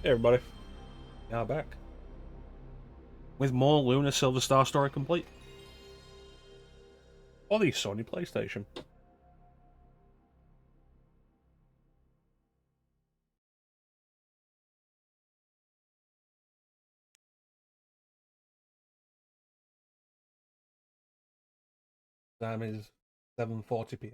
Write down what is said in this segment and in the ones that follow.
Hey everybody, now back with more Lunar Silver Star story complete. Or the Sony PlayStation. Time is 7:40 p.m.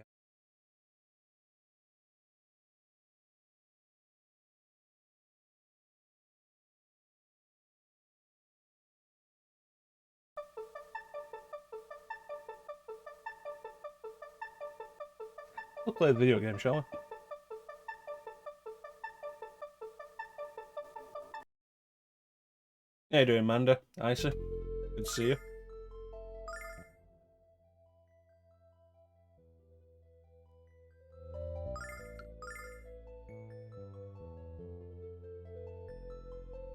We'll play the video game, shall we? How you doing, Amanda? Isa? Good to see you.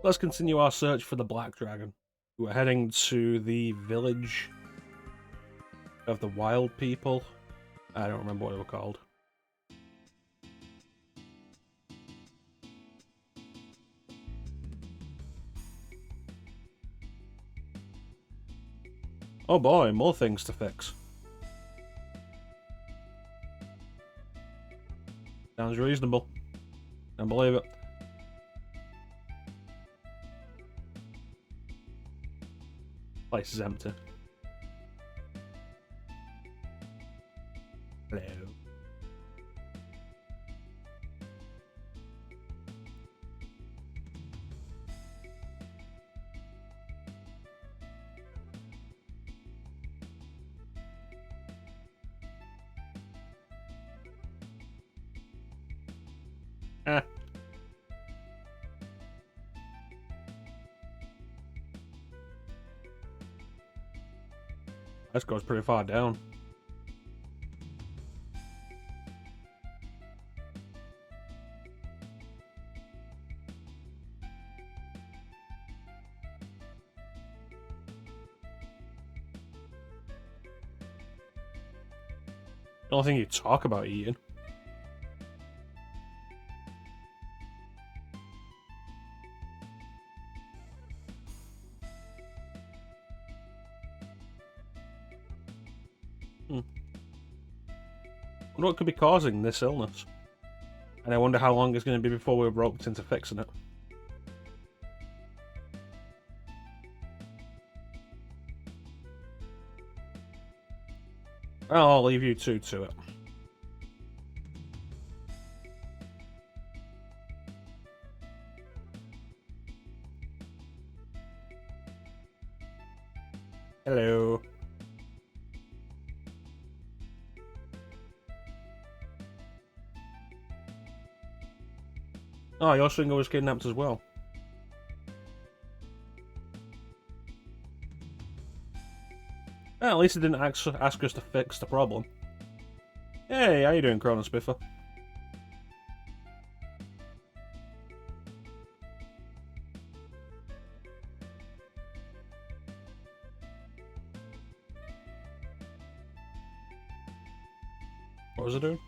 Let's continue our search for the Black Dragon. We're heading to the village of the wild people. I don't remember what they were called. Oh boy, more things to fix. Sounds reasonable. Can't believe it. Place is empty. Hello. Ah. This goes pretty far down. The only thing you talk about eating. I wonder what could be causing this illness. And I wonder how long it's going to be before we're roped into fixing it. Well, I'll leave you two to it. Hello. Oh, your singer was kidnapped as well. Well, at least he didn't ask us to fix the problem. Hey, how you doing, Chrono Spiffer? What was it doing?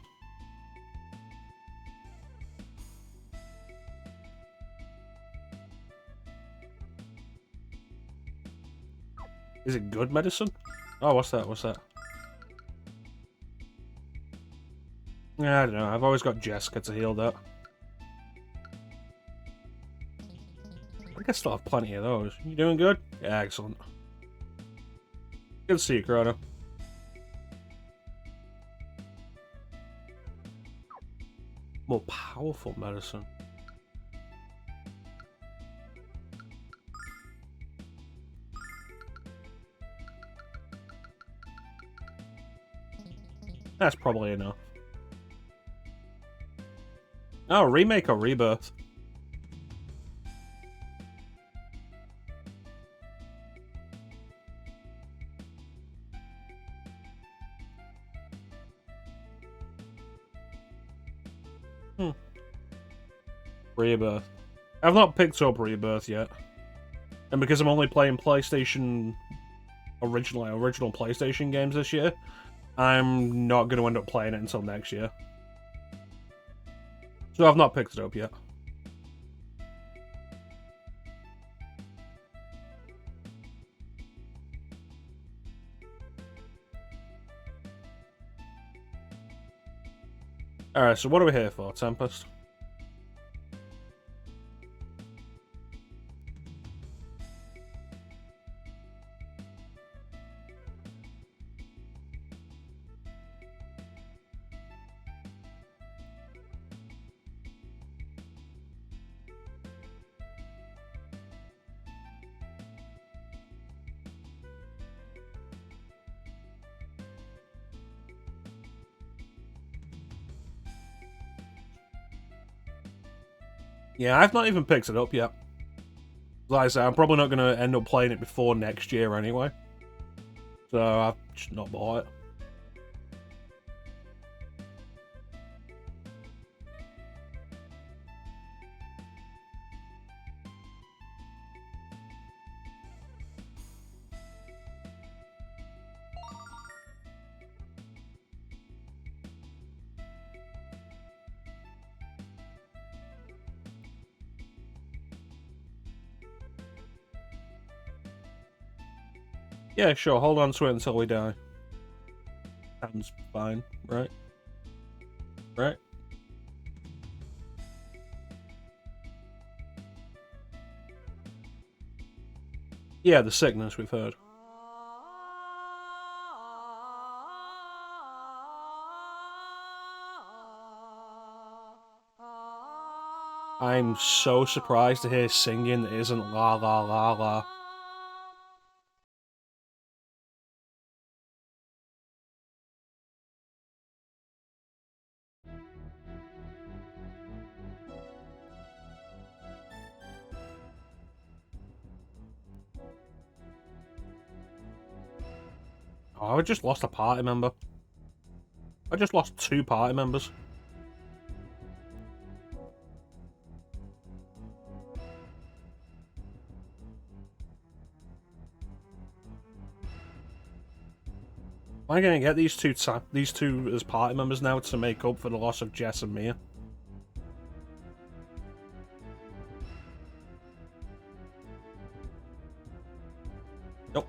Is it good medicine? Oh, what's that? What's that? Yeah, I don't know. I've always got Jessica to heal that. I think I still have plenty of those. You doing good? Yeah, excellent. Good to see you, Chrono. More powerful medicine. That's probably enough. Oh, remake or rebirth? Rebirth. I've not picked up Rebirth yet. And because I'm only playing PlayStation... original PlayStation games this year, I'm not going to end up playing it until next year. So I've not picked it up yet. Alright, so what are we here for, Tempest? Yeah, I've not even picked it up yet. Like I said, I'm probably not going to end up playing it before next year anyway. So I've just not bought it. Yeah, sure, hold on to it until we die. Sounds fine, right? Right? Yeah, the sickness we've heard. I'm so surprised to hear singing that isn't la la la la. Oh, I just lost a party member. I just lost 2 party members. Am I going to get these two as party members now to make up for the loss of Jess and Mia? Nope.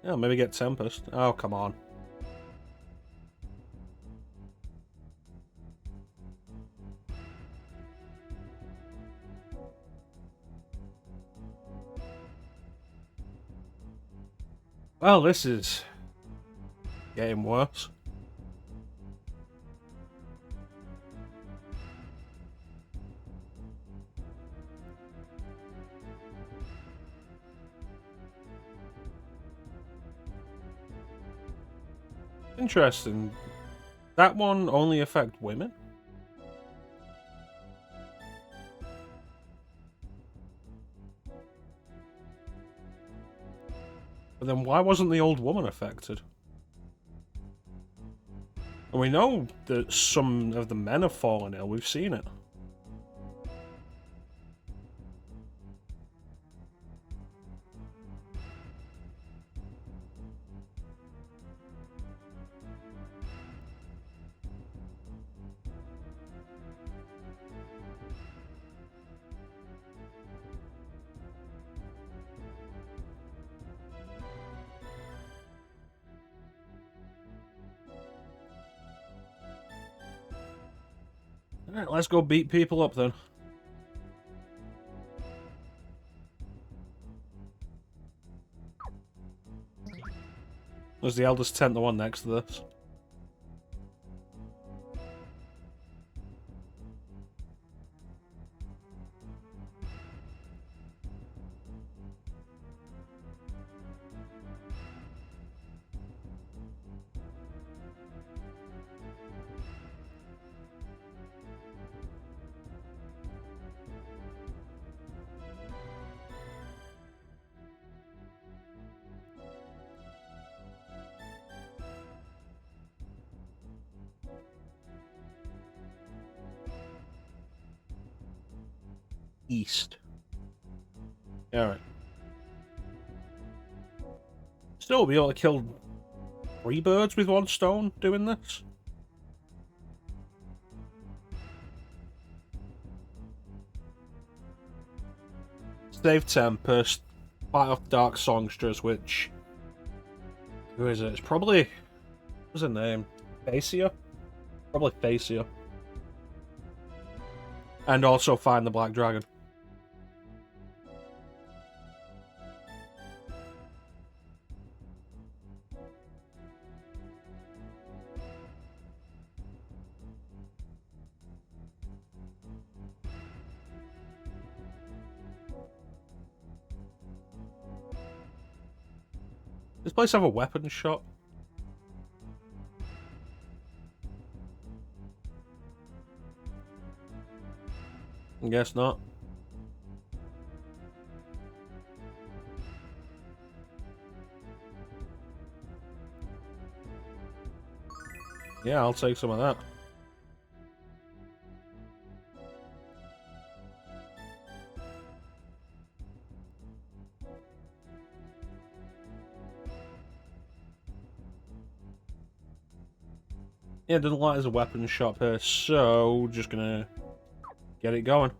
Yeah, maybe get Tempest. Oh, come on. Well, this is getting worse. Interesting. That one only affect women? But then why wasn't the old woman affected? And we know that some of the men have fallen ill, we've seen it. Alright, let's go beat people up then. Was the eldest tent the one next to this? East. Alright. Still be able to kill 3 birds with 1 stone doing this? Save Tempest, fight off Dark Songstress, which... Who is it? It's probably... What's her name? Facia? Probably Facia. And also find the Black Dragon. Does this place have a weapons shop? I guess not. Yeah, I'll take some of that. Yeah, it doesn't like there's a weapons shop here, so just gonna get it going.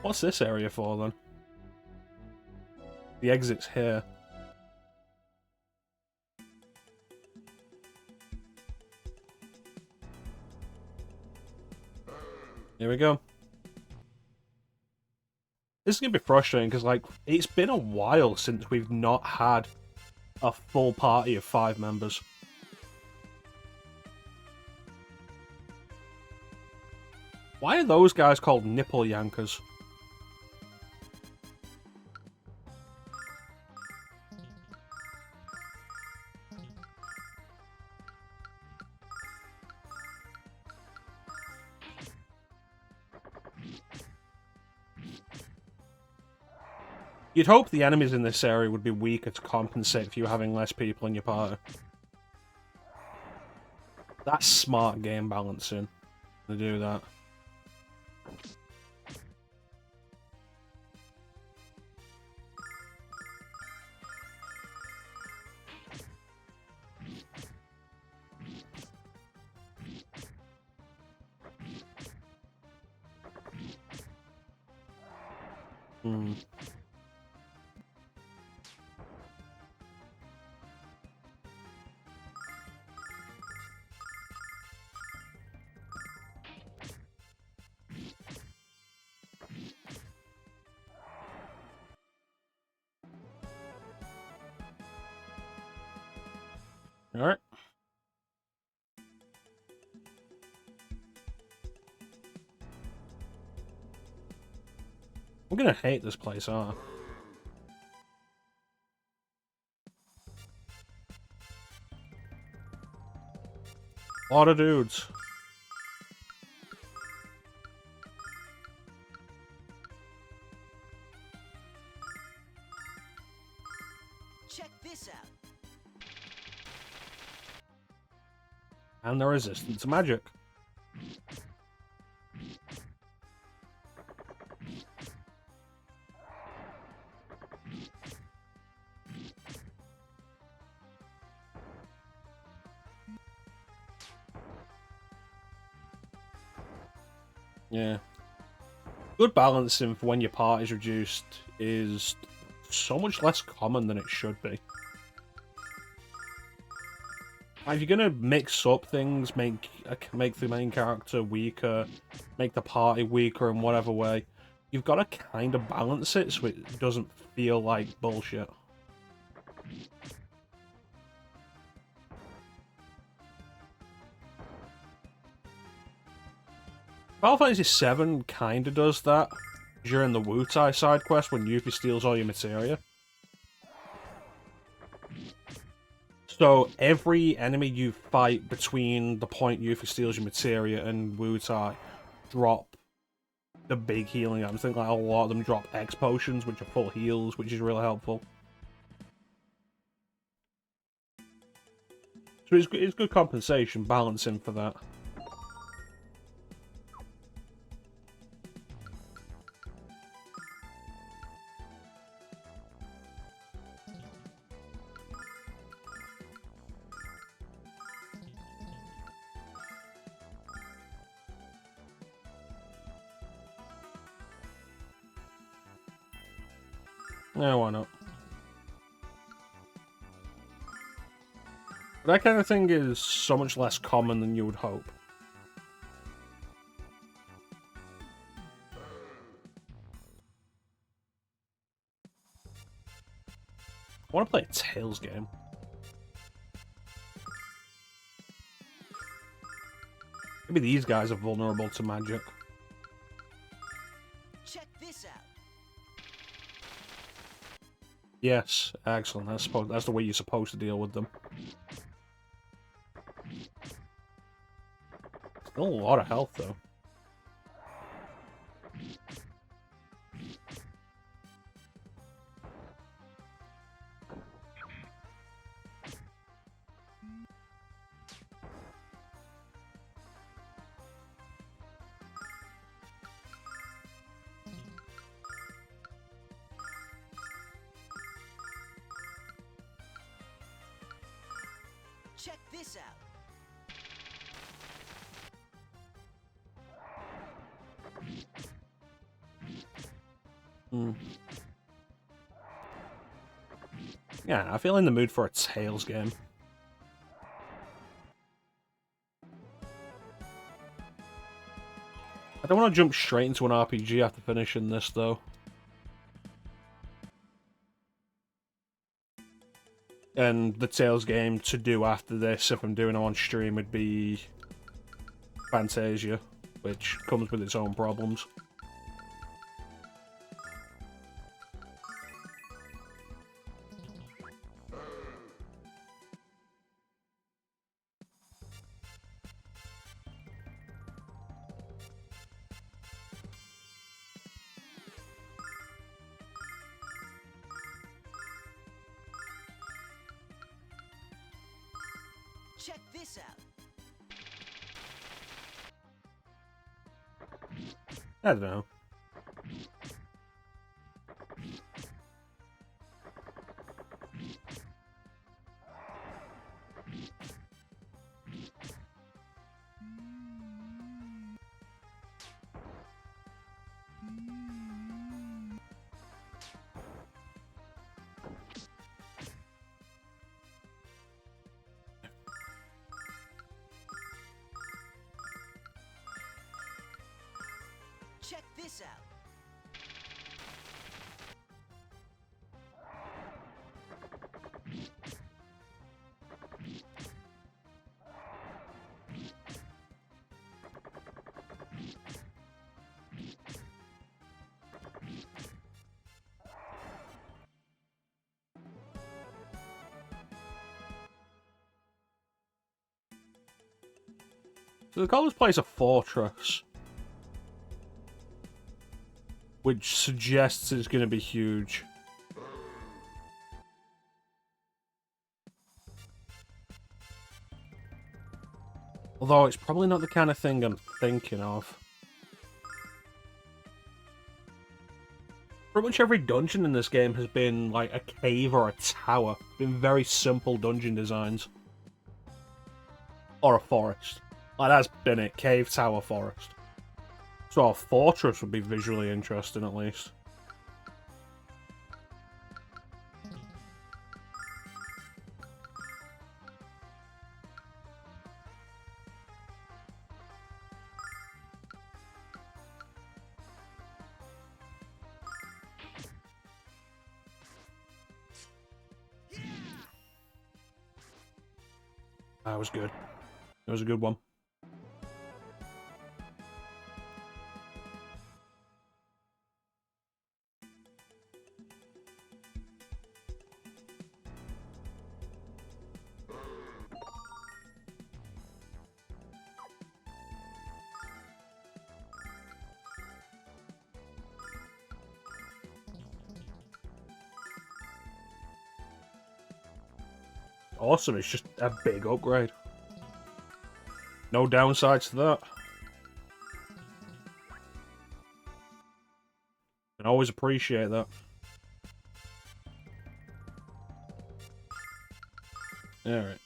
What's this area for, then? The exit's here. Here we go. This is going to be frustrating, because, like, it's been a while since we've not had a full party of 5 members. Why are those guys called nipple yankers? You'd hope the enemies in this area would be weaker to compensate for you having less people in your party. That's smart game balancing to do that. Alright. I'm gonna hate this place, aren't I? A lot of dudes. Check this out. And the resistance to magic. Yeah. Good balancing for when your party's reduced is so much less common than it should be. If you're gonna mix up things, make the main character weaker, make the party weaker in whatever way, you've got to kind of balance it so it doesn't feel like bullshit. Final Fantasy VII kind of does that during the Wutai side quest when Yuffie steals all your materia. So every enemy you fight between the point Yuffie steals your materia and Wutai drop the big healing items. I think like a lot of them drop X potions, which are full heals, which is really helpful. So it's good compensation, balancing for that. Yeah, why not? That kind of thing is so much less common than you would hope. I want to play a Tails game. Maybe these guys are vulnerable to magic. Check this out. Yes, excellent. That's the way you're supposed to deal with them. Still a lot of health, though. Check this out. Yeah, I feel in the mood for a Tails game. I don't want to jump straight into an RPG after finishing this, though. And the Tails game to do after this, if I'm doing it on stream, would be Fantasia, which comes with its own problems. Check this out. I don't know. Check this out. So the college plays a fortress, which suggests it's going to be huge. Although it's probably not the kind of thing I'm thinking of. Pretty much every dungeon in this game has been like a cave or a tower. Been very simple dungeon designs. Or a forest. Like, that's been it. Cave, tower, forest. So a fortress would be visually interesting, at least. That was good. That was a good one. awesome. It's just a big upgrade. No downsides to that. Can always appreciate that. Alright.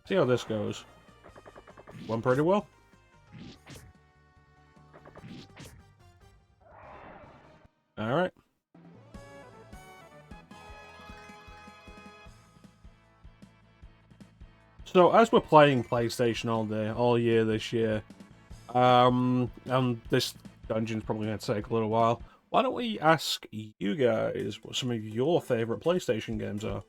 See how this goes. Went pretty well. Alright. So, as we're playing PlayStation all day, all year this year, and this dungeon's probably going to take a little while, why don't we ask you guys what some of your favourite PlayStation games are?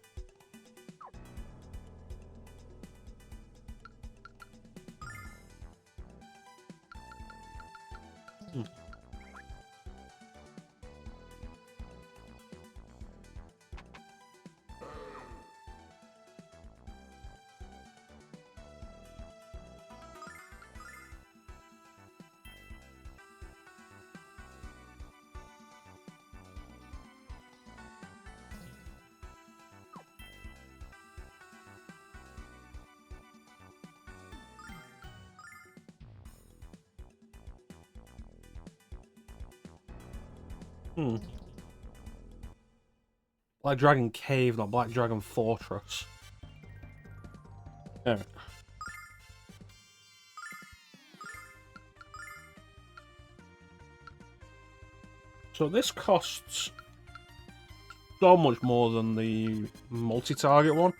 Black Dragon Cave, not Black Dragon Fortress. Alright. So this costs so much more than the multi-target one,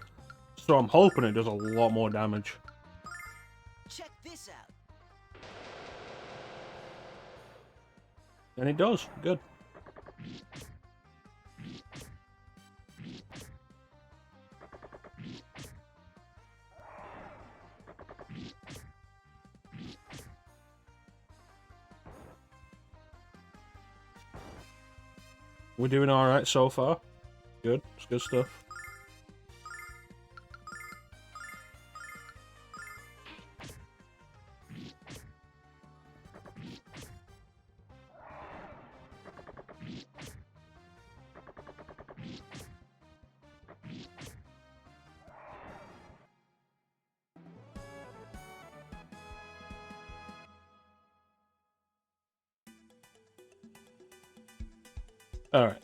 so I'm hoping it does a lot more damage. Check this out. And it does. Good. We're doing alright so far. Good. It's good stuff. Alright.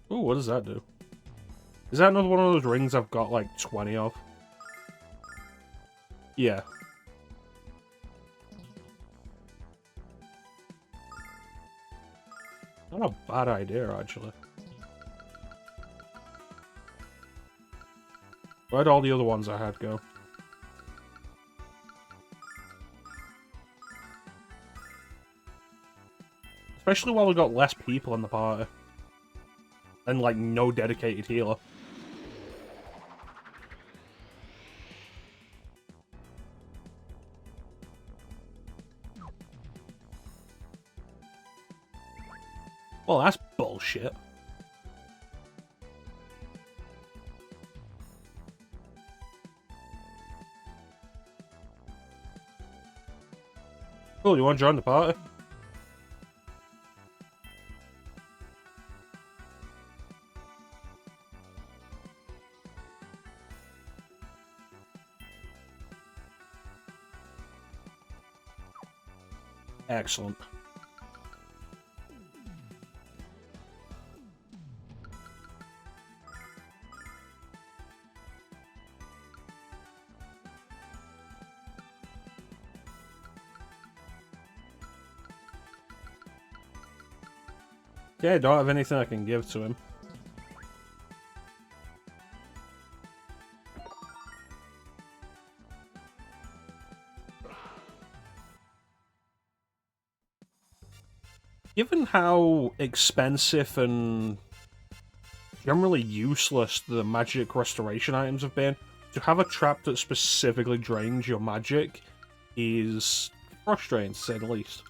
Ooh, what does that do? Is that another one of those rings I've got like 20 of? Yeah. Not a bad idea, actually. Where'd all the other ones I had go? Especially while we've got less people in the party. And, like, no dedicated healer. Well, that's bullshit. Cool, you want to join the party? Excellent. Okay, I don't have anything I can give to him. Given how expensive and generally useless the magic restoration items have been, to have a trap that specifically drains your magic is frustrating, to say the least.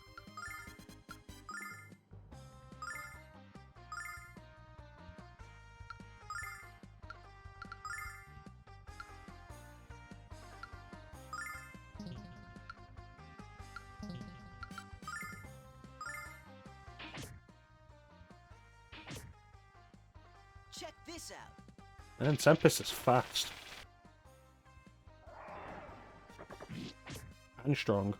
Check this out. And Tempest is fast. And strong.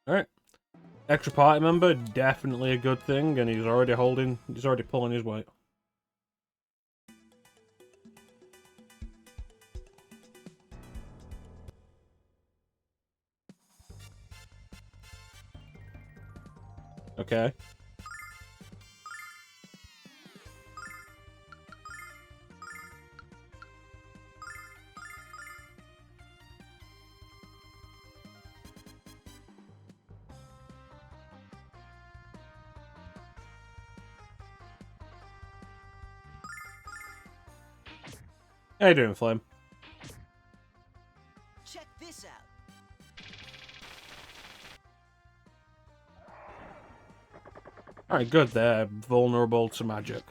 Alright. Extra party member, definitely a good thing, and he's already pulling his weight. Okay. How you doing, Flame? Check this out. Alright, good. They're vulnerable to magic.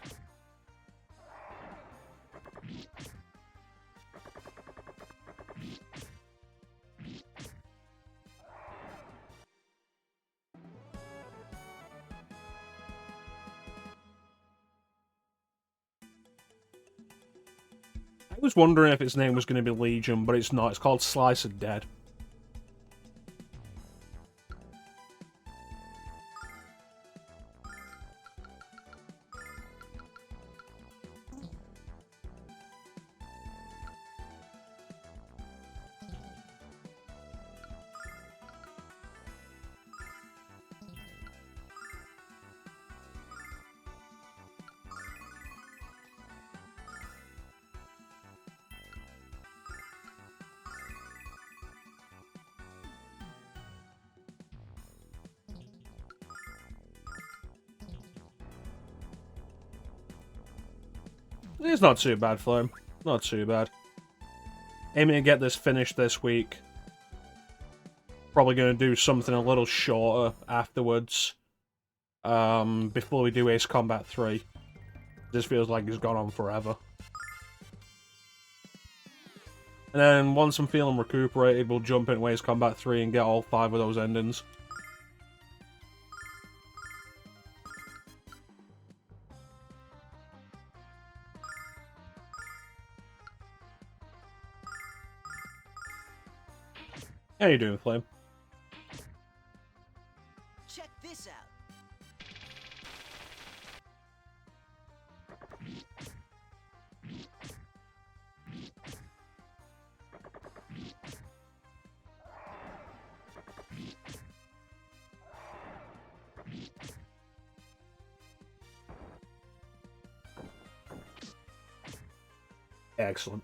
I was wondering if its name was going to be Legion, but it's not. It's called Slice of Dead. It's not too bad, Flame. Not too bad. Aiming to get this finished this week. Probably going to do something a little shorter afterwards. Before we do Ace Combat 3. This feels like it's gone on forever. And then, once I'm feeling recuperated, we'll jump into Ace Combat 3 and get all 5 of those endings. How you doing, Flame? Check this out. Excellent.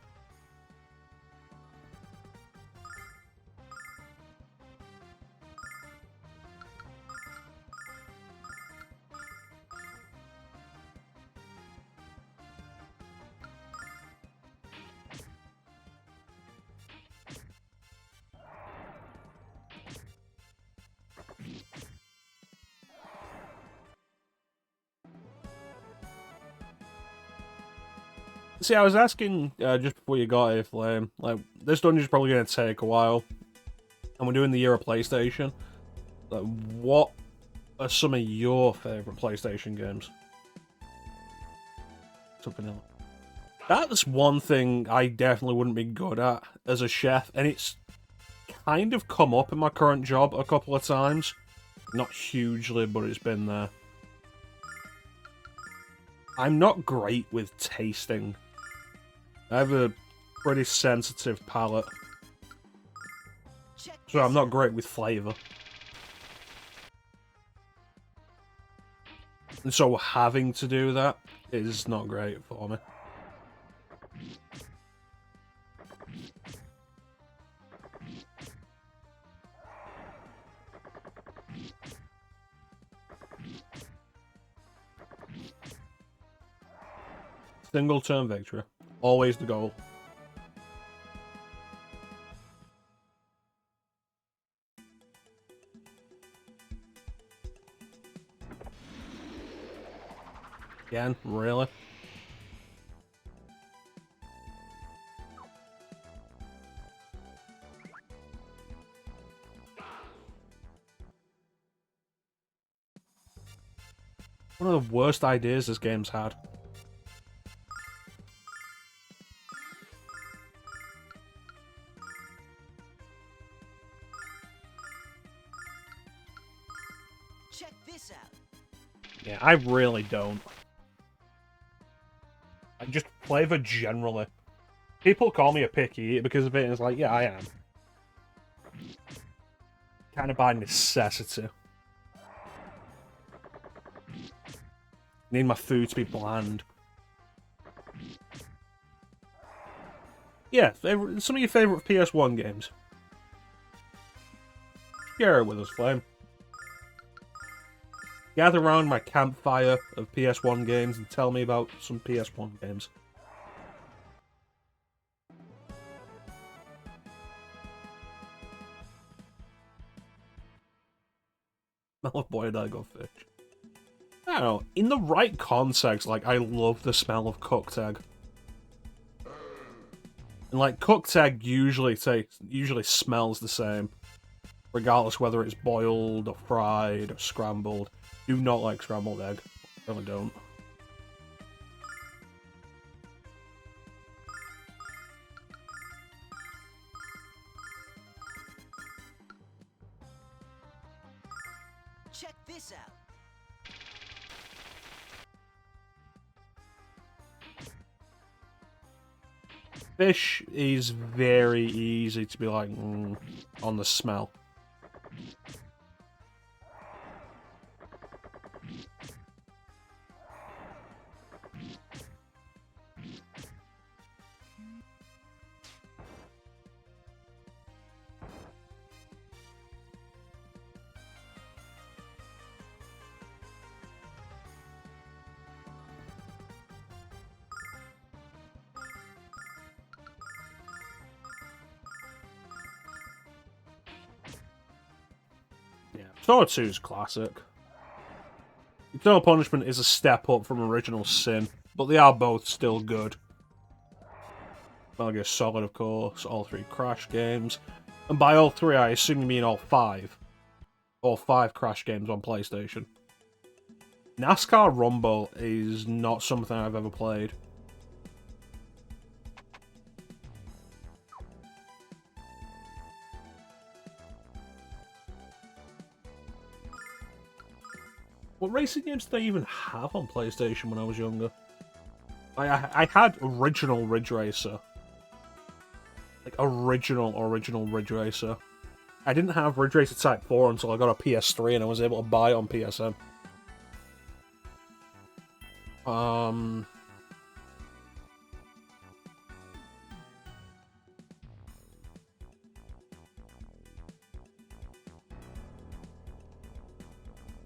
See, I was asking just before you got here, Flame, like, this dungeon's probably going to take a while, and we're doing the year of PlayStation. Like, what are some of your favourite PlayStation games? Something else. That's one thing I definitely wouldn't be good at as a chef, and it's kind of come up in my current job a couple of times. Not hugely, but it's been there. I'm not great with tasting. I have a pretty sensitive palate, so I'm not great with flavour. And so having to do that is not great for me. Single turn victory. Always the goal. Again, really? One of the worst ideas this game's had. Check this out. Yeah, I really don't. I just flavour generally. People call me a picky eater because of it, and it's like, yeah, I am. Kind of by necessity. Need my food to be bland. Yeah, some of your favourite PS1 games. Share it with us, Flame. Gather around my campfire of PS1 games and tell me about some PS1 games. Smell of boiled egg or fish. I don't know, in the right context, like, I love the smell of cooked egg. And, like, cooked egg usually smells the same. Regardless whether it's boiled or fried or scrambled. Do not like scrambled egg. Really don't. Check this out. Fish is very easy to be like, on the smell. Yeah, Persona 2 is classic. Eternal Punishment is a step up from Original Sin, but they are both still good. Metal Gear Solid, of course, all three Crash games. And by all three, I assume you mean all five. All five Crash games on PlayStation. NASCAR Rumble is not something I've ever played. What racing games did I even have on PlayStation when I was younger? I had original Ridge Racer. Like, original Ridge Racer. I didn't have Ridge Racer Type 4 until I got a PS3 and I was able to buy it on PSN.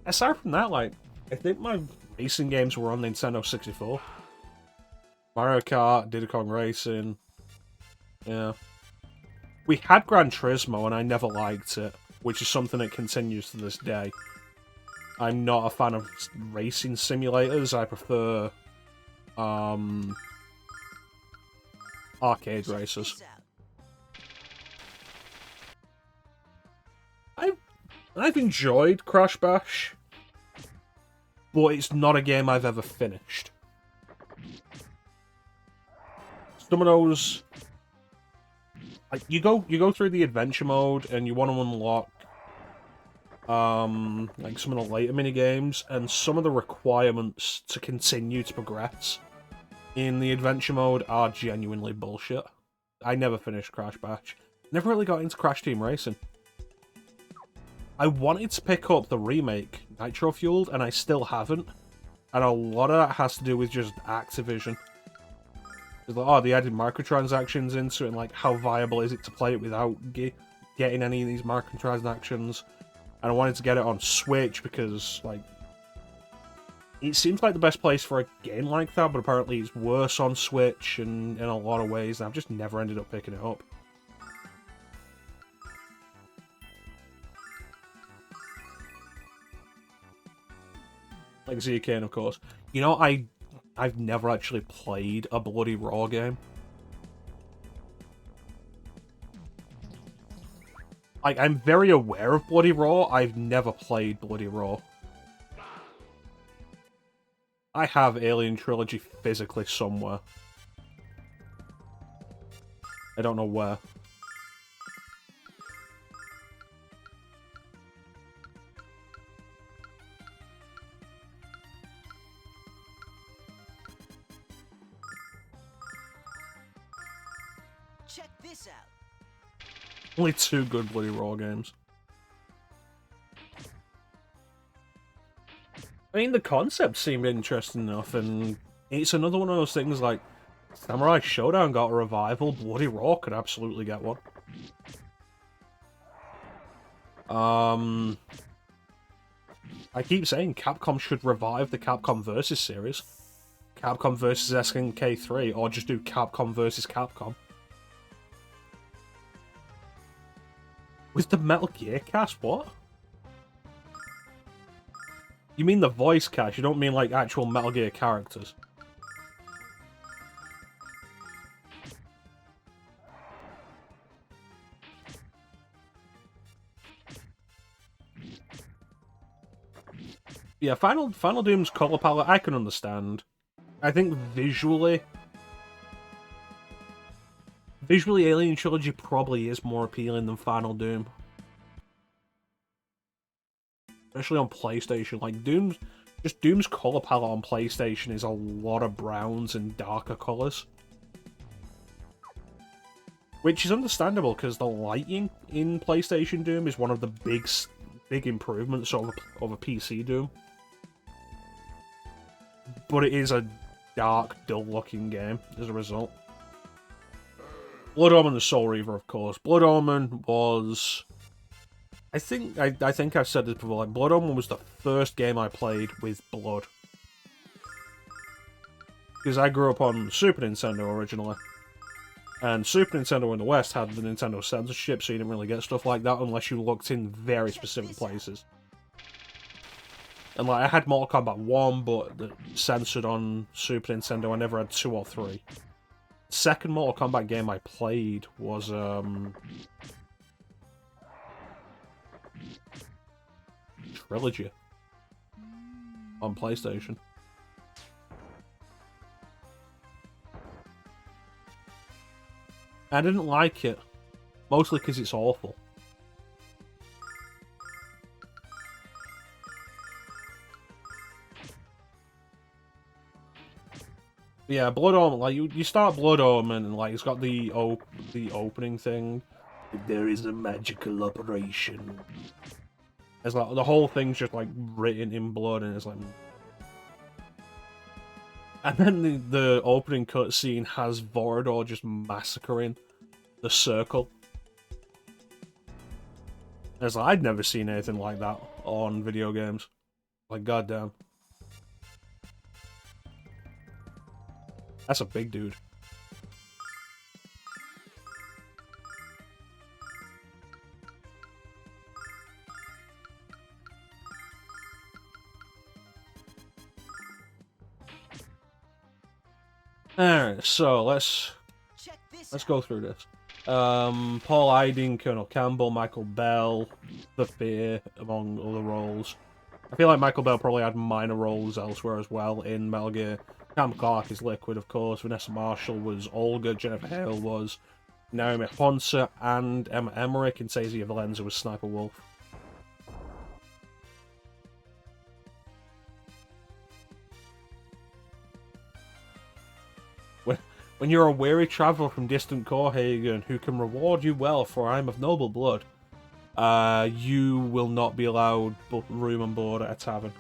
Aside from that, like, I think my racing games were on Nintendo 64. Mario Kart, Diddy Kong Racing. Yeah. We had Gran Turismo and I never liked it, which is something that continues to this day. I'm not a fan of racing simulators, I prefer arcade races. I've enjoyed Crash Bash, but it's not a game I've ever finished. some of those, like you go through the adventure mode and you want to unlock like some of the later mini games, and some of the requirements to continue to progress in the adventure mode are genuinely bullshit. I never finished Crash Bash. Never really got into Crash Team Racing. I wanted to pick up the remake, Nitro Fueled, and I still haven't. And a lot of that has to do with just Activision. It's like, oh, they added microtransactions into it, and like, how viable is it to play it without getting any of these microtransactions? And I wanted to get it on Switch because, like, it seems like the best place for a game like that, but apparently it's worse on Switch and in a lot of ways, and I've just never ended up picking it up. Like ZK, of course. You know, I've never actually played a Bloody Raw game. Like, I'm very aware of Bloody Raw, I've never played Bloody Raw. I have Alien Trilogy physically somewhere. I don't know where. Check this out. Only 2 good Bloody Raw games. I mean, the concept seemed interesting enough, and it's another one of those things like Samurai Showdown got a revival, Bloody Raw could absolutely get one. I keep saying Capcom should revive the Capcom Versus series. Capcom vs SNK 3, or just do Capcom vs Capcom. With the Metal Gear cast, what? You mean the voice cast, you don't mean like actual Metal Gear characters. Yeah, Final Doom's color palette I can understand. I think visually Alien Trilogy probably is more appealing than Final Doom. Especially on PlayStation. Like, Doom's color palette on PlayStation is a lot of browns and darker colors. Which is understandable, because the lighting in PlayStation Doom is one of the big improvements over PC Doom. But it is a dark, dull-looking game, as a result. Blood Omen the Soul Reaver, of course. Blood Omen was... I think I've said this before, like, Blood Omen was the first game I played with blood. Because I grew up on Super Nintendo originally. And Super Nintendo in the West had the Nintendo censorship, so you didn't really get stuff like that unless you looked in very specific places. And like, I had Mortal Kombat 1, but censored on Super Nintendo. I never had 2 or 3. Second Mortal Kombat game I played was Trilogy on PlayStation. I didn't like it, mostly because it's awful. Yeah, Blood Omen, like, you start Blood Omen, and, like, it's got the opening thing. There is a magical operation. It's like, the whole thing's just, like, written in blood, and it's like... And then the opening cutscene has Vorador just massacring the Circle. It's like, I'd never seen anything like that on video games. Like, goddamn. That's a big dude. Alright, so let's go through this. Paul Iding, Colonel Campbell, Michael Bell, The Fear, among other roles. I feel like Michael Bell probably had minor roles elsewhere as well in Metal Gear Cam Clark is Liquid, of course. Vanessa Marshall was Olga. Jennifer Hale was Naomi Ponce, and Emma Emmerich. And Stacey Valenza was Sniper Wolf. When you're a weary traveller from distant Corhagen, who can reward you well, for I am of noble blood, you will not be allowed room and board at a tavern.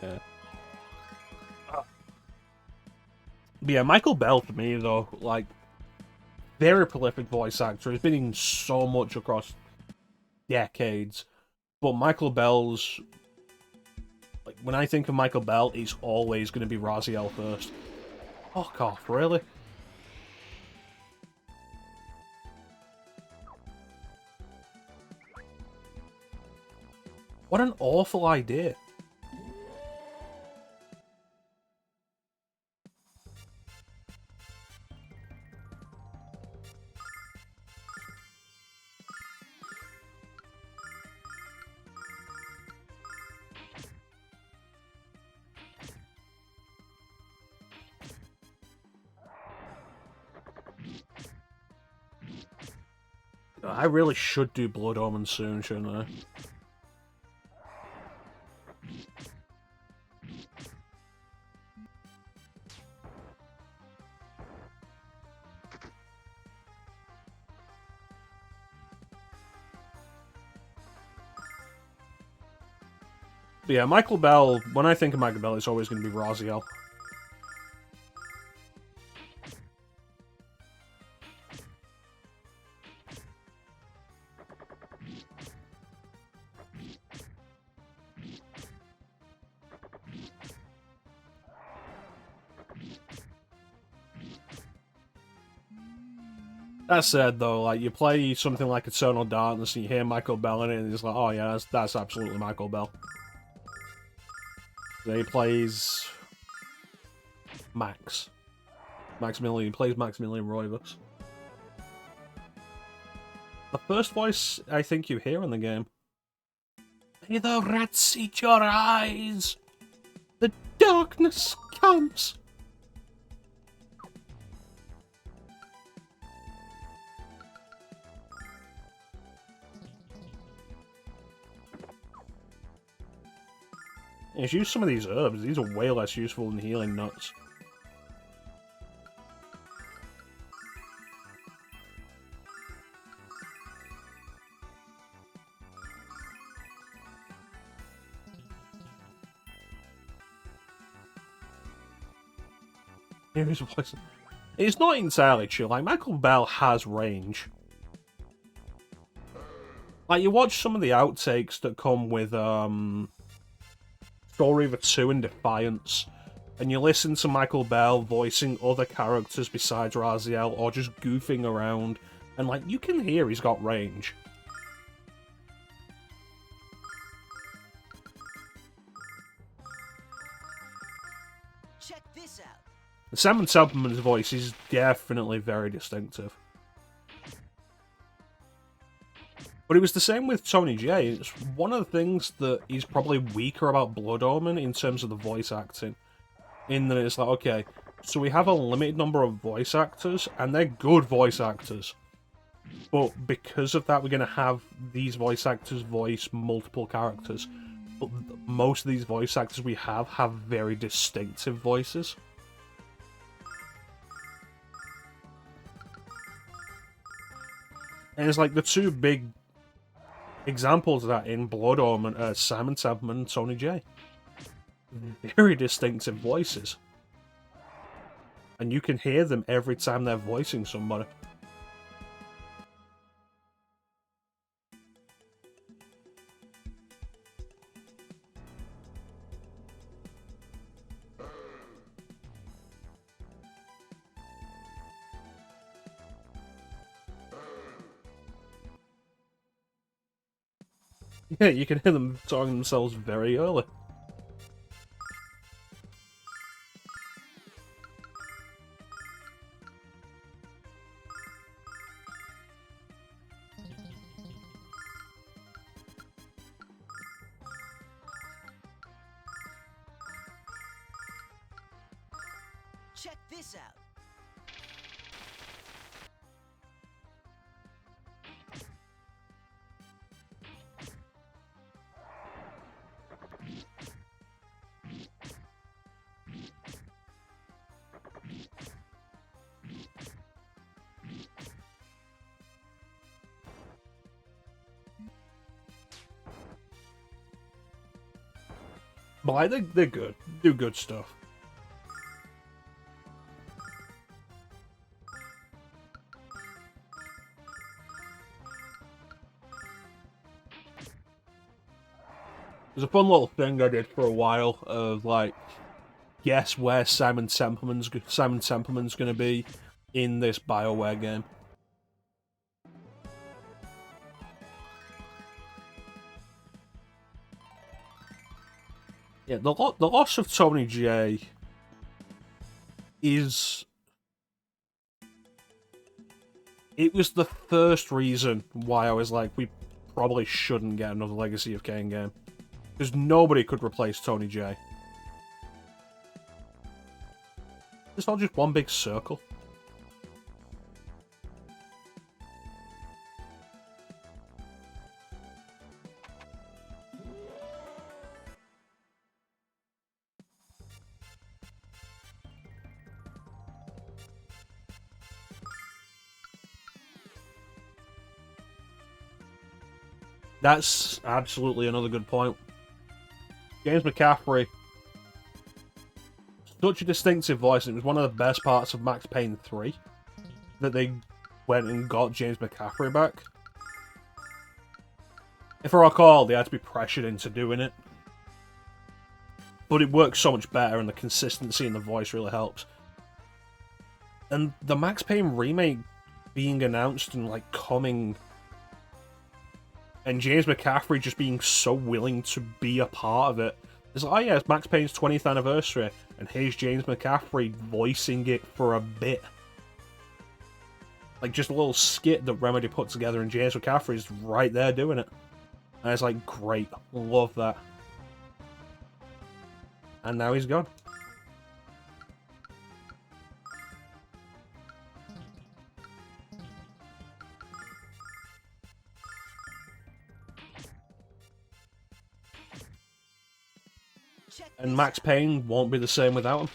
Yeah. But yeah, Michael Bell for me though, like, very prolific voice actor. He's been in so much across decades. But Michael Bell's, like, when I think of Michael Bell, he's always going to be Raziel first. Fuck off, really? What an awful idea. I really should do Blood Omen soon, shouldn't I? But yeah, Michael Bell, when I think of Michael Bell, it's always going to be Raziel. That said, though, like, you play something like Eternal Darkness and you hear Michael Bell in it, and it's like, oh yeah, that's absolutely Michael Bell. Then he plays Maximilian. He plays Maximilian Roivas. The first voice I think you hear in the game. May the rats eat your eyes! The darkness comes! Let's use some of these herbs. These are way less useful than healing nuts. It's not entirely true. Like, Michael Bell has range. Like, you watch some of the outtakes that come with, Story of a 2 and Defiance, and you listen to Michael Bell voicing other characters besides Raziel, or just goofing around, and, like, you can hear he's got range. Check this out. Simon Selperman's voice is definitely very distinctive. But it was the same with Tony J. It's one of the things that is probably weaker about Blood Omen in terms of the voice acting. In that it's like, okay, so we have a limited number of voice actors, and they're good voice actors. But because of that, we're going to have these voice actors voice multiple characters. But most of these voice actors we have very distinctive voices. And it's like the two big examples of that in Blood Omen are Simon Selperman and Tony J. Very distinctive voices. And you can hear them every time they're voicing somebody. Yeah, you can hear them talking themselves very early. Check this out. But I think they're good. Do good stuff. There's a fun little thing I did for a while of like, guess where Simon Templeman's going to be in this BioWare game. Yeah, the loss of Tony J is... It was the first reason why I was like, we probably shouldn't get another Legacy of Kain game. Because nobody could replace Tony J. It's not just one big circle. That's absolutely another good point. James McCaffrey, such a distinctive voice, and it was one of the best parts of Max Payne 3 that they went and got James McCaffrey back. If I recall, they had to be pressured into doing it. But it works so much better, and the consistency in the voice really helps. And the Max Payne remake being announced and like coming, and James McCaffrey just being so willing to be a part of it. It's like, oh yeah, it's Max Payne's 20th anniversary, and here's James McCaffrey voicing it for a bit. Like, just a little skit that Remedy put together, and James McCaffrey's right there doing it. And it's like, great, love that. And now he's gone. And Max Payne won't be the same without him.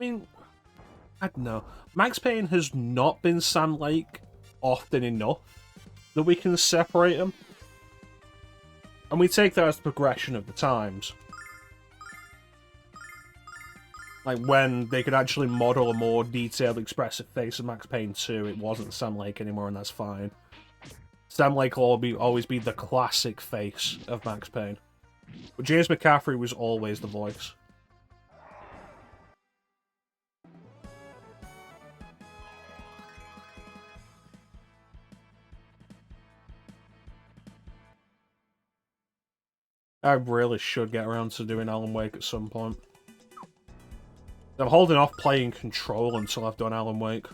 I mean, I don't know. Max Payne has not been Sam Lake often enough that we can separate them. And we take that as the progression of the times. Like, when they could actually model a more detailed, expressive face of Max Payne 2, it wasn't Sam Lake anymore, and that's fine. Sam Lake will always be the classic face of Max Payne. But James McCaffrey was always the voice. I really should get around to doing Alan Wake at some point. I'm holding off playing Control until I've done Alan Wake.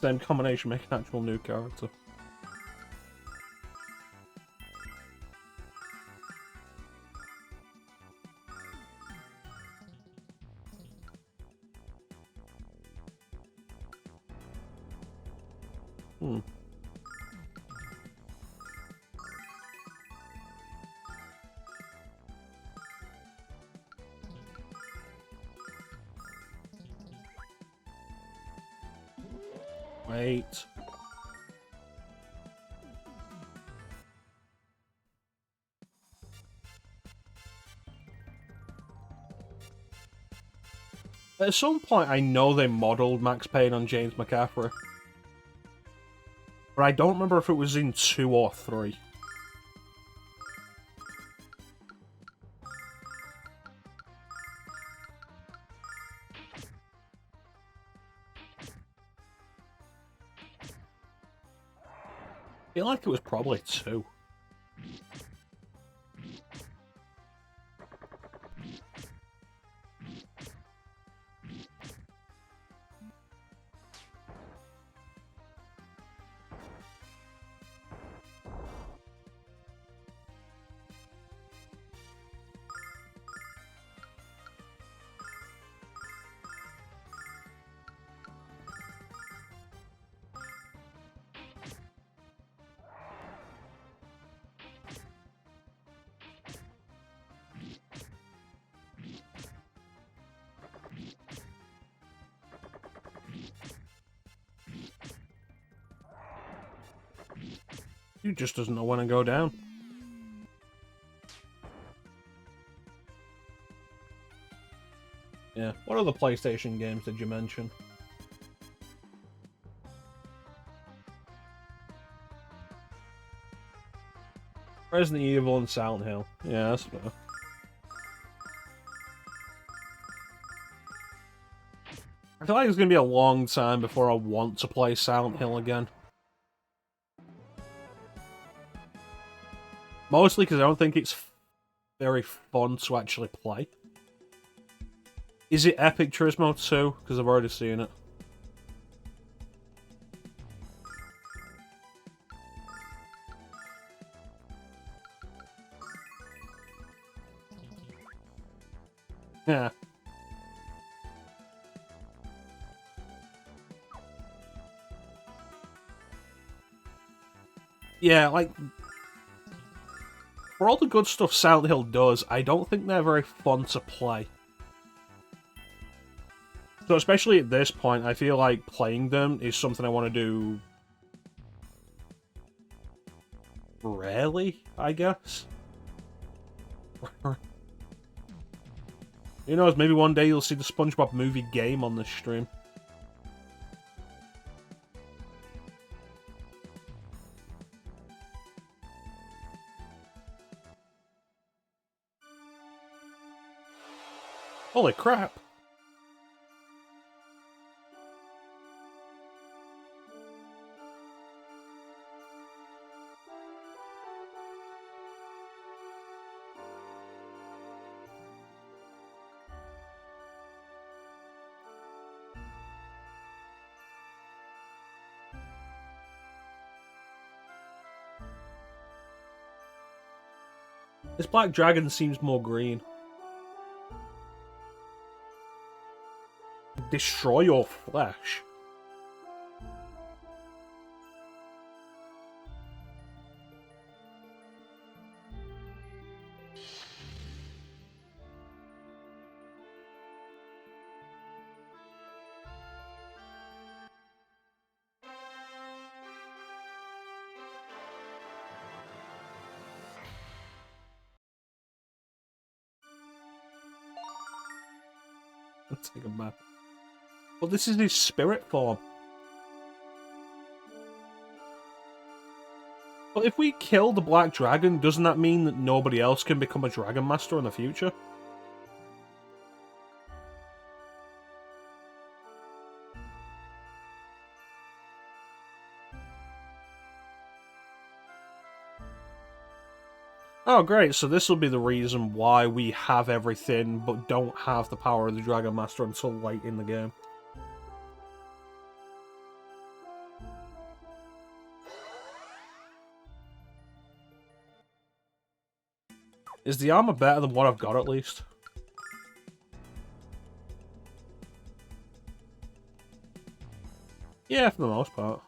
Same combination, make an actual new character. Hmm. Wait. At some point, I know they modelled Max Payne on James McCaffrey. But I don't remember if it was in 2 or 3. I feel like it was probably 2. He just doesn't know when to go down. Yeah, what other PlayStation games did you mention? Resident Evil and Silent Hill. Yeah, that's fair. I feel like it's going to be a long time before I want to play Silent Hill again. Mostly because I don't think it's very fun to actually play. Is it Epic Turismo 2? Because I've already seen it. Yeah. Yeah, like... For all the good stuff Silent Hill does, I don't think they're very fun to play. So especially at this point, I feel like playing them is something I want to do... rarely, I guess? Who knows, maybe one day you'll see the SpongeBob movie game on this stream. Holy crap! This black dragon seems more green. Destroy your flesh. Let's take a map. Well, this is his spirit form. But if we kill the Black Dragon, doesn't that mean that nobody else can become a Dragonmaster in the future? Oh, great, so this will be the reason why we have everything, but don't have the power of the Dragonmaster until late in the game. Is the armor better than what I've got, at least? Yeah, for the most part.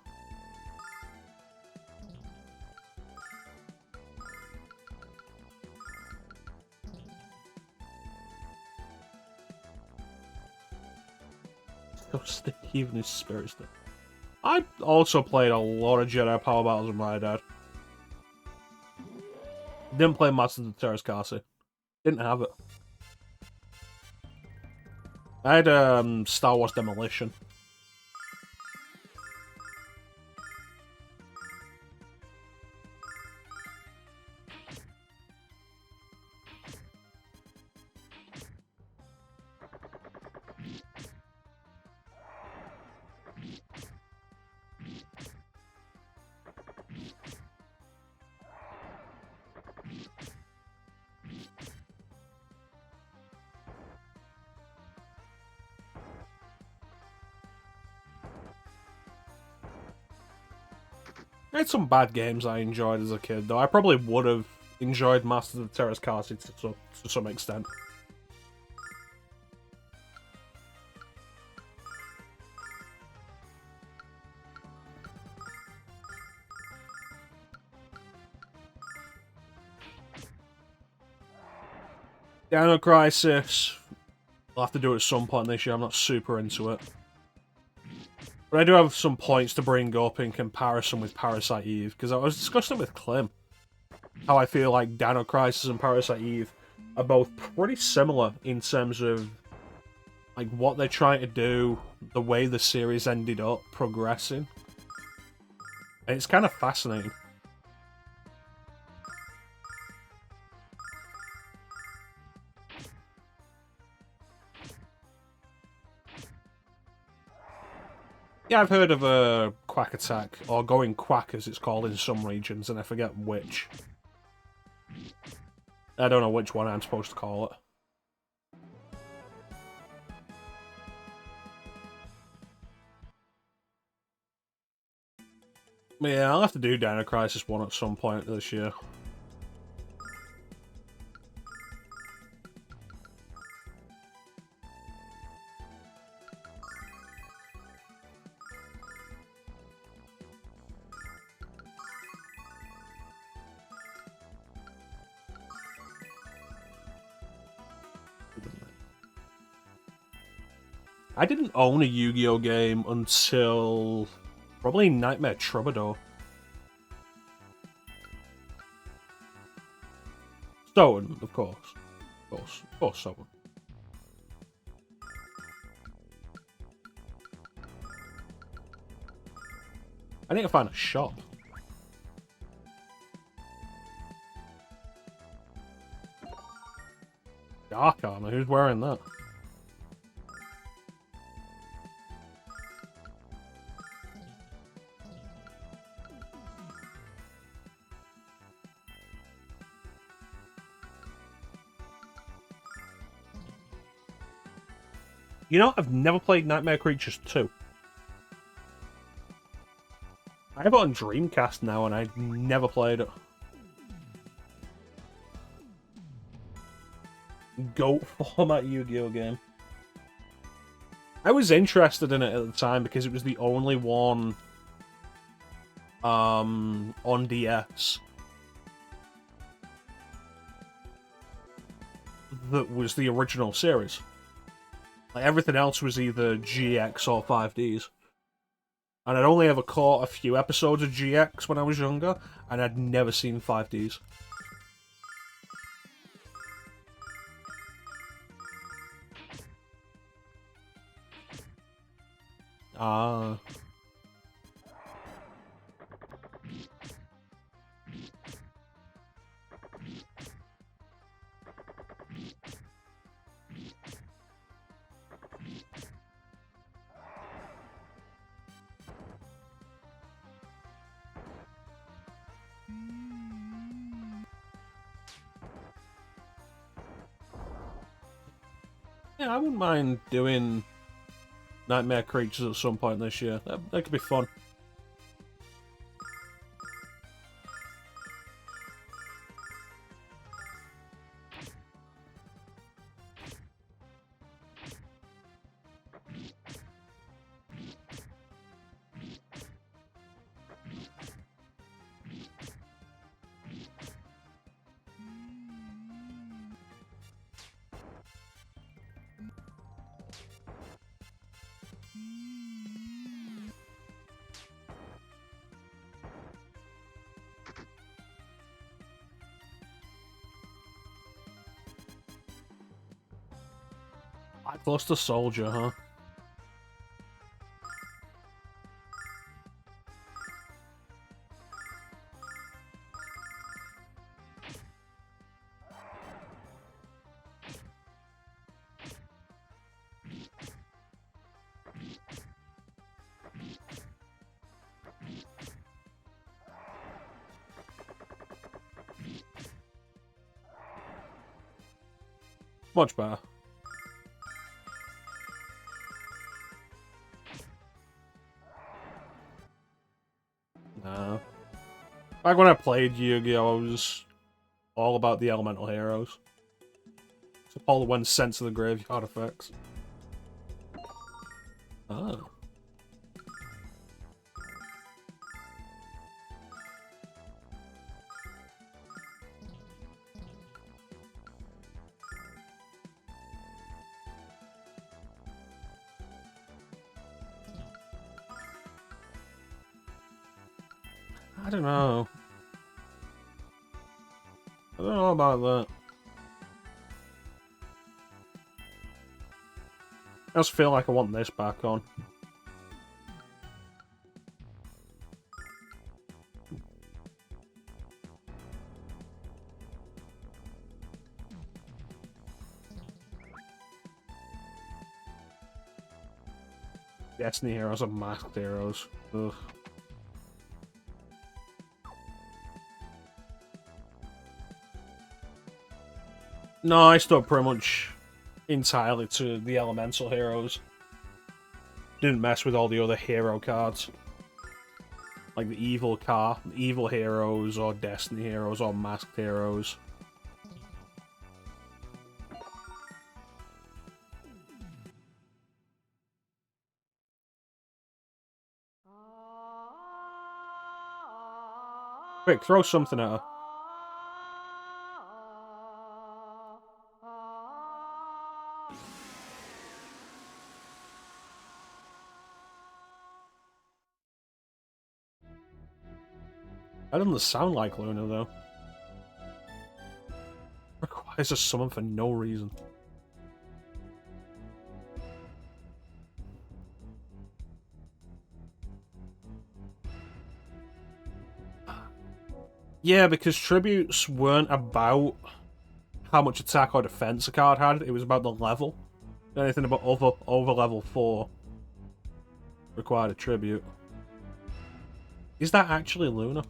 So sticky, even his spirit's there. I also played a lot of Jedi Power Battles with my dad. Didn't play Masters of the Terrascasi. Didn't have it. I had Star Wars Demolition. I had some bad games I enjoyed as a kid, though. I probably would have enjoyed Masters of the Terrascasi to some extent. Dino Crisis. I'll have to do it at some point this year. I'm not super into it. But I do have some points to bring up in comparison with Parasite Eve, because I was discussing it with Clem. How I feel like Dino Crisis and Parasite Eve are both pretty similar in terms of like what they're trying to do, the way the series ended up progressing. And it's kind of fascinating. Yeah, I've heard of a quack attack, or going quack as it's called in some regions, and I forget which. I don't know which one I'm supposed to call it. But yeah, I'll have to do Dino Crisis 1 at some point this year. I didn't own a Yu-Gi-Oh game until probably Nightmare Troubadour. Shaun, of course. Of course, Shaun. I need to find a shop. Dark armor, who's wearing that? You know, I've never played Nightmare Creatures 2. I have it on Dreamcast now, and I've never played it. Goat format Yu-Gi-Oh game. I was interested in it at the time because it was the only one on DS that was the original series. Like, everything else was either GX or 5Ds. And I'd only ever caught a few episodes of GX when I was younger, and I'd never seen 5Ds. Ah. Yeah, I wouldn't mind doing Nightmare Creatures at some point this year. That could be fun. Lackluster soldier, huh? Much better. No. Back when I played Yu-Gi-Oh, I was all about the elemental heroes. So all the ones sent to the graveyard effects. Oh. I don't know. I don't know about that. I just feel like I want this back on. Destiny heroes are masked heroes. Ugh. No, I stuck pretty much entirely to the elemental heroes. Didn't mess with all the other hero cards. Like the evil heroes, or Destiny heroes, or masked heroes. Quick, throw something at her. That doesn't sound like Lunar, though. Requires a summon for no reason. Yeah, because tributes weren't about how much attack or defense a card had, it was about the level. Anything about over level 4 required a tribute. Is that actually Lunar?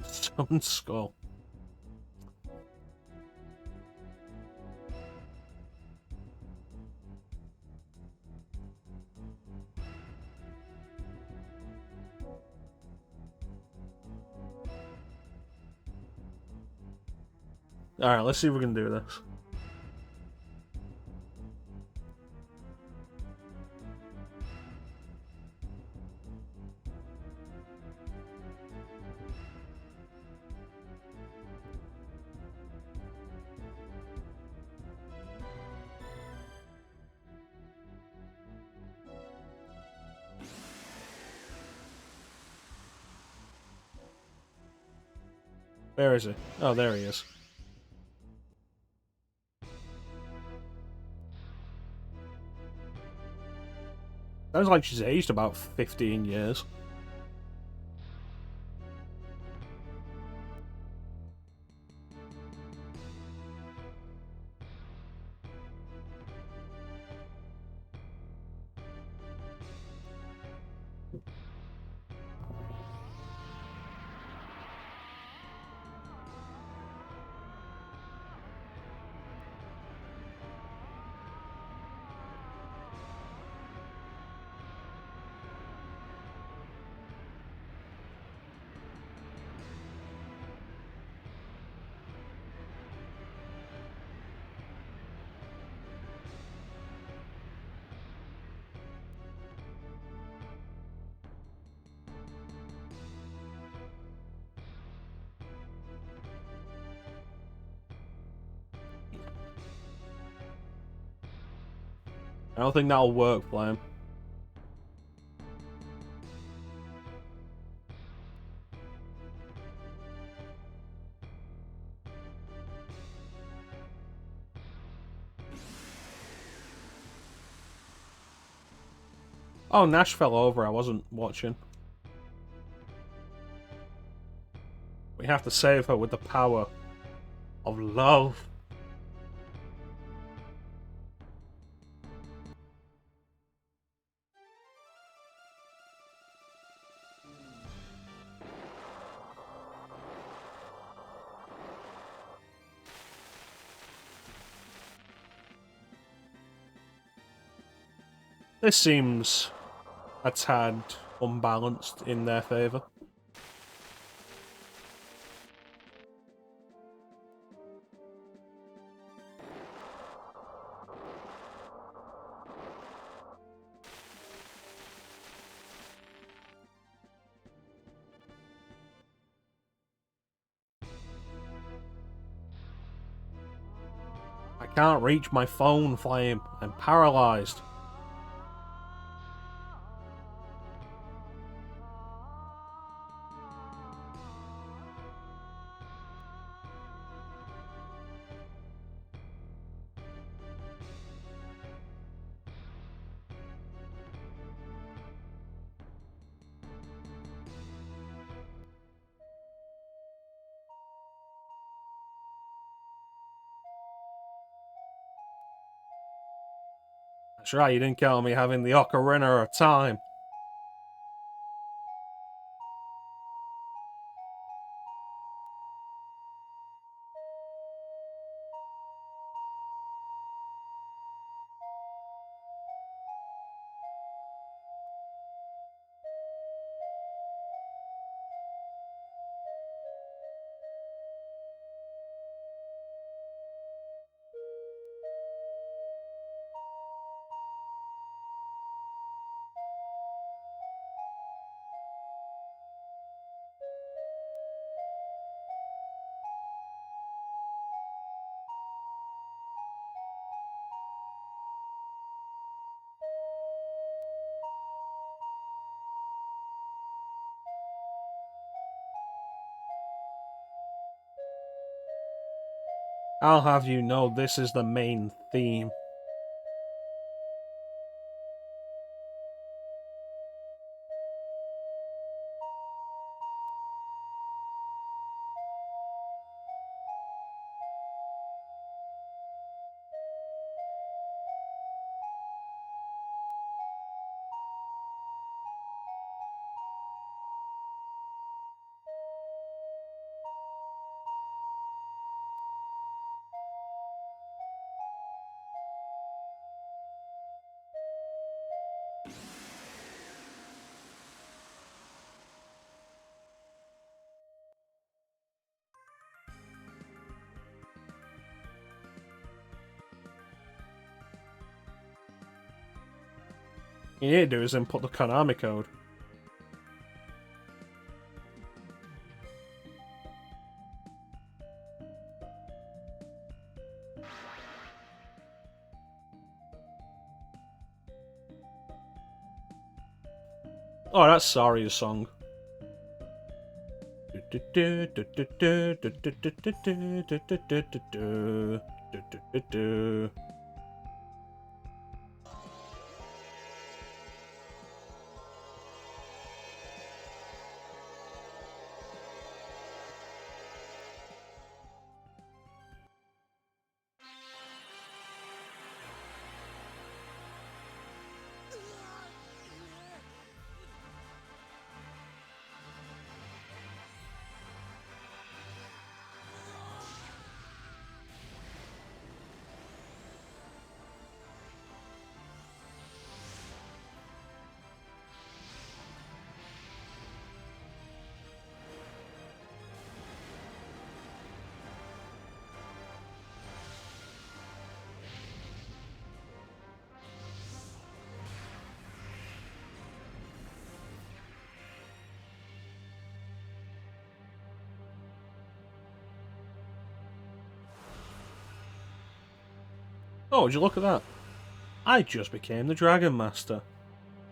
Stone Skull. Alright, let's see if we can do this. Where is he? Oh, there he is. Sounds like she's aged about 15 years. I don't think that'll work, Flame. Oh, Nash fell over. I wasn't watching. We have to save her with the power of love. This seems a tad unbalanced in their favour. I can't reach my phone, Flame. I'm paralysed. That's right, you didn't count on me having the ocarina of time. I'll have you know this is the main theme. What you need to do is input the Konami code. Oh, that's Saria's song. Oh, would you look at that? I just became the Dragonmaster,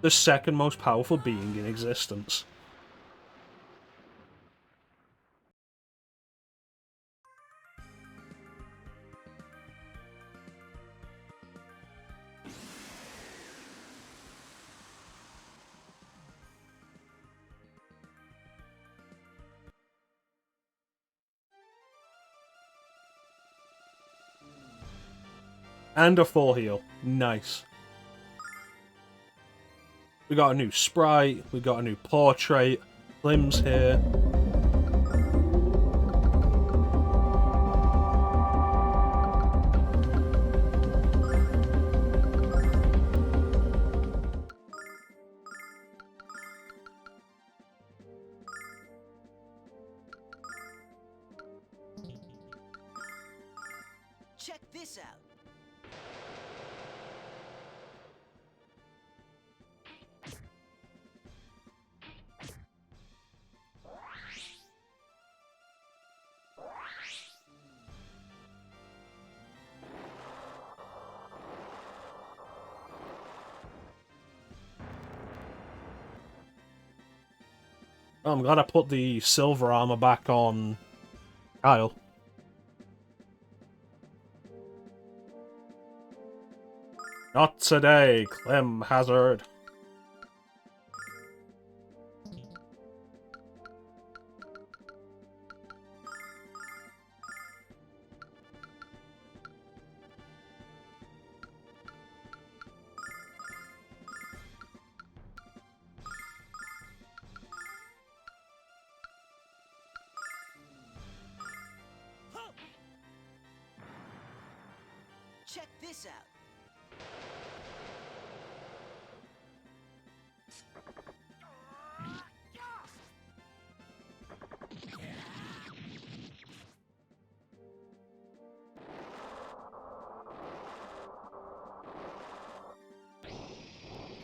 the second most powerful being in existence. And a full heal. Nice. We got a new sprite, we got a new portrait, Klim's here. Check this out. Oh, I'm glad I put the silver armor back on Kyle. Not today, Clem Hazard. Check this out.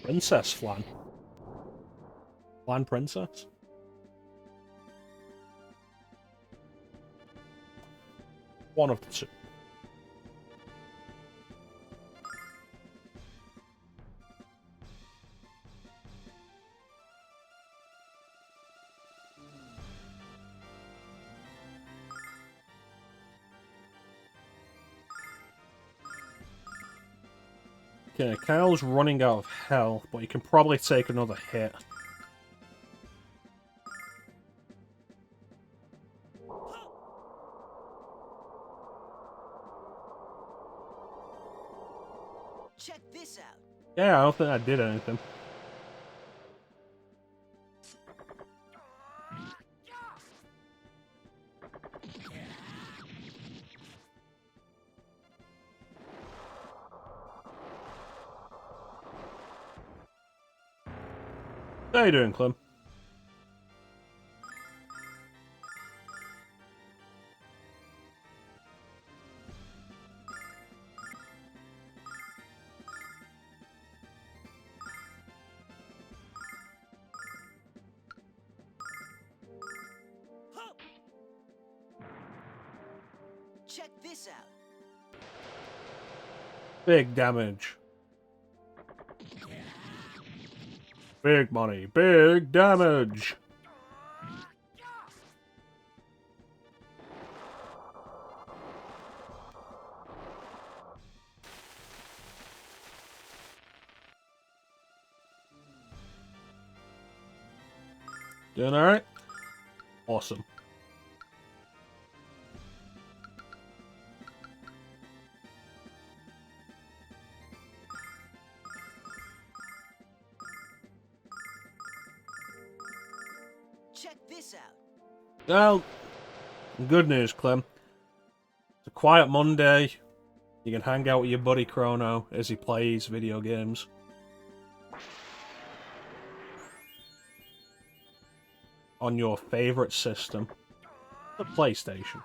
Princess Flan. Flan Princess? One of the two. Okay, Kyle's running out of health, but he can probably take another hit. Check this out. Yeah, I don't think I did anything. How you doing, Clem? Check this out. Big damage. Big money. Big damage. Doing alright? Awesome. Check this out. Well, good news, Clem. It's a quiet Monday. You can hang out with your buddy Chrono as he plays video games. On your favorite system, the PlayStation.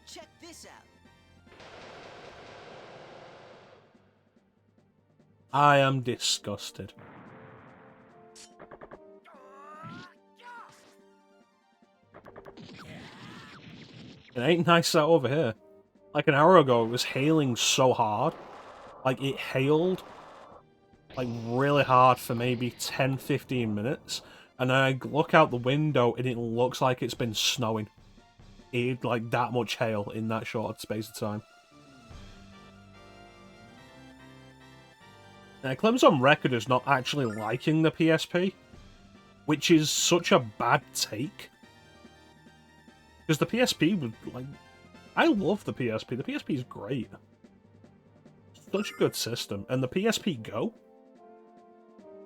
Check this out. I am disgusted. It ain't nice out over here. Like an hour ago, it was hailing so hard. Like, it hailed, like, really hard for maybe 10-15 minutes. And then I look out the window and it looks like it's been snowing. It, like, that much hail in that short space of time. Now, it claims on record as not actually liking the PSP, which is such a bad take. Because the PSP was, like... I love the PSP. The PSP is great. Such a good system. And the PSP Go?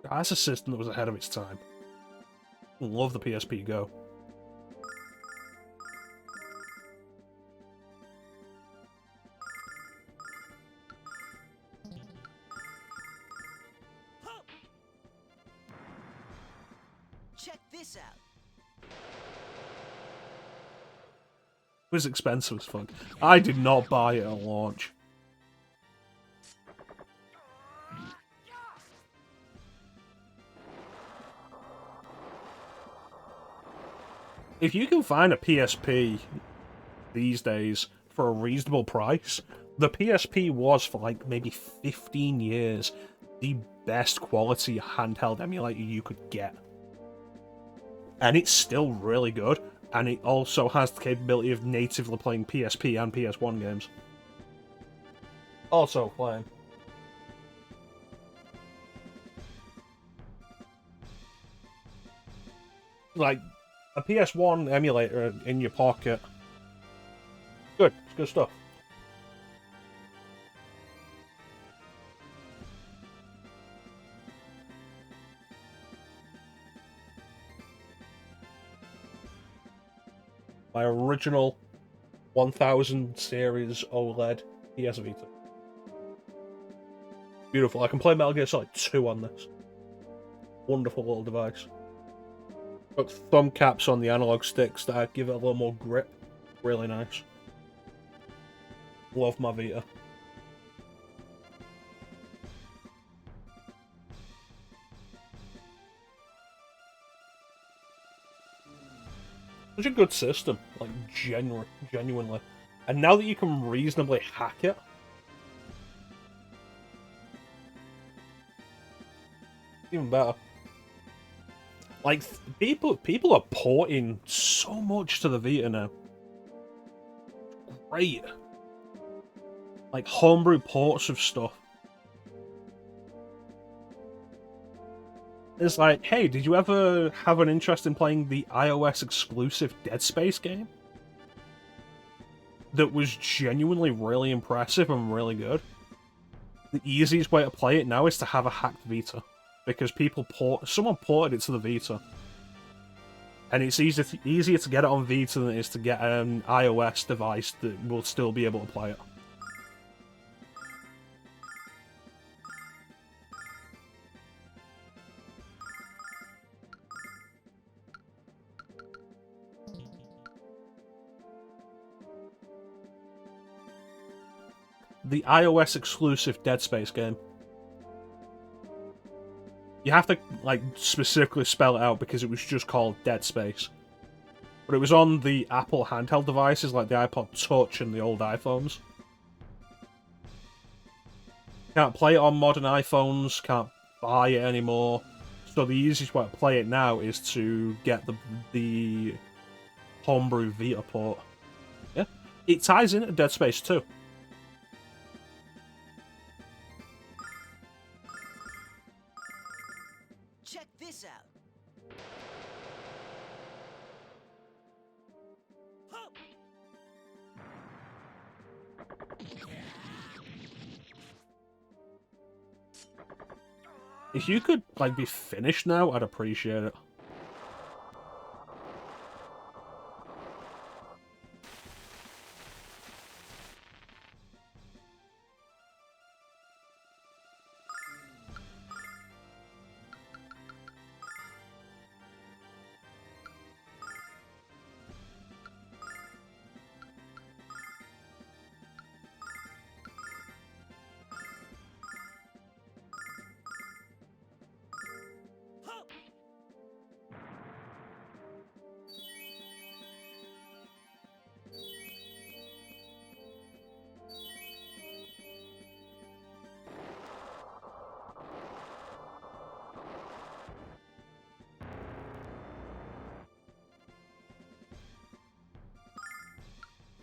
That's a system that was ahead of its time. Love the PSP Go. Check this out. It was expensive as fuck. I did not buy it at launch. If you can find a PSP these days for a reasonable price, the PSP was for like maybe 15 years the best quality handheld emulator you could get. And it's still really good, and it also has the capability of natively playing PSP and PS1 games. Also playing. Like, a PS1 emulator in your pocket. Good, it's good stuff. My original 1000 series OLED PS Vita. Beautiful. I can play Metal Gear Solid 2 on this. Wonderful little device. Got thumb caps on the analog sticks that give it a little more grip. Really nice. Love my Vita. Such a good system, like genuinely. And now that you can reasonably hack it, even better. Like, people are porting so much to the Vita now. Great. Like, homebrew ports of stuff. It's like, hey, did you ever have an interest in playing the iOS exclusive Dead Space game? That was genuinely really impressive and really good. The easiest way to play it now is to have a hacked Vita. Because someone ported it to the Vita. And it's easier to get it on Vita than it is to get an iOS device that will still be able to play it. The iOS exclusive Dead Space game. You have to, like, specifically spell it out because it was just called Dead Space. But it was on the Apple handheld devices like the iPod Touch and the old iPhones. Can't play it on modern iPhones, can't buy it anymore. So the easiest way to play it now is to get the homebrew Vita port. Yeah. It ties into Dead Space 2. Check this out. If you could, like, be finished now, I'd appreciate it.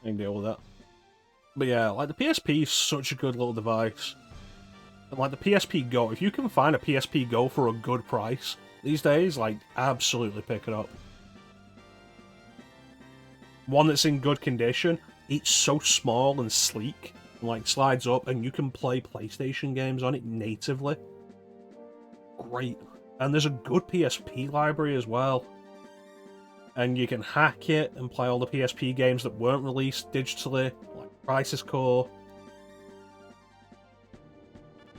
I can deal with that. But yeah, like the PSP is such a good little device. And like the PSP Go, if you can find a PSP Go for a good price these days, like absolutely pick it up. One that's in good condition, it's so small and sleek, and like slides up, and you can play PlayStation games on it natively. Great. And there's a good PSP library as well. And you can hack it and play all the PSP games that weren't released digitally, like Crisis Core.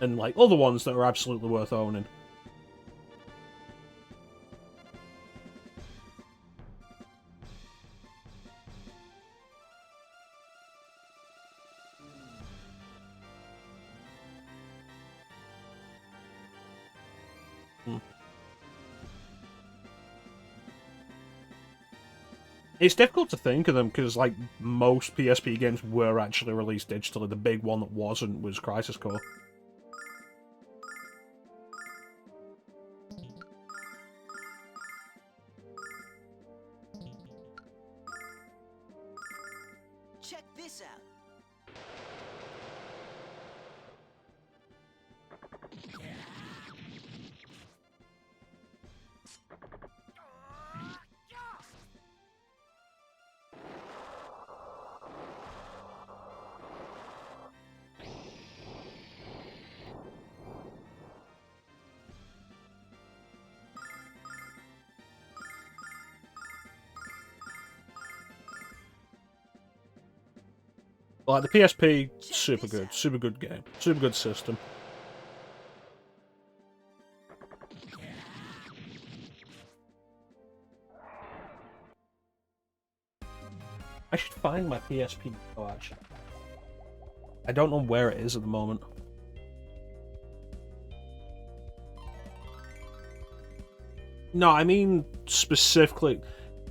And like other ones that are absolutely worth owning. It's difficult to think of them because, like, most PSP games were actually released digitally. The big one that wasn't was Crisis Core. Check this out. Like, the PSP, super good game. Super good system. I should find my PSP Go, actually. I don't know where it is at the moment. No, I mean, specifically...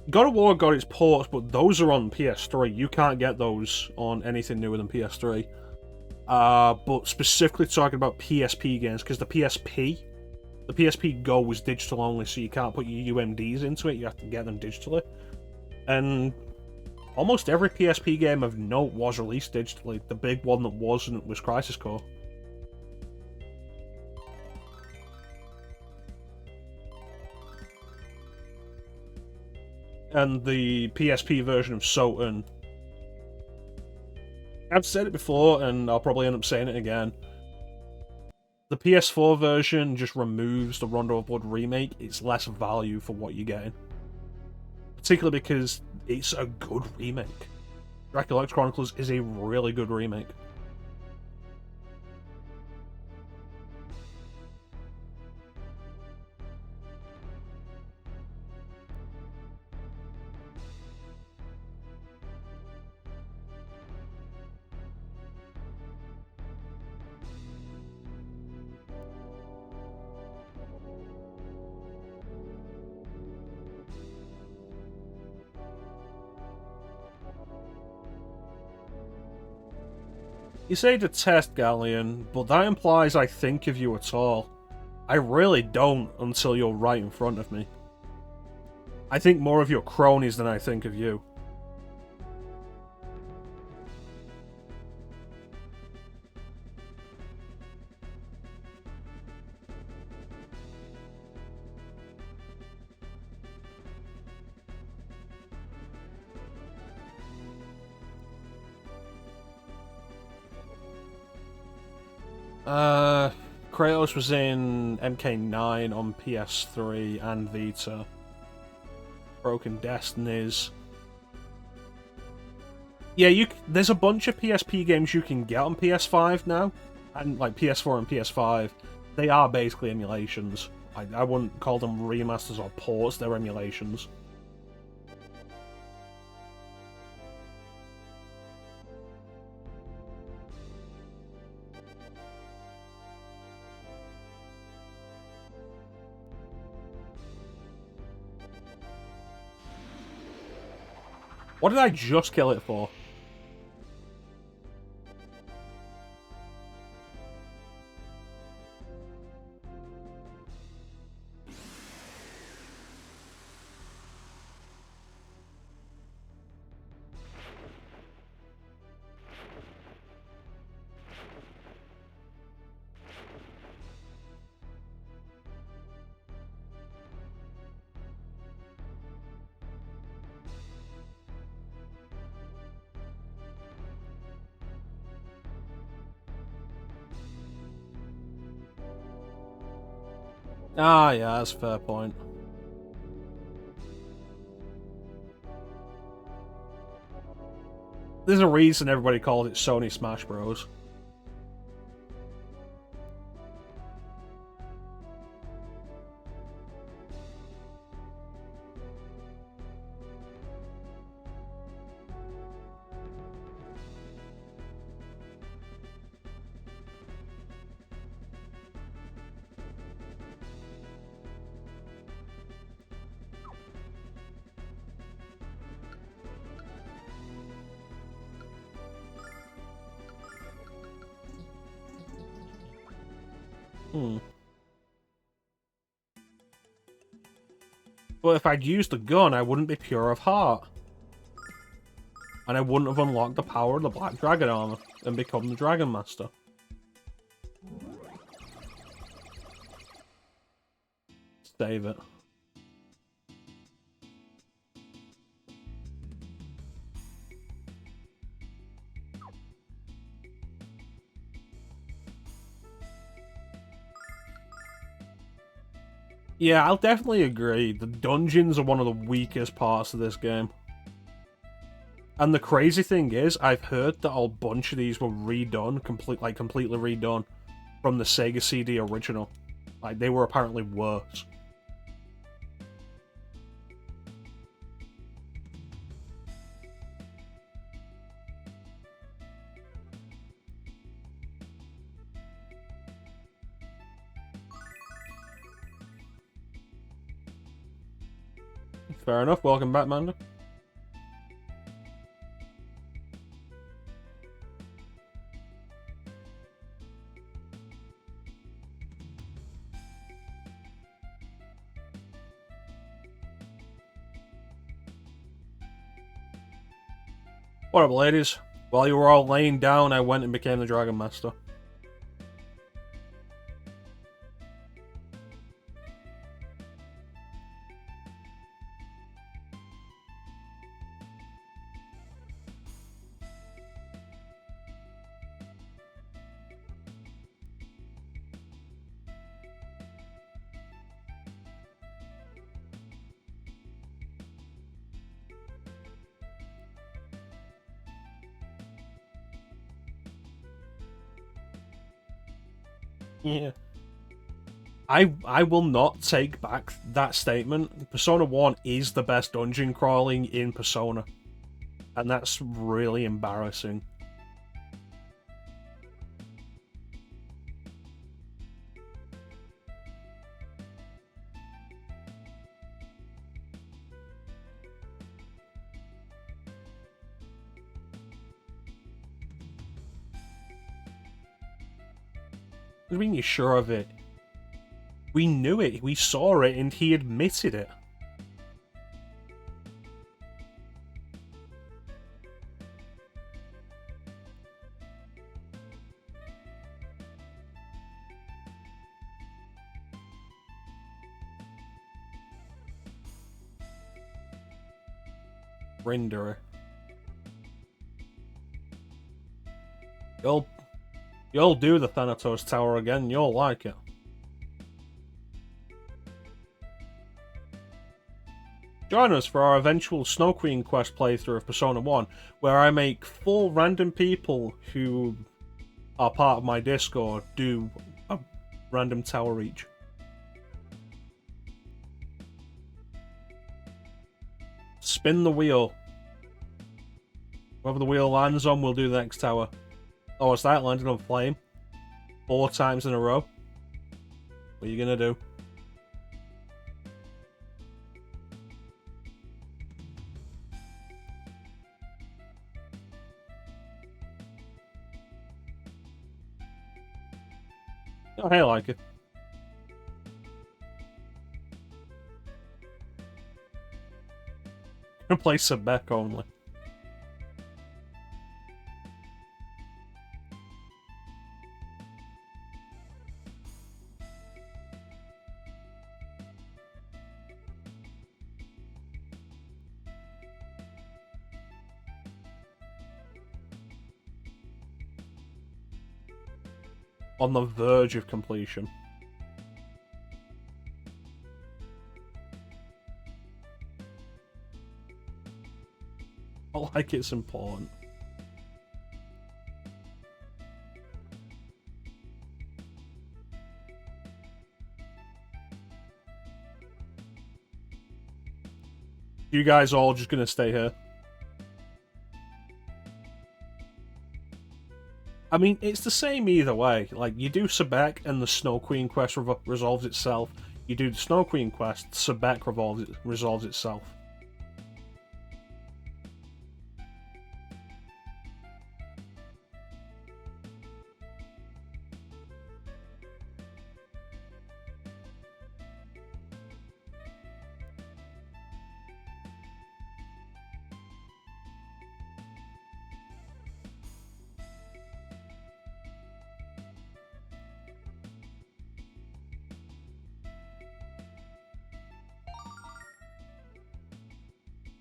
God of War got its ports, but those are on PS3. You can't get those on anything newer than PS3. But specifically talking about PSP games, because the PSP Go was digital only, so you can't put your UMDs into it, you have to get them digitally. And almost every PSP game of note was released digitally. The big one that wasn't was Crisis Core. And the PSP version of Soten. I've said it before, and I'll probably end up saying it again. The PS4 version just removes the Rondo of Blood remake. It's less value for what you're getting. Particularly because it's a good remake. Dracula X Chronicles is a really good remake. You say detest Galleon, but that implies I think of you at all. I really don't until you're right in front of me. I think more of your cronies than I think of you. Kratos was in MK9 on PS3 and Vita. Broken Destinies. Yeah, there's a bunch of PSP games you can get on PS5 now, and like PS4 and PS5. They are basically emulations. I wouldn't call them remasters or ports, they're emulations. What did I just kill it for? Ah, yeah, that's a fair point. There's a reason everybody called it Sony Smash Bros. But if I'd used the gun, I wouldn't be pure of heart. And I wouldn't have unlocked the power of the Black Dragon armor and become the Dragonmaster. Save it. Yeah, I'll definitely agree. The dungeons are one of the weakest parts of this game. And the crazy thing is, I've heard that a bunch of these were redone, completely redone from the Sega CD original. Like, they were apparently worse. Fair enough. Welcome back, Manda. What up, ladies? While you were all laying down, I went and became the Dragonmaster. Yeah. I will not take back that statement. Persona 1 is the best dungeon crawling in Persona. And that's really embarrassing. What do you mean you're sure of it? We knew it, we saw it, and he admitted it. Renderer. You'll do the Thanatos Tower again, you'll like it. Join us for our eventual Snow Queen quest playthrough of Persona 1, where I make 4 random people who are part of my Discord do a random tower each. Spin the wheel. Whatever the wheel lands on, we'll do the next tower. Oh, what's that? Landing on flame? 4 times in a row? What are you gonna do? Oh, hey, I like it. Gonna play Sebek only. On the verge of completion. Not like it's important. You guys all just gonna stay here? I mean, it's the same either way. Like, you do Sebek and the Snow Queen quest resolves itself. You do the Snow Queen quest, Sebek resolves itself.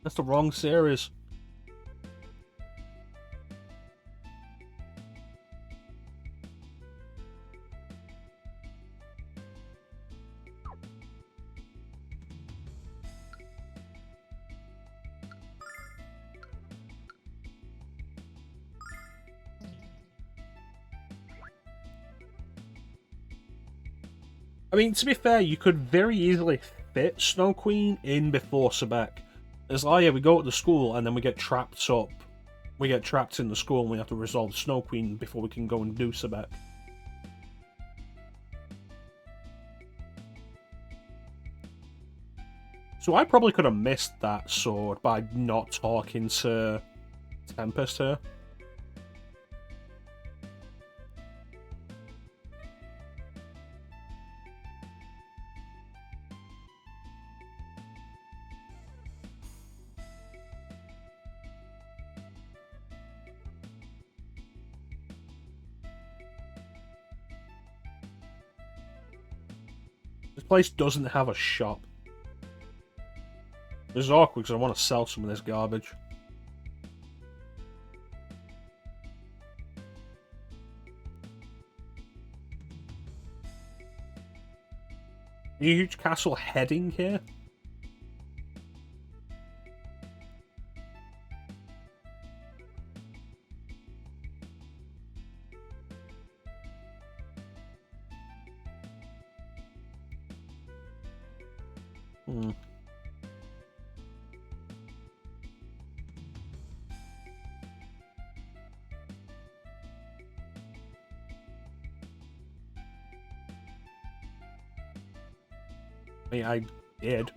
That's the wrong series. I mean, to be fair, you could very easily fit Snow Queen in before Sebek. It's like, yeah, we go to the school and then we get trapped up. We get trapped in the school and we have to resolve Snow Queen before we can go and do Sebek. So I probably could have missed that sword by not talking to Tempest here. This place doesn't have a shop. This is awkward because I want to sell some of this garbage. A huge castle heading here? Hmm. I mean, I did.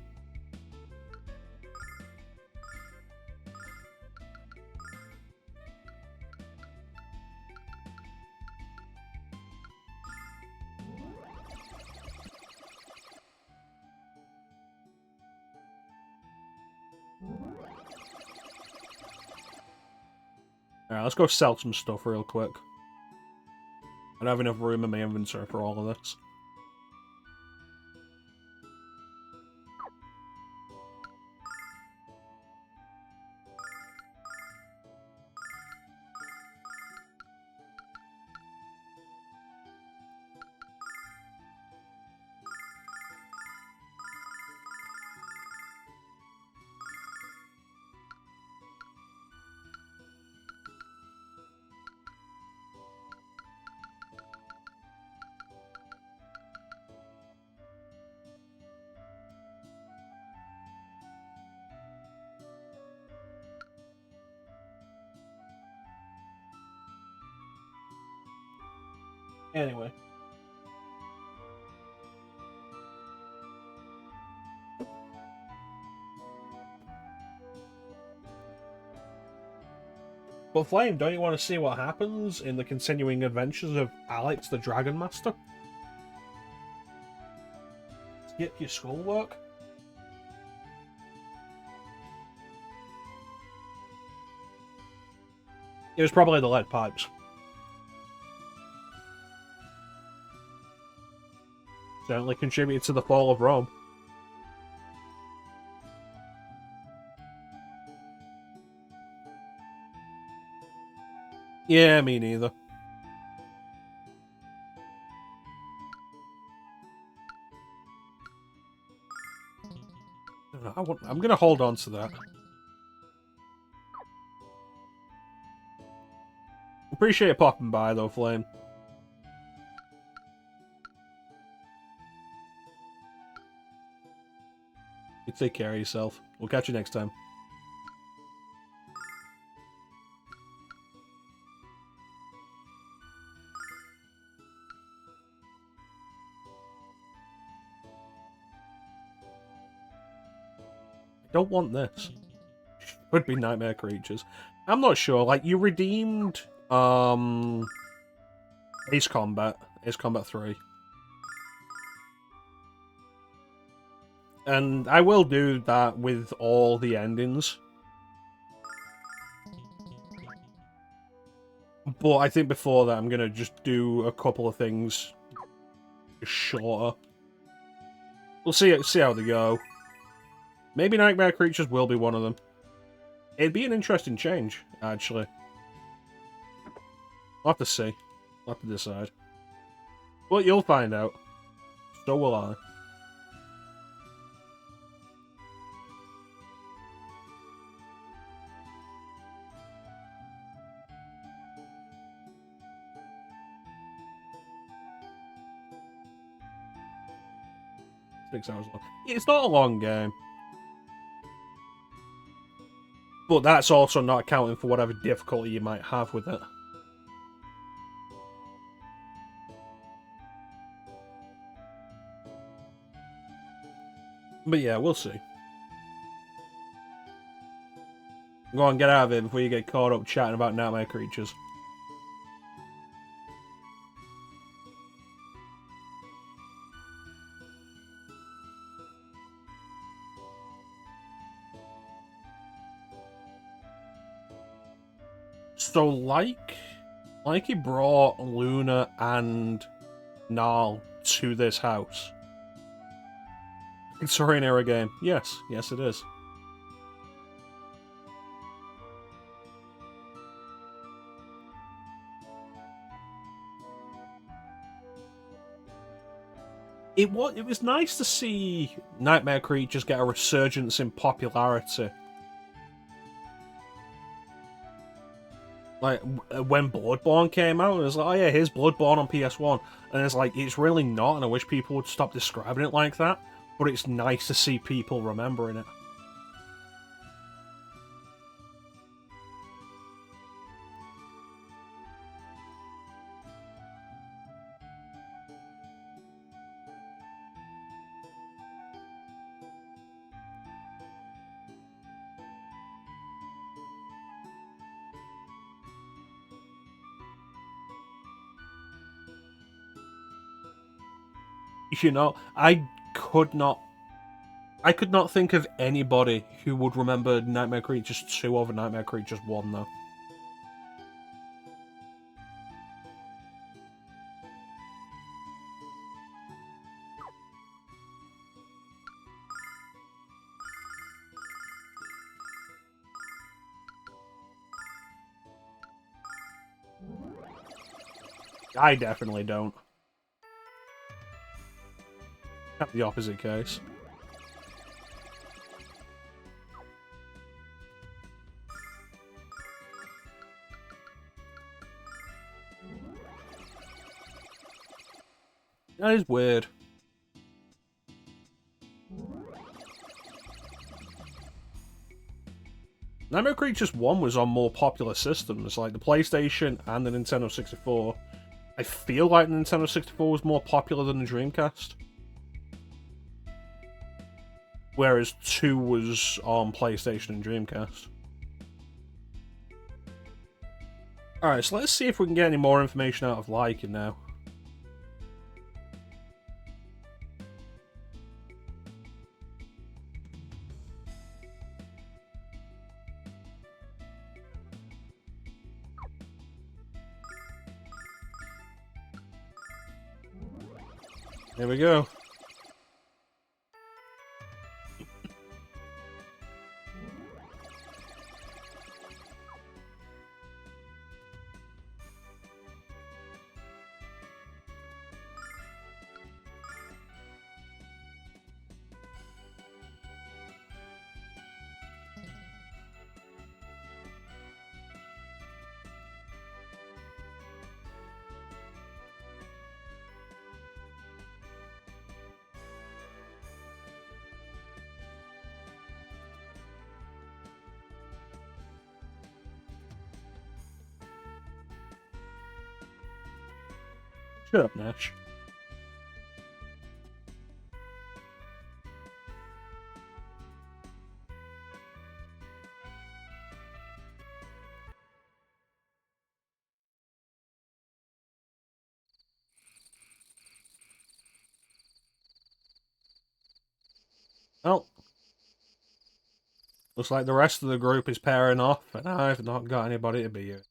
Alright, let's go sell some stuff real quick. I don't have enough room in my inventory for all of this. Anyway. But Flame, don't you want to see what happens in the continuing adventures of Alex the Dragonmaster? Skip your schoolwork? It was probably the lead pipes. Certainly contributed to the fall of Rome. Yeah, me neither. I'm gonna hold on to that. Appreciate it popping by, though, Flame. You take care of yourself. We'll catch you next time. I don't want this. Would be nightmare creatures. I'm not sure. Like, you redeemed Ace Combat 3. And I will do that with all the endings. But I think before that I'm gonna just do a couple of things shorter. We'll see how they go. Maybe nightmare creatures will be one of them. It'd be an interesting change, actually. I'll have to see. I'll have to decide. But you'll find out. So will I. Six hours long. It's not a long game. But that's also not accounting for whatever difficulty you might have with it. But yeah, we'll see. Go on, get out of it before you get caught up chatting about nightmare creatures. So, like he brought Lunar and Gnarl to this house. Victorian era game. Yes, it is. It was nice to see nightmare creatures get a resurgence in popularity. Like, when Bloodborne came out, it was like, oh yeah, here's Bloodborne on PS1. And it's like, it's really not, and I wish people would stop describing it like that. But it's nice to see people remembering it. You know, I could not think of anybody who would remember Nightmare Creatures 2 over Nightmare Creatures 1, though. I definitely don't. The opposite case. That is weird. Nightmare Creatures 1 was on more popular systems, like the PlayStation and the Nintendo 64. I feel like the Nintendo 64 was more popular than the Dreamcast. Whereas 2 was on PlayStation and Dreamcast. Alright, so let's see if we can get any more information out of Lycan now. Here we go. Shut up, Nash. Well, looks like the rest of the group is pairing off, and I've not got anybody to beat it.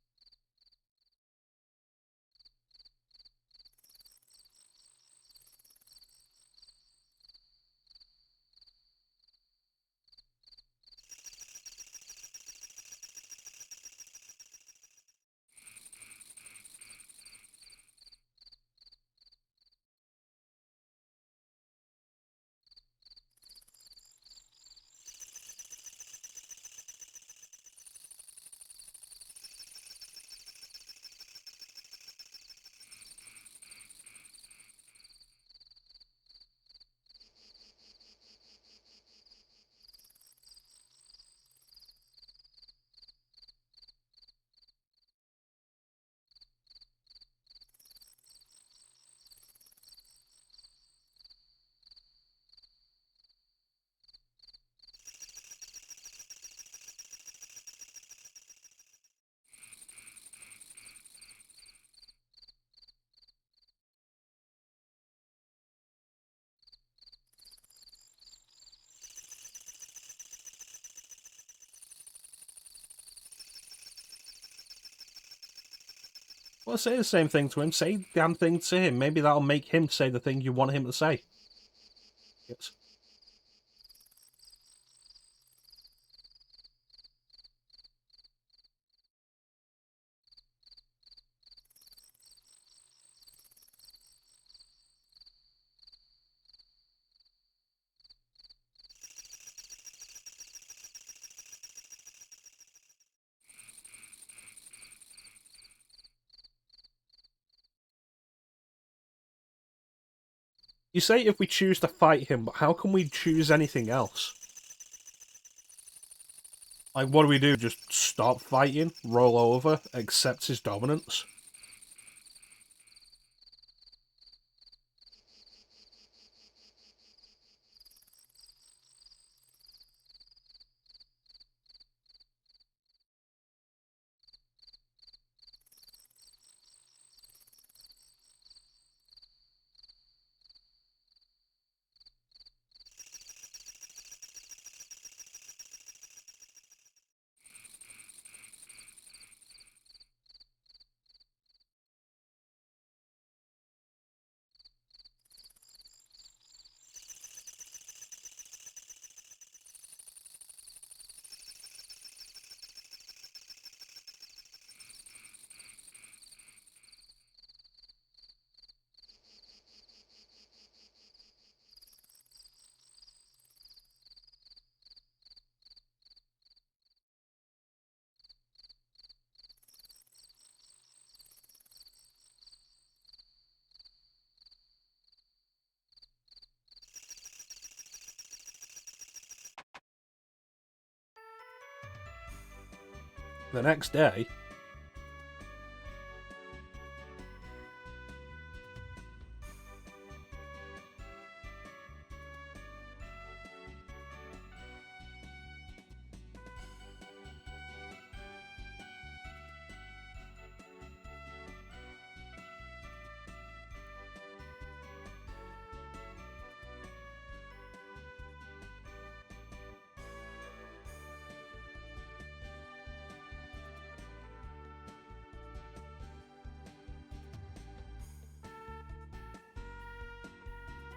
Well, say the same thing to him. Say the damn thing to him. Maybe that'll make him say the thing you want him to say. Yes. You say if we choose to fight him, but how can we choose anything else? Like, what do we do? Just stop fighting, roll over, accept his dominance? The next day,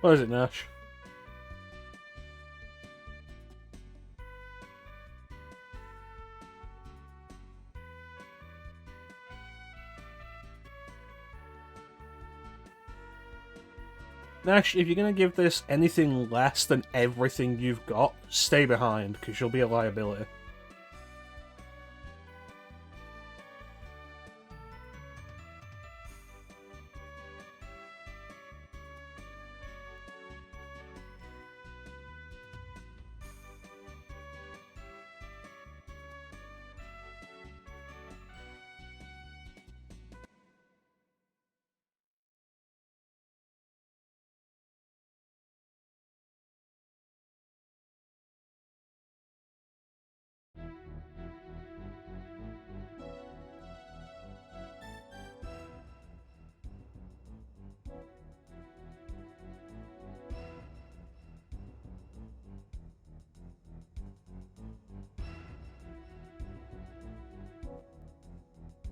what is it, Nash? Nash, if you're going to give this anything less than everything you've got, stay behind, because you'll be a liability.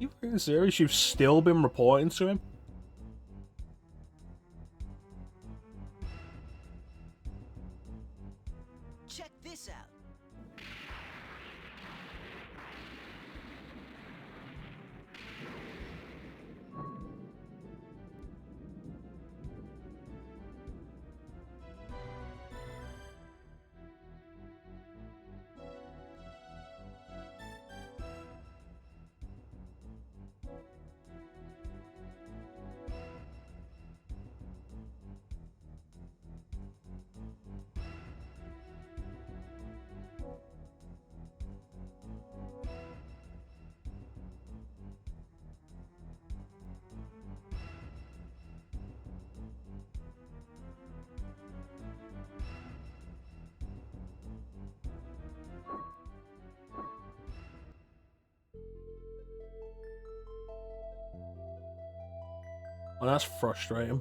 You fucking serious? You've still been reporting to him? Check this out. Well, that's frustrating.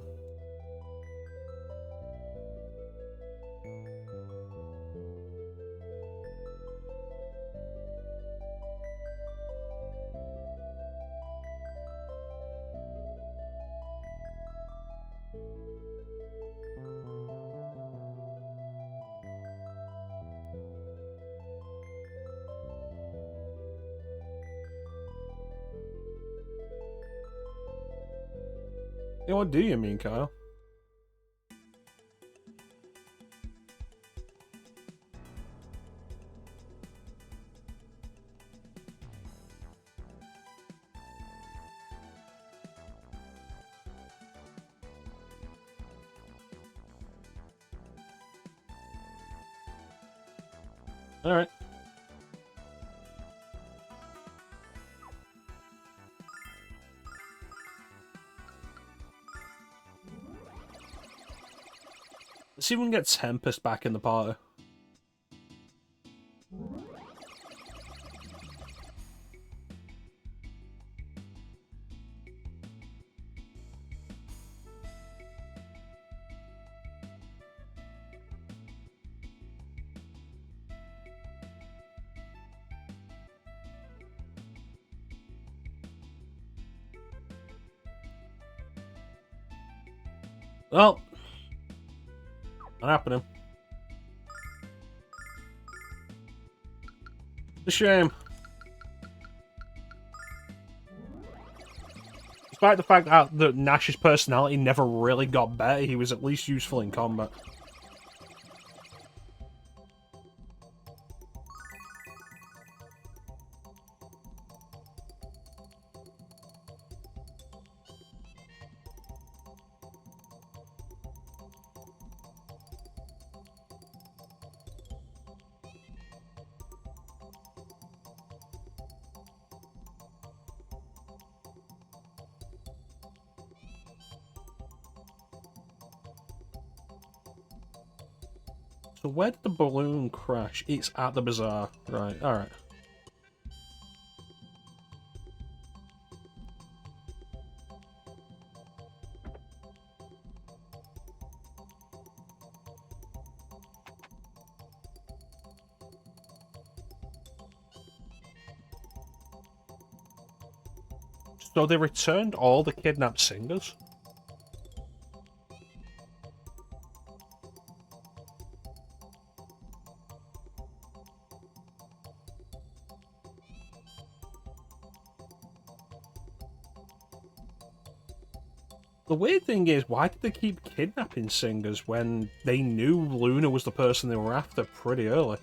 Yeah, what do you mean, Kyle? Alright. Let's see if we can get Tempest back in the party. Well, not happening. It's a shame. Despite the fact that Nash's personality never really got better, he was at least useful in combat. So where did the balloon crash? It's at the bazaar. Right, alright. So they returned all the kidnapped singers? The weird thing is, why did they keep kidnapping singers when they knew Lunar was the person they were after pretty early?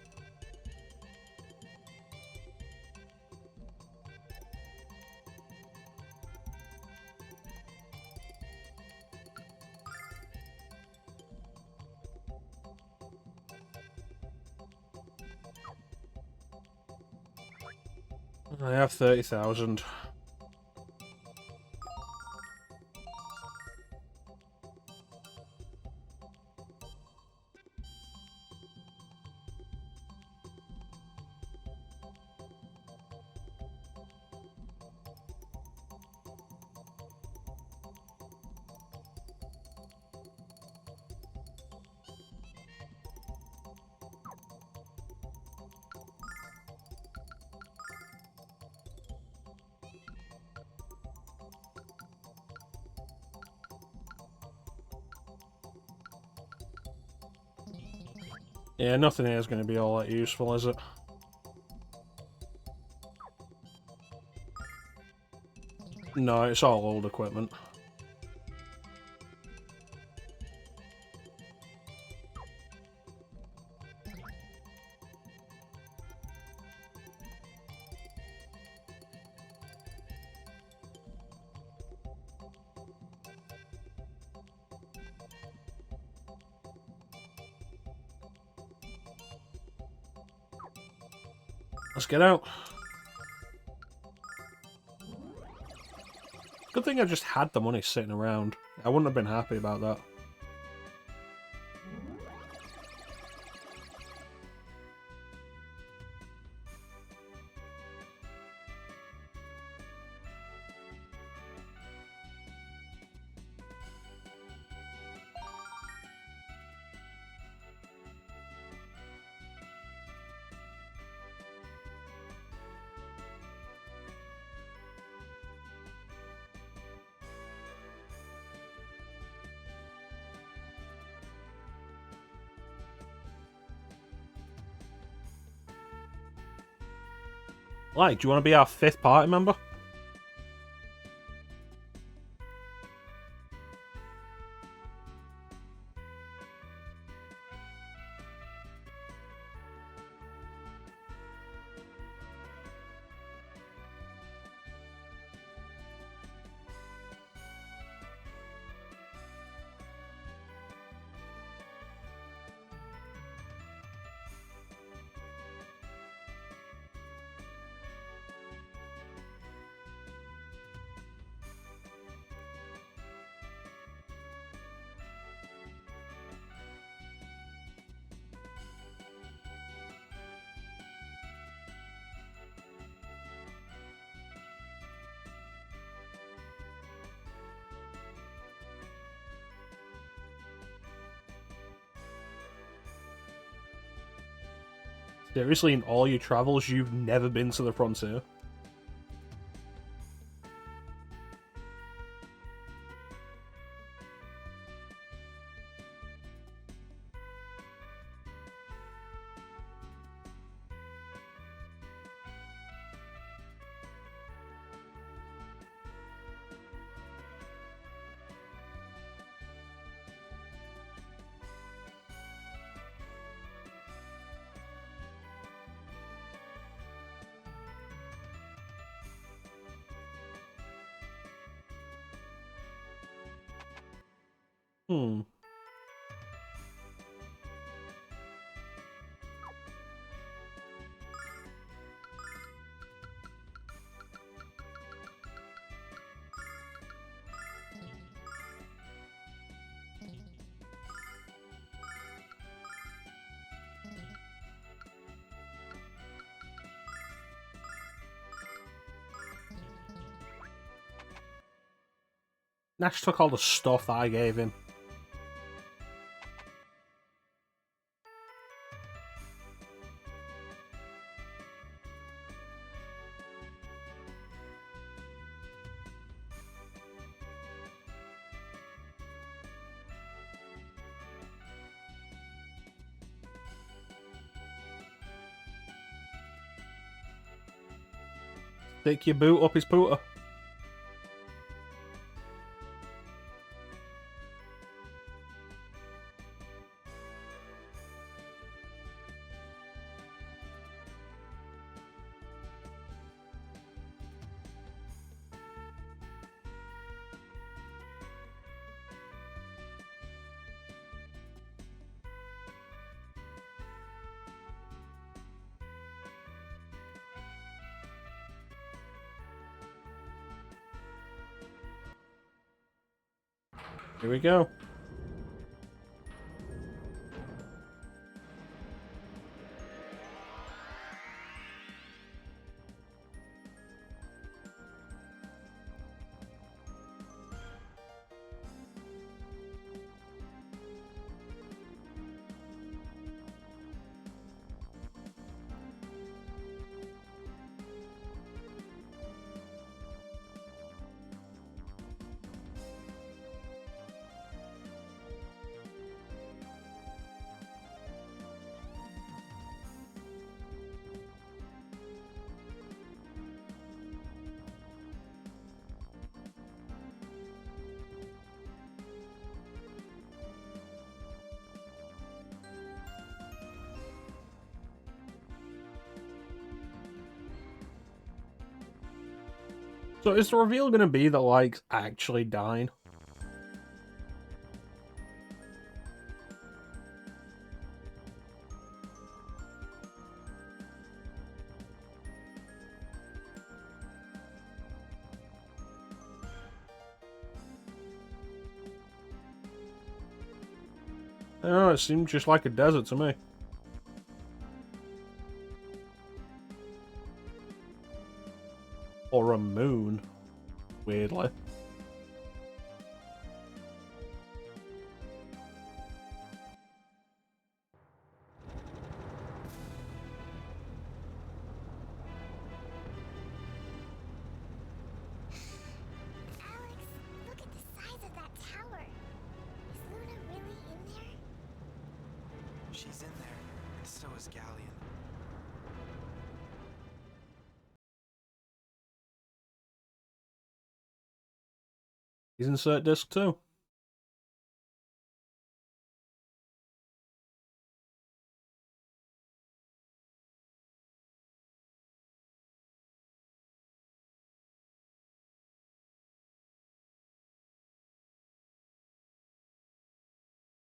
I have 30,000. Yeah, nothing here is going to be all that useful, is it? No, it's all old equipment. Let's get out. Good thing I just had the money sitting around. I wouldn't have been happy about that. Like, do you want to be our 5th party member? Seriously, in all your travels, you've never been to the frontier? Hmm. Nash took all the stuff that I gave him. Stick your boot up his pooter. Here we go. So is the reveal going to be that Like's actually dying? I don't know, it seemed just like a desert to me. Or a moon, weirdly. Alex, look at the size of that tower. Is Luna really in there? She's in there, and so is Galleon. He's insert disc too.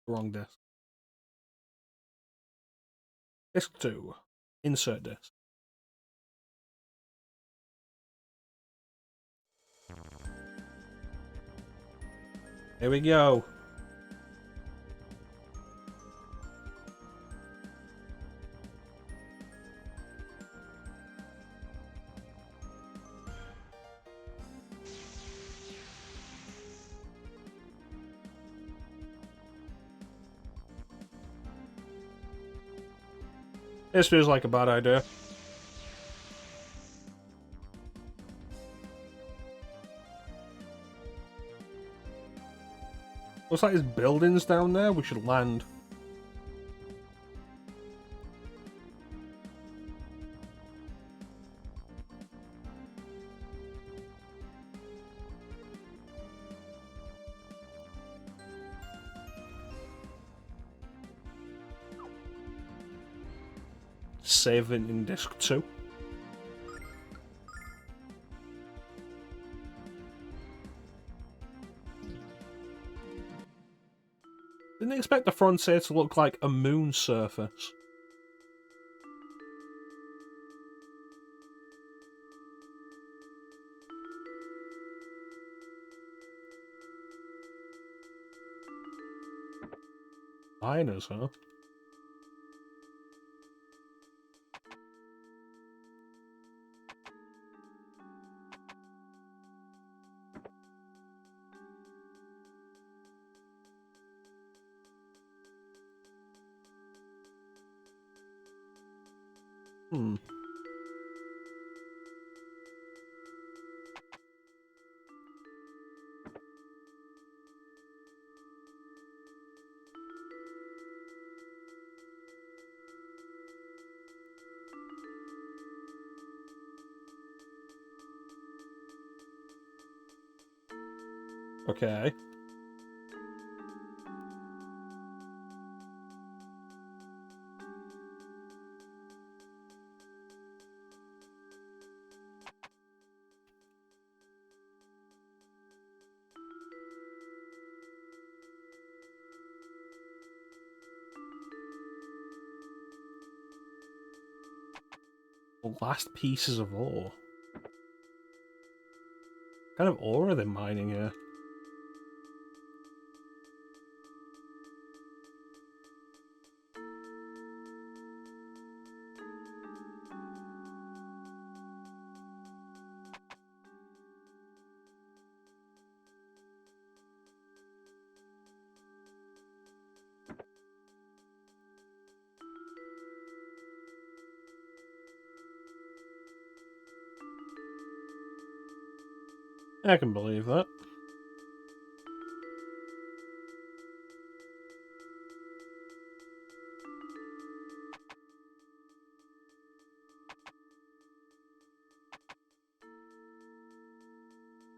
Wrong disc. Disc 2. Insert disc. Here we go. This feels like a bad idea. Looks like there's buildings down there. We should land. Save it in disc 2. Didn't expect the frontier to look like a moon surface. Miners, huh? Hmm. Okay. The last pieces of ore. What kind of ore are they mining here? I can believe that.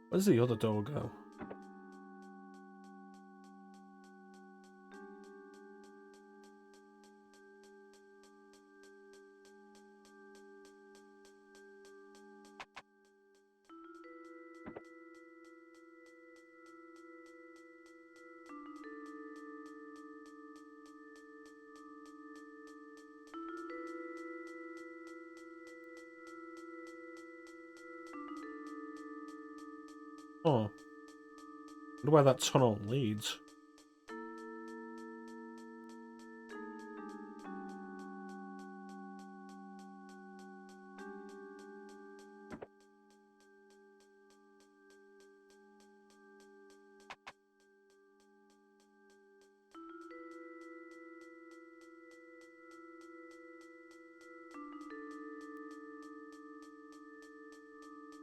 Where does the other door go? Oh. I wonder where that tunnel leads.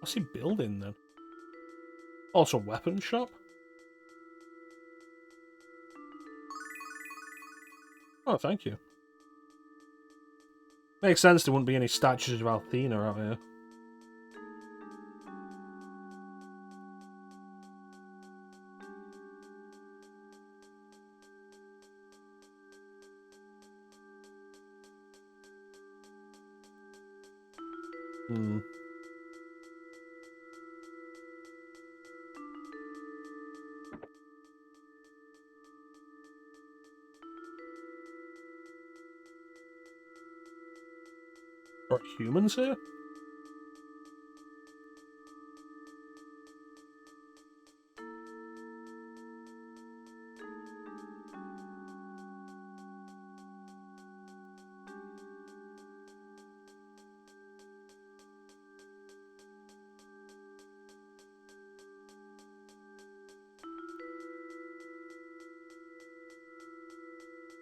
What's he building then? Also, weapon shop? Oh, thank you. Makes sense there wouldn't be any statues of Althena out here. Hmm. Are humans here?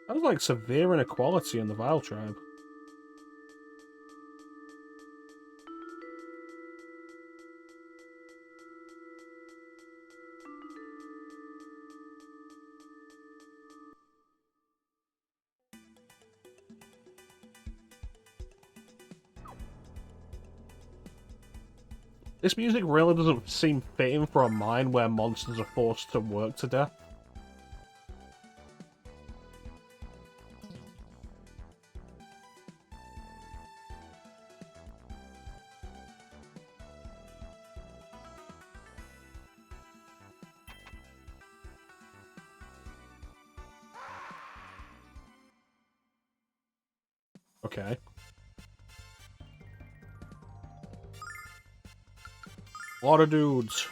Sounds like severe inequality in the Vile tribe. This music really doesn't seem fitting for a mine where monsters are forced to work to death. Okay. Lot of dudes.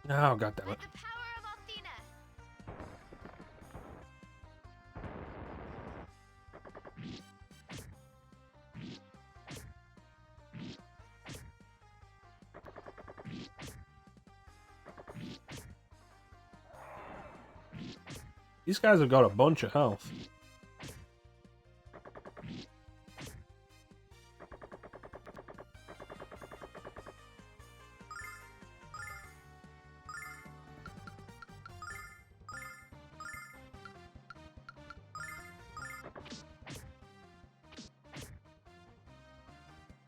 Oh, god damn it. The power of Althena. These guys have got a bunch of health.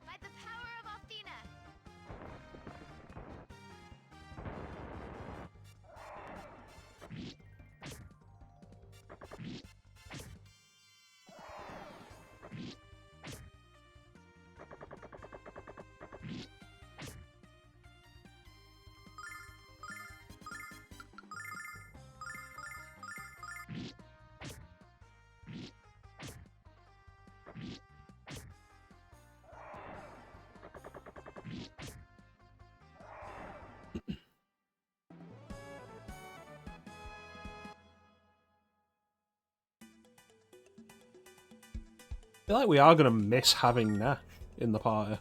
By the power of Althena. I feel like we are going to miss having Nash in the party.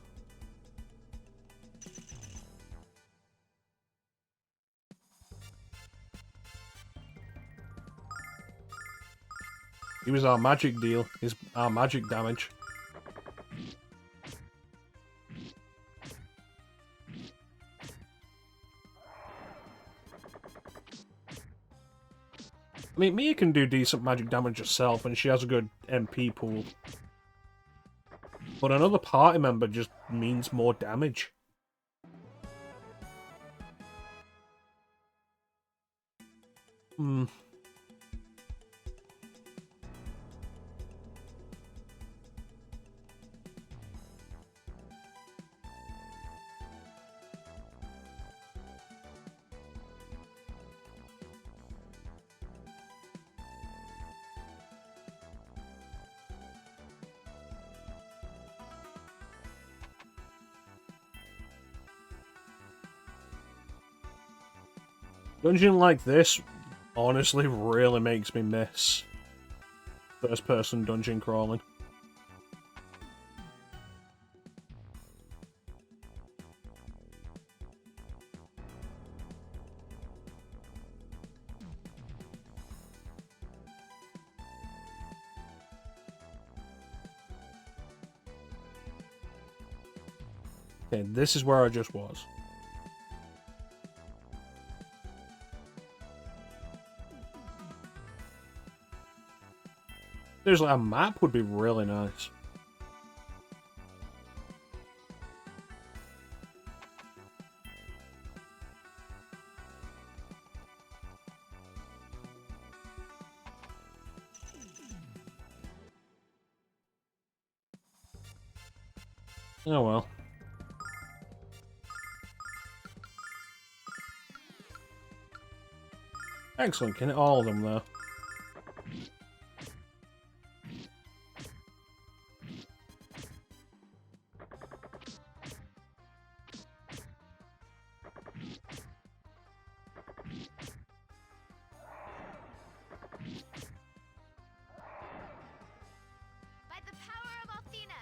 He was our magic deal, our magic damage. I mean, Mia can do decent magic damage herself, and she has a good MP pool. But another party member just means more damage. Hmm. Dungeon like this honestly really makes me miss first-person dungeon crawling. Okay, this is where I just was. There's like a map would be really nice. Oh well. Excellent, can hit all of them though. By the power of Athena!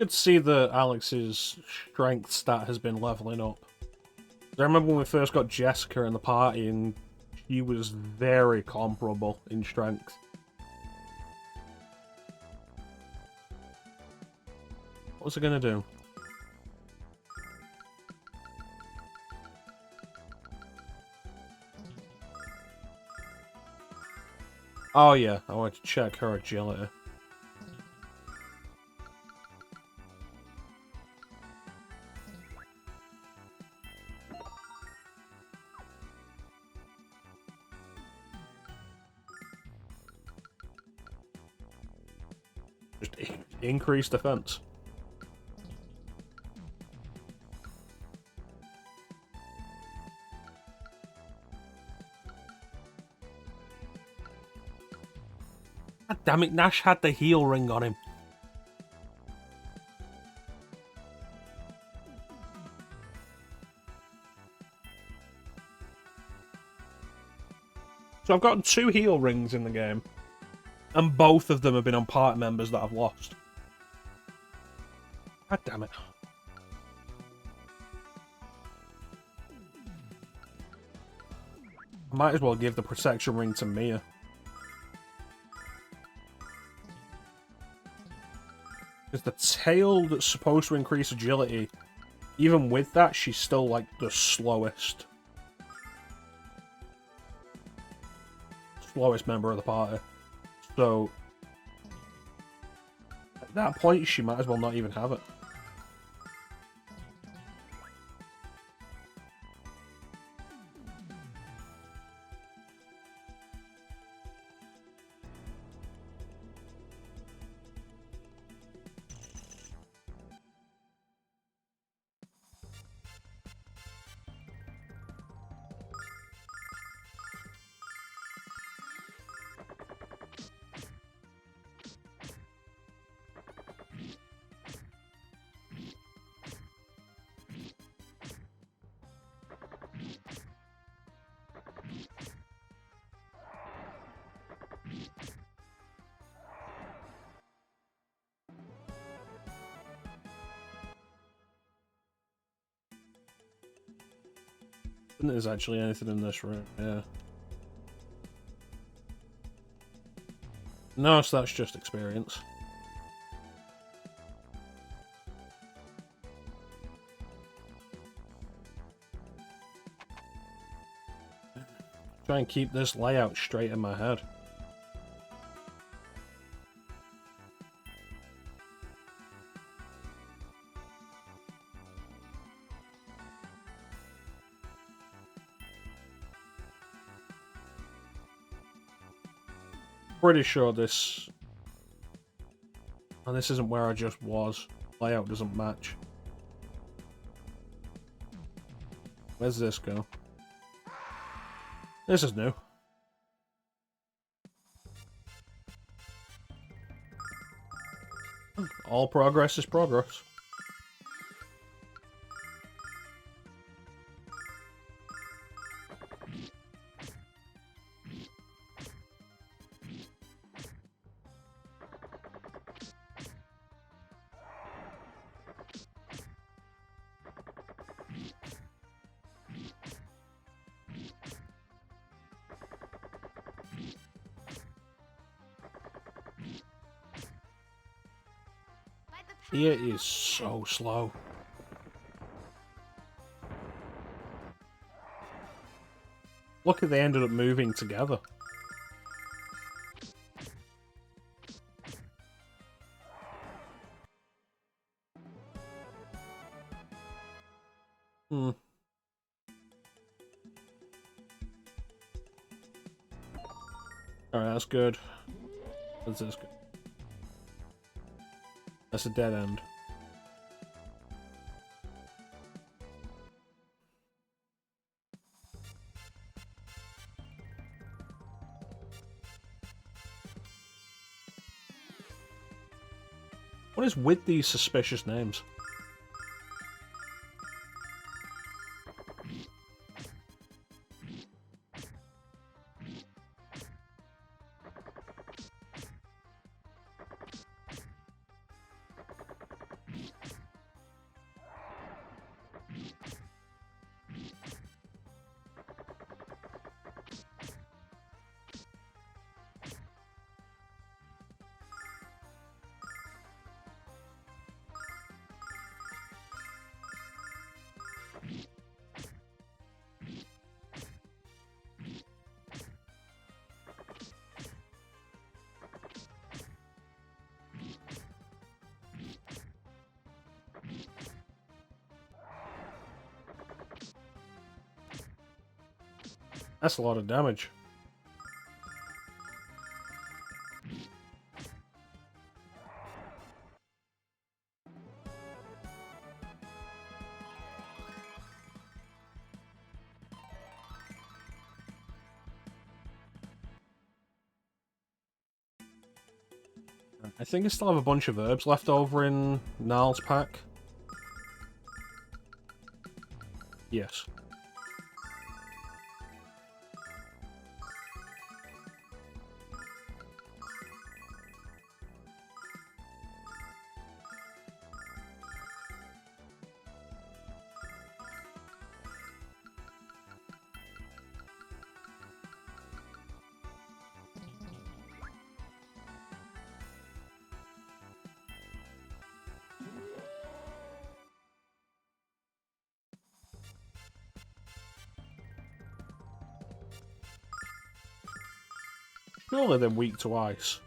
Good to see that Alex's strength stat has been leveling up. I remember when we first got Jessica in the party and she was very comparable in strength. What's it gonna do? Oh yeah, I want to check her agility. Just increase defense. God damn it, Nash had the heal ring on him. So I've gotten 2 heal rings in the game. And both of them have been on party members that I've lost. God damn it. I might as well give the protection ring to Mia. Because the tail that's supposed to increase agility, even with that, she's still like the slowest. Slowest member of the party. So, at that point, she might as well not even have it. I think there's actually anything in this room, yeah. No, so that's just experience. Try and keep this layout straight in my head. pretty sure this... And this isn't where I just was. Layout doesn't match. Where's this go? This is new. All progress is progress. By the power It of is so slow. Look at they ended up moving together. Hmm. Alright, that's good. What's this good? That's a dead end. What is with these suspicious names? That's a lot of damage. I think I still have a bunch of herbs left over in Niall's pack. Yes. Surely they're weak to ice.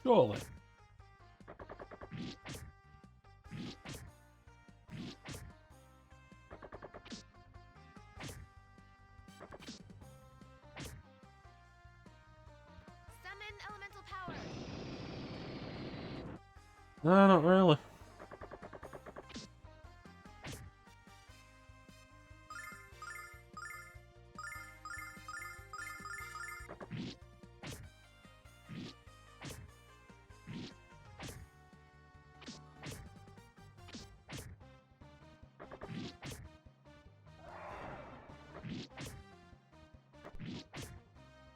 Surely. summon elemental power. No, not really.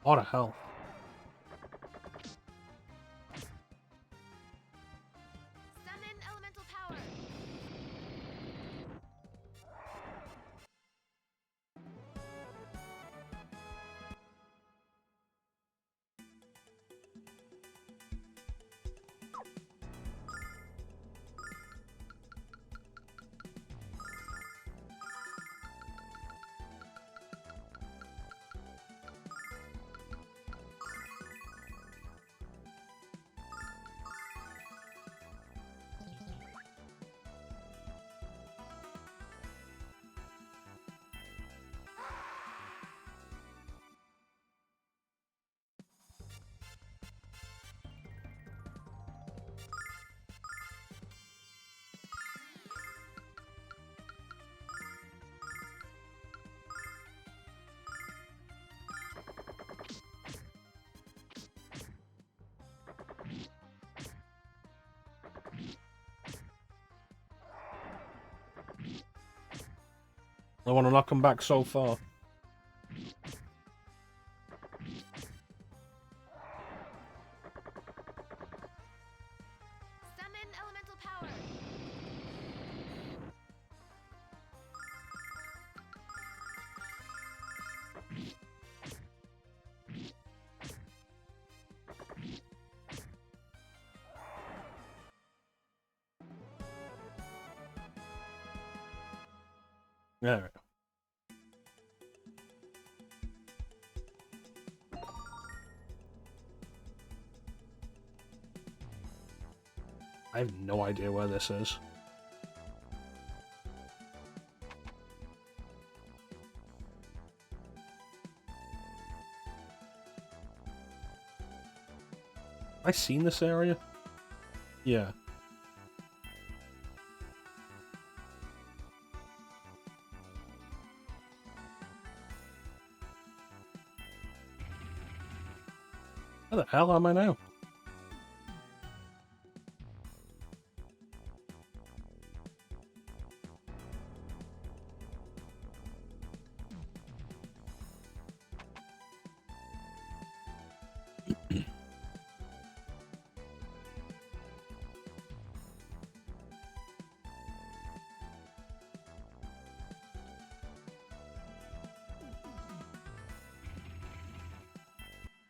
What the hell? Summon elemental power. I want to knock them back so far. Summon elemental power. Alright. I have no idea where this is. Have I seen this area? Yeah. Where the hell am I now?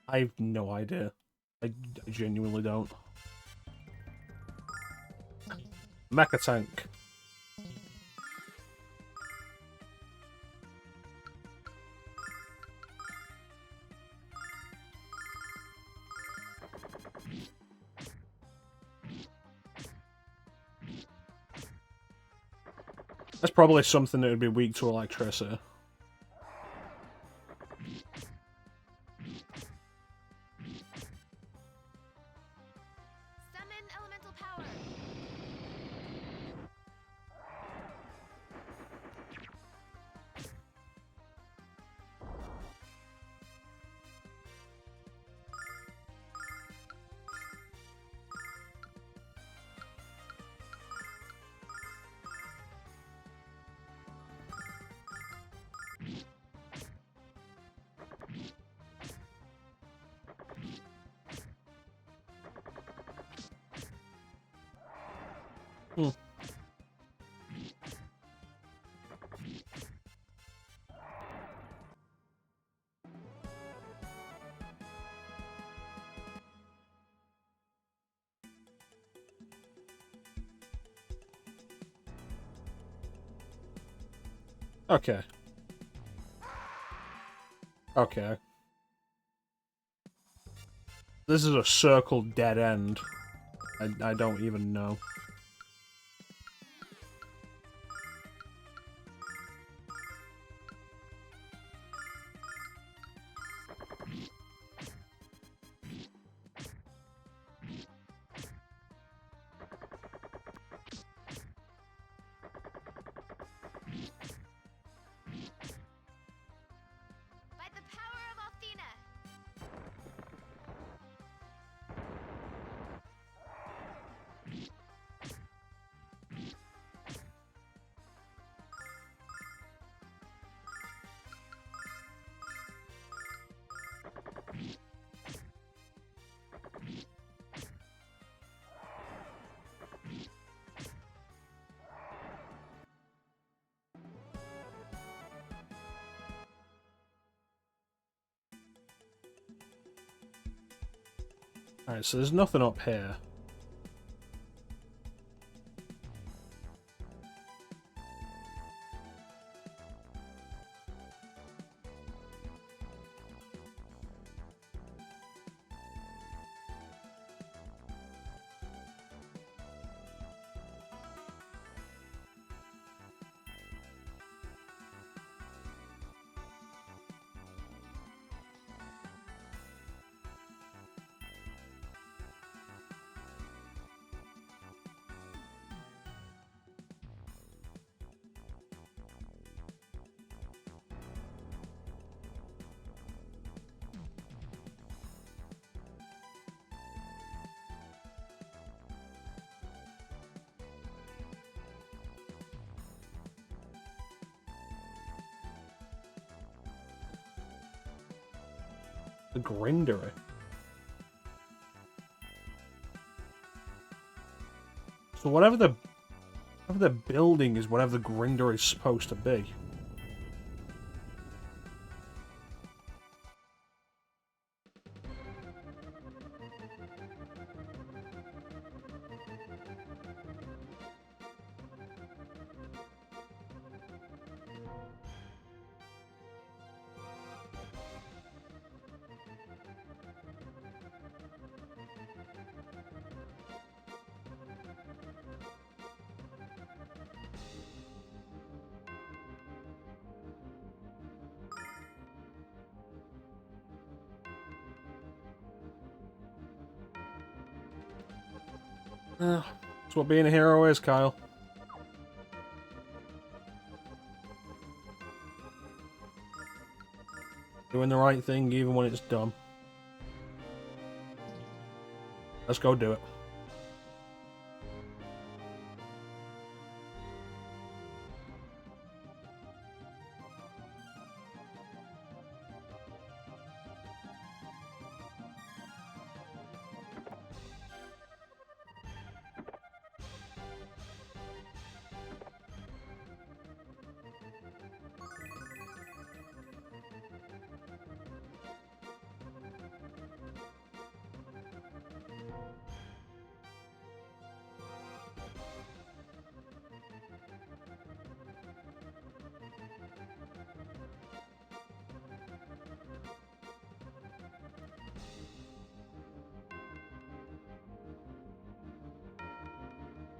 I have no idea. I genuinely don't. Mecha tank. That's probably something that would be weak to electricity. Summon elemental power. Hmm. Okay. Okay. This is a circle dead end. I don't even know. By the power of Althena. Alright, so there's nothing up here. The Grindery. So whatever the building is, whatever the Grindery is supposed to be. That's what being a hero is, Kyle. Doing the right thing even when it's dumb. Let's go do it.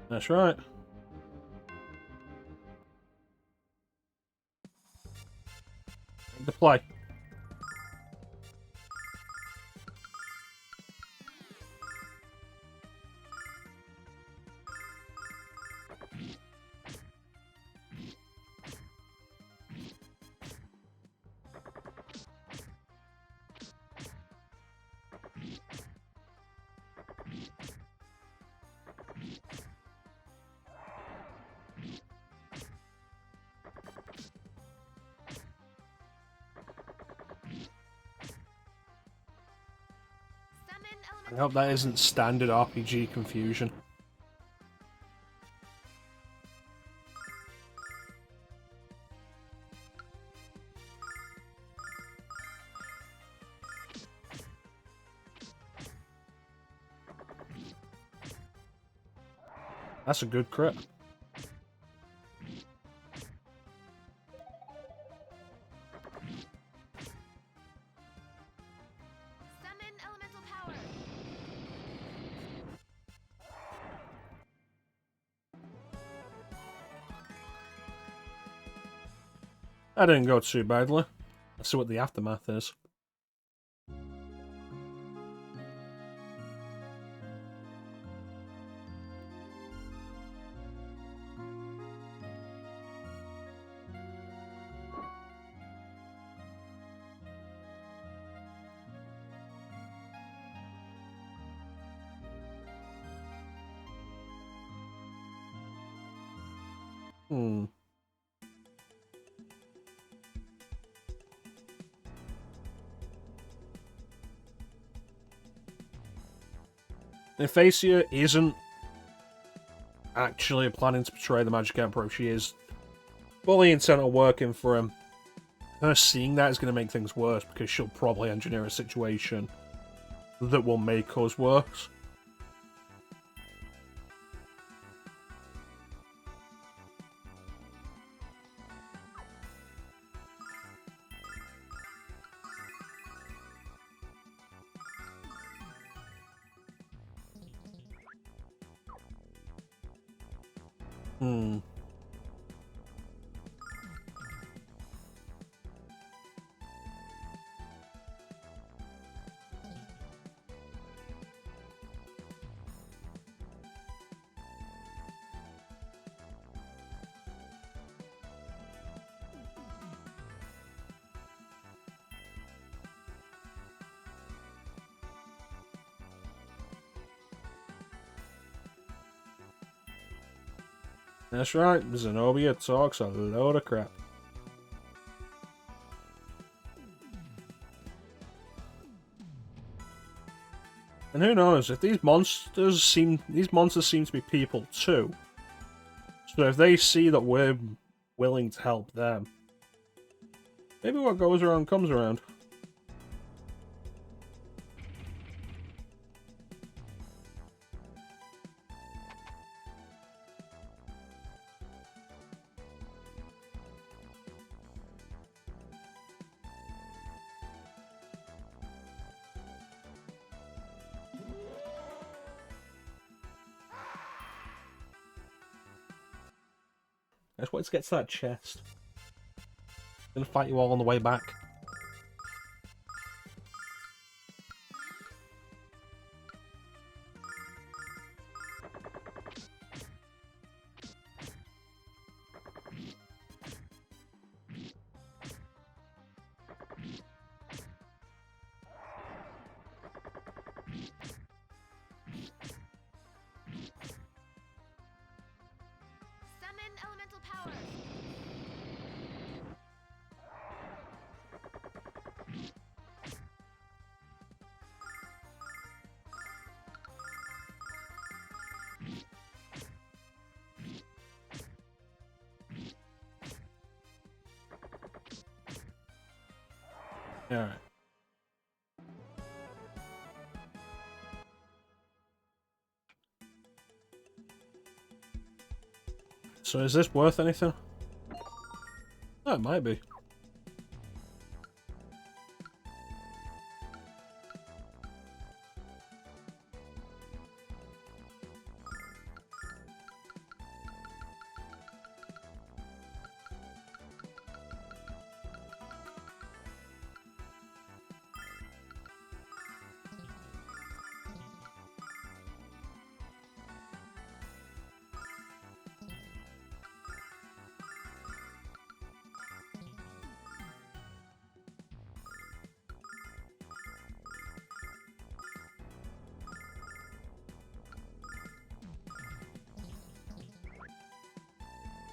That's right. The play. Summon I elemental hope that isn't standard RPG confusion. That's a good crit. Summon elemental power. That didn't go too badly. Let's see what the aftermath is. Hmm. Nephasia isn't actually planning to betray the Magic Emperor. She is fully intent on working for him. Her seeing that is going to make things worse because she'll probably engineer a situation that will make us worse. Hmm. That's right, Zenobia talks a load of crap. And who knows, if these monsters seem to be people too. So if they see that we're willing to help them, maybe what goes around comes around. I just wanted to get to that chest. I'm gonna fight you all on the way back. Summon elemental power. Alright. So is this worth anything? Oh, it might be.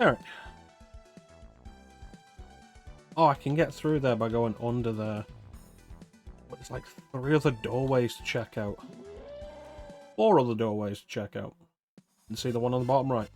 Alright. Oh, I can get through there by going under there. But it's like 3 other doorways to check out. 4 other doorways to check out. And see the one on the bottom right.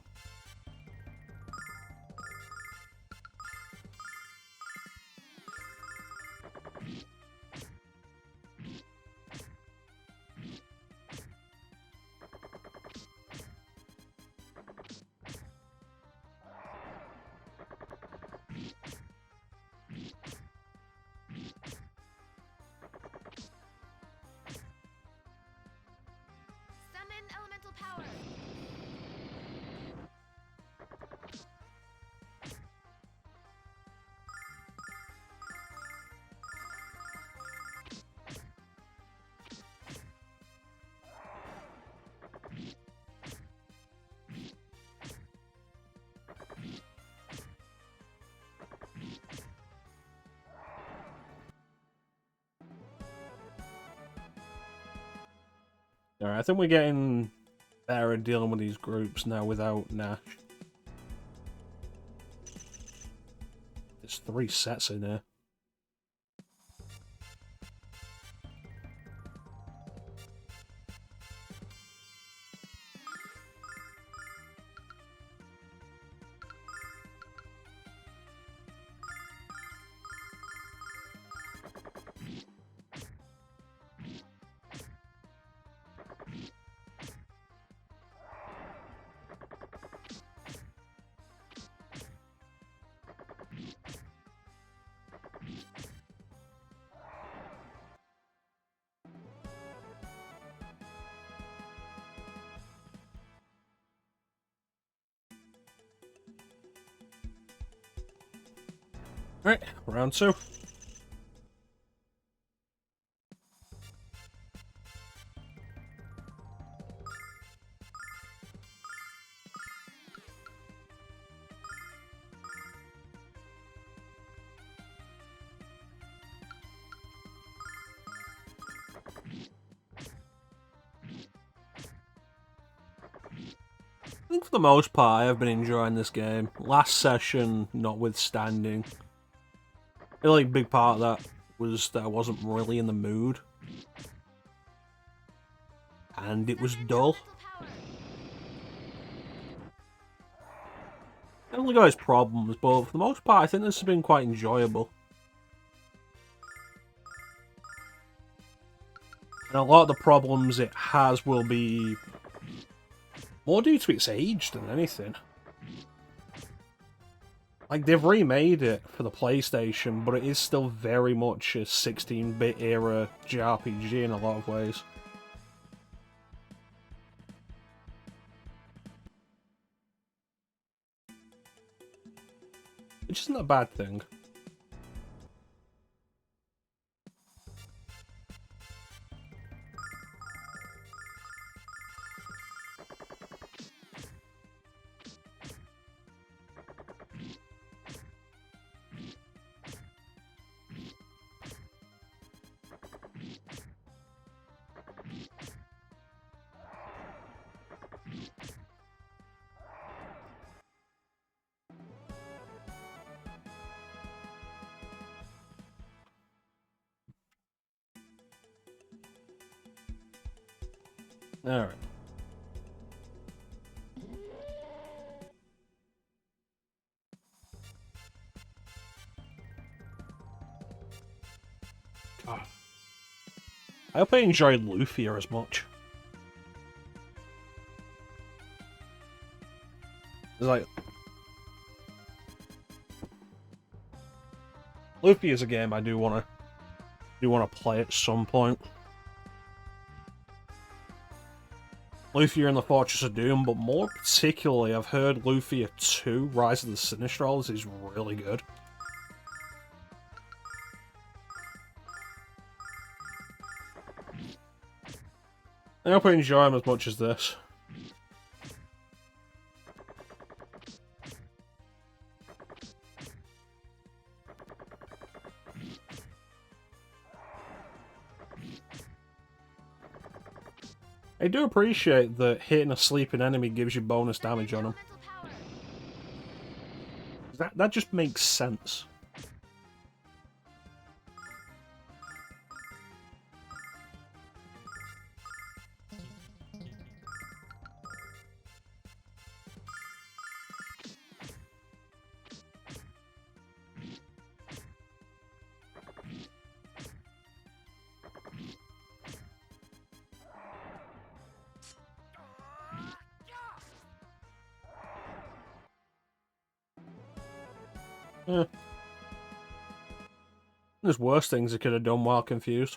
Summon elemental power. Alright, I think we're getting better at dealing with these groups now without Nash. There's 3 sets in here. Right, round 2. I think for the most part I have been enjoying this game. Last session notwithstanding. I feel like a big part of that was that I wasn't really in the mood. and it was dull. It only got its problems, but for the most part, I think this has been quite enjoyable. And a lot of the problems it has will be more due to its age than anything. Like, they've remade it for the PlayStation, but it is still very much a 16-bit era JRPG in a lot of ways. Which isn't a bad thing. Alright. I hope I enjoyed Luffy as much. It's like... Luffy is a game I do wanna play at some point. Luffy and the Fortress of Doom, but more particularly, I've heard Luffy 2, Rise of the Sinistrals, is really good. I hope I enjoy them as much as this. I do appreciate that hitting a sleeping enemy gives you bonus damage on them. That just makes sense. Yeah. There's worse things it could have done while confused.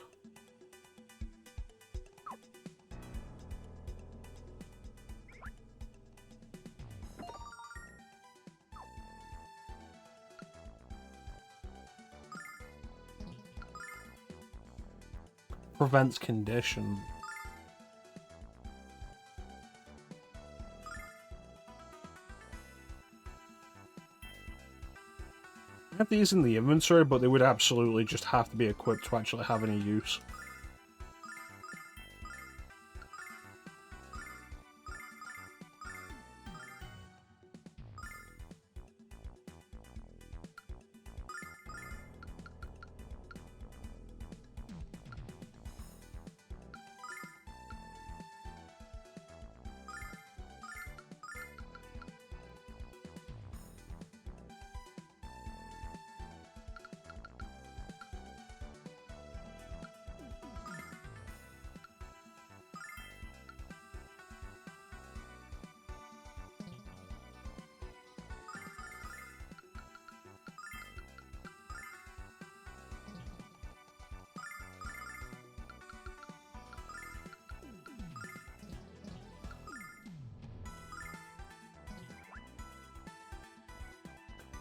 Prevents condition. I have these in the inventory, but they would absolutely just have to be equipped to actually have any use.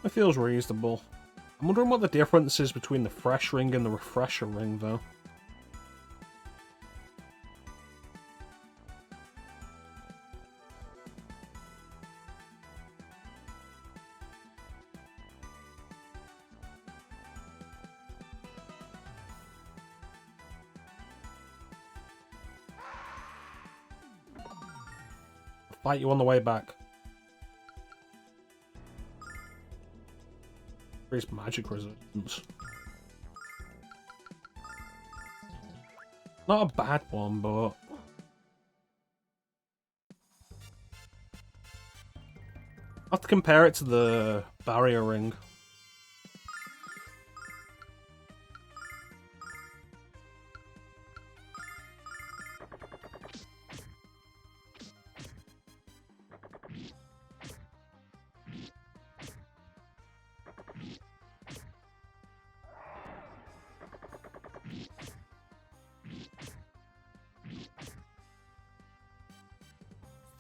It feels reasonable. I'm wondering what the difference is between the fresh ring and the refresher ring, though. I'll fight you on the way back. Increased magic resistance. Not a bad one, but to compare it to the barrier ring.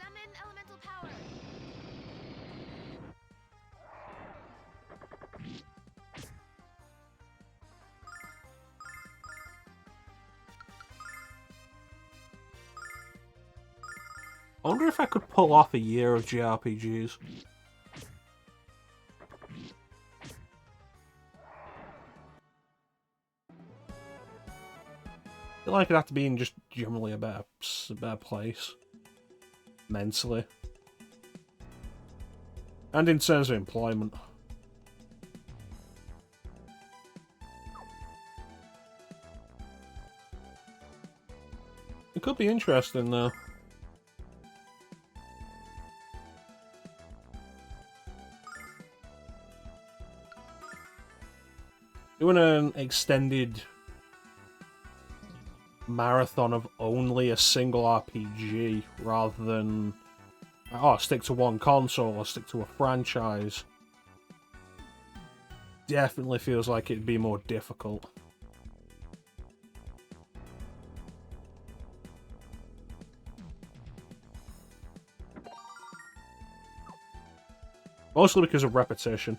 Summon elemental power. I wonder if I could pull off a year of JRPGs. I feel like it'd have to be in just generally a better place. Mentally. And in terms of employment. It could be interesting though. Doing an extended marathon of only a single RPG rather than, oh, stick to one console or stick to a franchise, definitely feels like it'd be more difficult. Mostly because of repetition.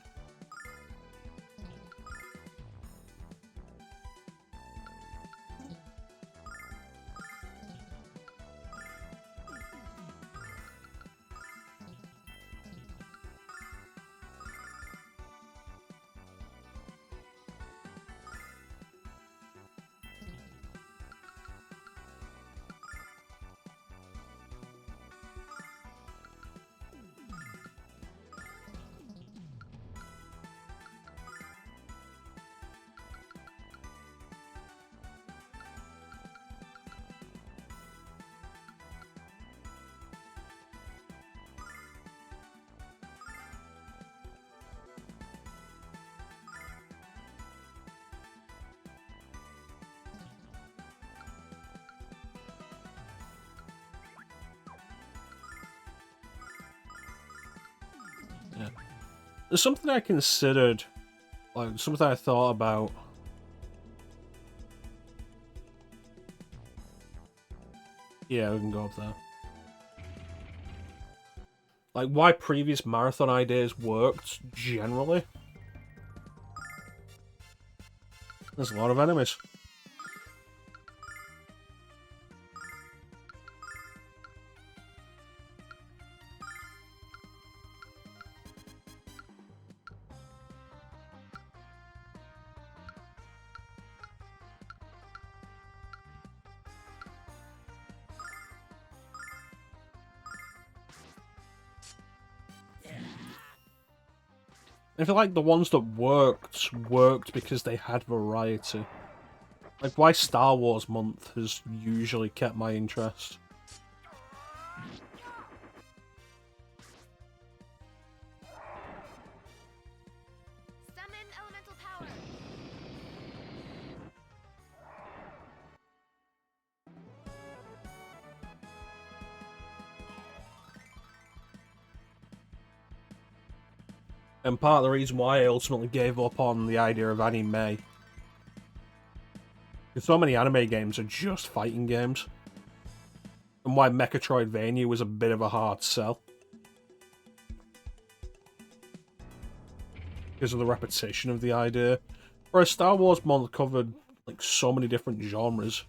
Yeah. There's something I considered, like, something I thought about. Yeah, we can go up there. Like, why previous marathon ideas worked, generally. There's a lot of enemies. I feel like the ones that worked because they had variety. Like, why Star Wars month has usually kept my interest. Summon elemental power. And part of the reason why I ultimately gave up on the idea of anime. Because so many anime games are just fighting games. And why mecha-chrono was a bit of a hard sell. Because of the repetition of the idea. Whereas Star Wars month covered like so many different genres.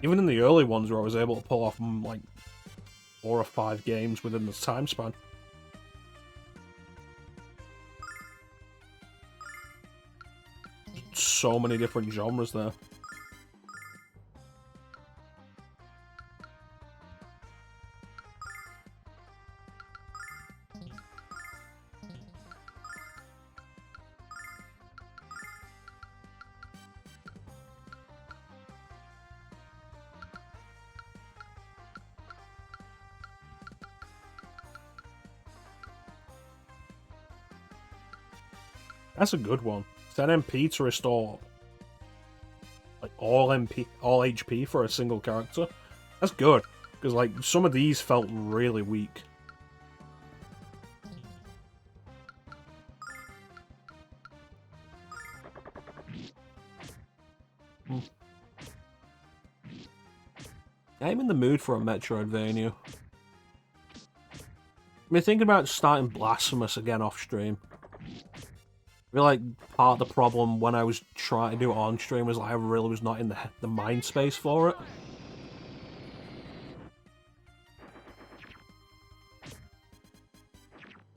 Even in the early ones where I was able to pull off like 4 or 5 games within this time span. So many different genres there. That's a good one. Send MP to restore like all HP for a single character. That's good. Because like some of these felt really weak. I'm in the mood for a Metroidvania. I mean, thinking about starting Blasphemous again off stream. I feel like part of the problem when I was trying to do it on stream was like I really was not in the mind space for it.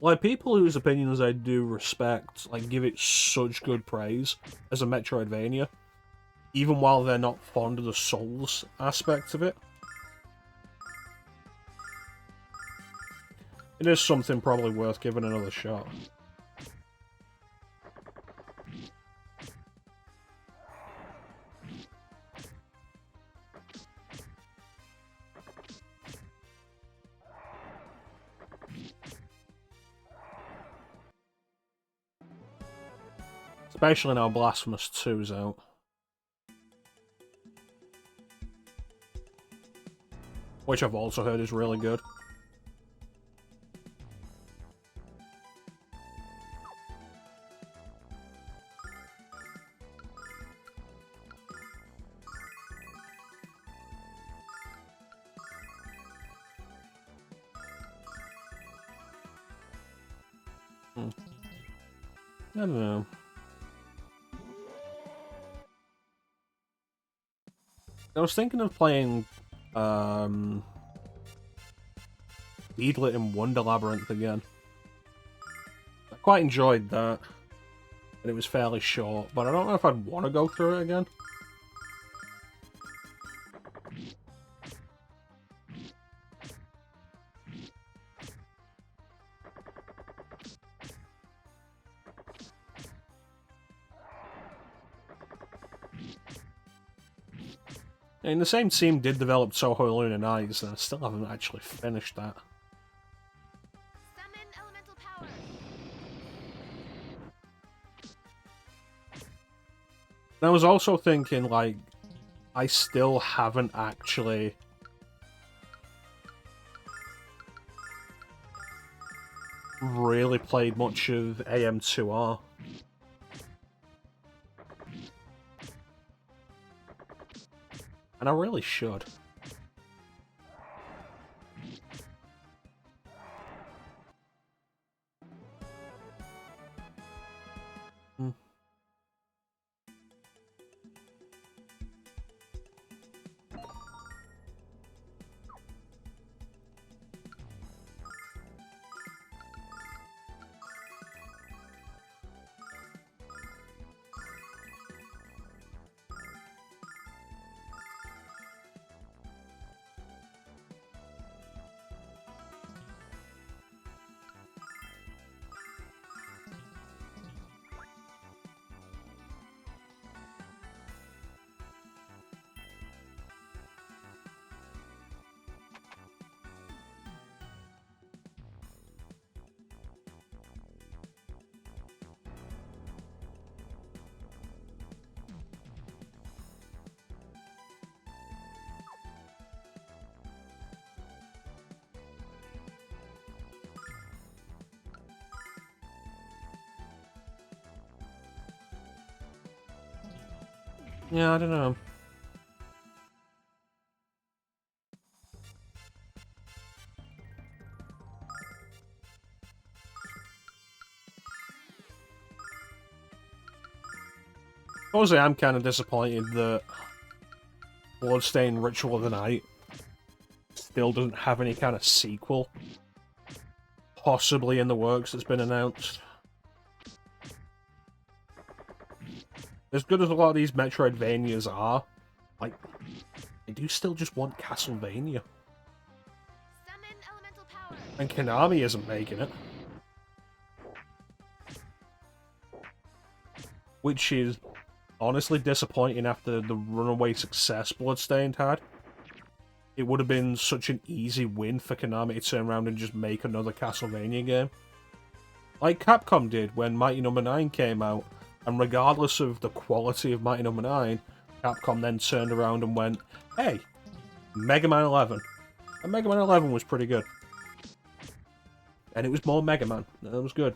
Like, people whose opinions I do respect, like, give it such good praise as a Metroidvania, even while they're not fond of the Souls aspect of it. It is something probably worth giving another shot. Especially now Blasphemous 2's out. Which I've also heard is really good. I don't know. I was thinking of playing Beadlet in Wonder Labyrinth again. I quite enjoyed that. And it was fairly short, but I don't know if I'd want to go through it again. I mean, the same team did develop Toho Lunar Nights, and I still haven't actually finished that. Summon elemental power. And I was also thinking, like, I still haven't actually really played much of AM2R. And I really should. Yeah, I don't know. Honestly, I'm kind of disappointed that Bloodstained Ritual of the Night still doesn't have any kind of sequel possibly in the works that's been announced. As good as a lot of these Metroidvanias are, like, I do still just want Castlevania. Summon elemental power. And Konami isn't making it. Which is honestly disappointing after the runaway success Bloodstained had. It would have been such an easy win for Konami to turn around and just make another Castlevania game. Like Capcom did when Mighty Number 9 came out, and regardless of the quality of Mighty Number 9, Capcom then turned around and went, hey, Mega Man 11. And Mega Man 11 was pretty good. And it was more Mega Man. That was good.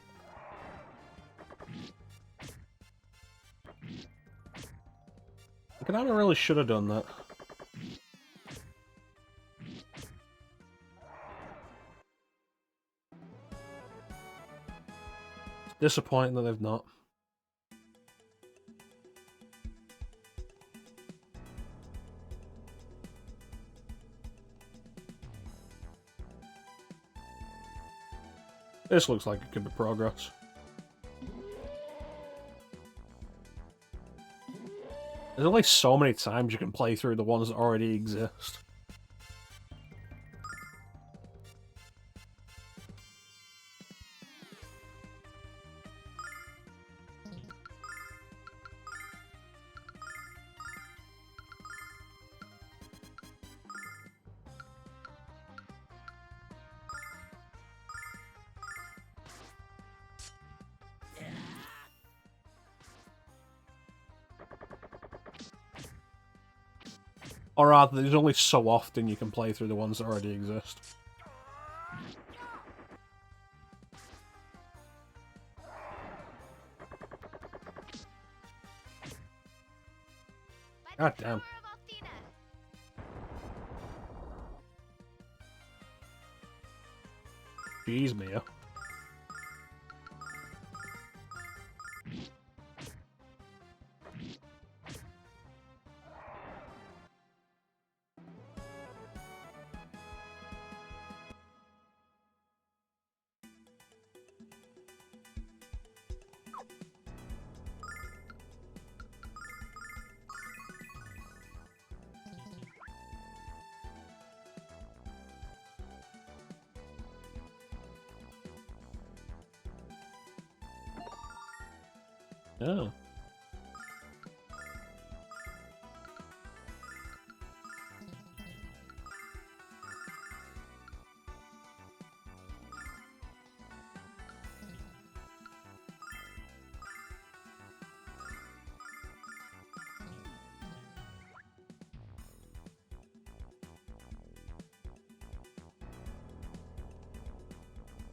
Konami really should have done that. It's disappointing that they've not. This looks like it could be progress. There's only so many times you can play through the ones that already exist. Or rather, there's only so often you can play through the ones that already exist. God damn. Jeez, Mia. Oh.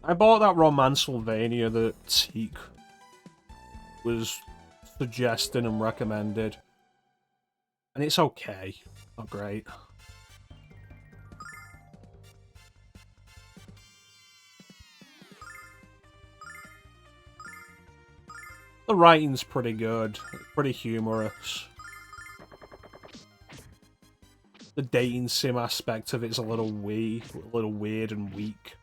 I bought that Romancevania that Teak was suggesting and recommended. And it's okay. Not great. The writing's pretty good. Pretty humorous. The dating sim aspect of it's a little weird and weak.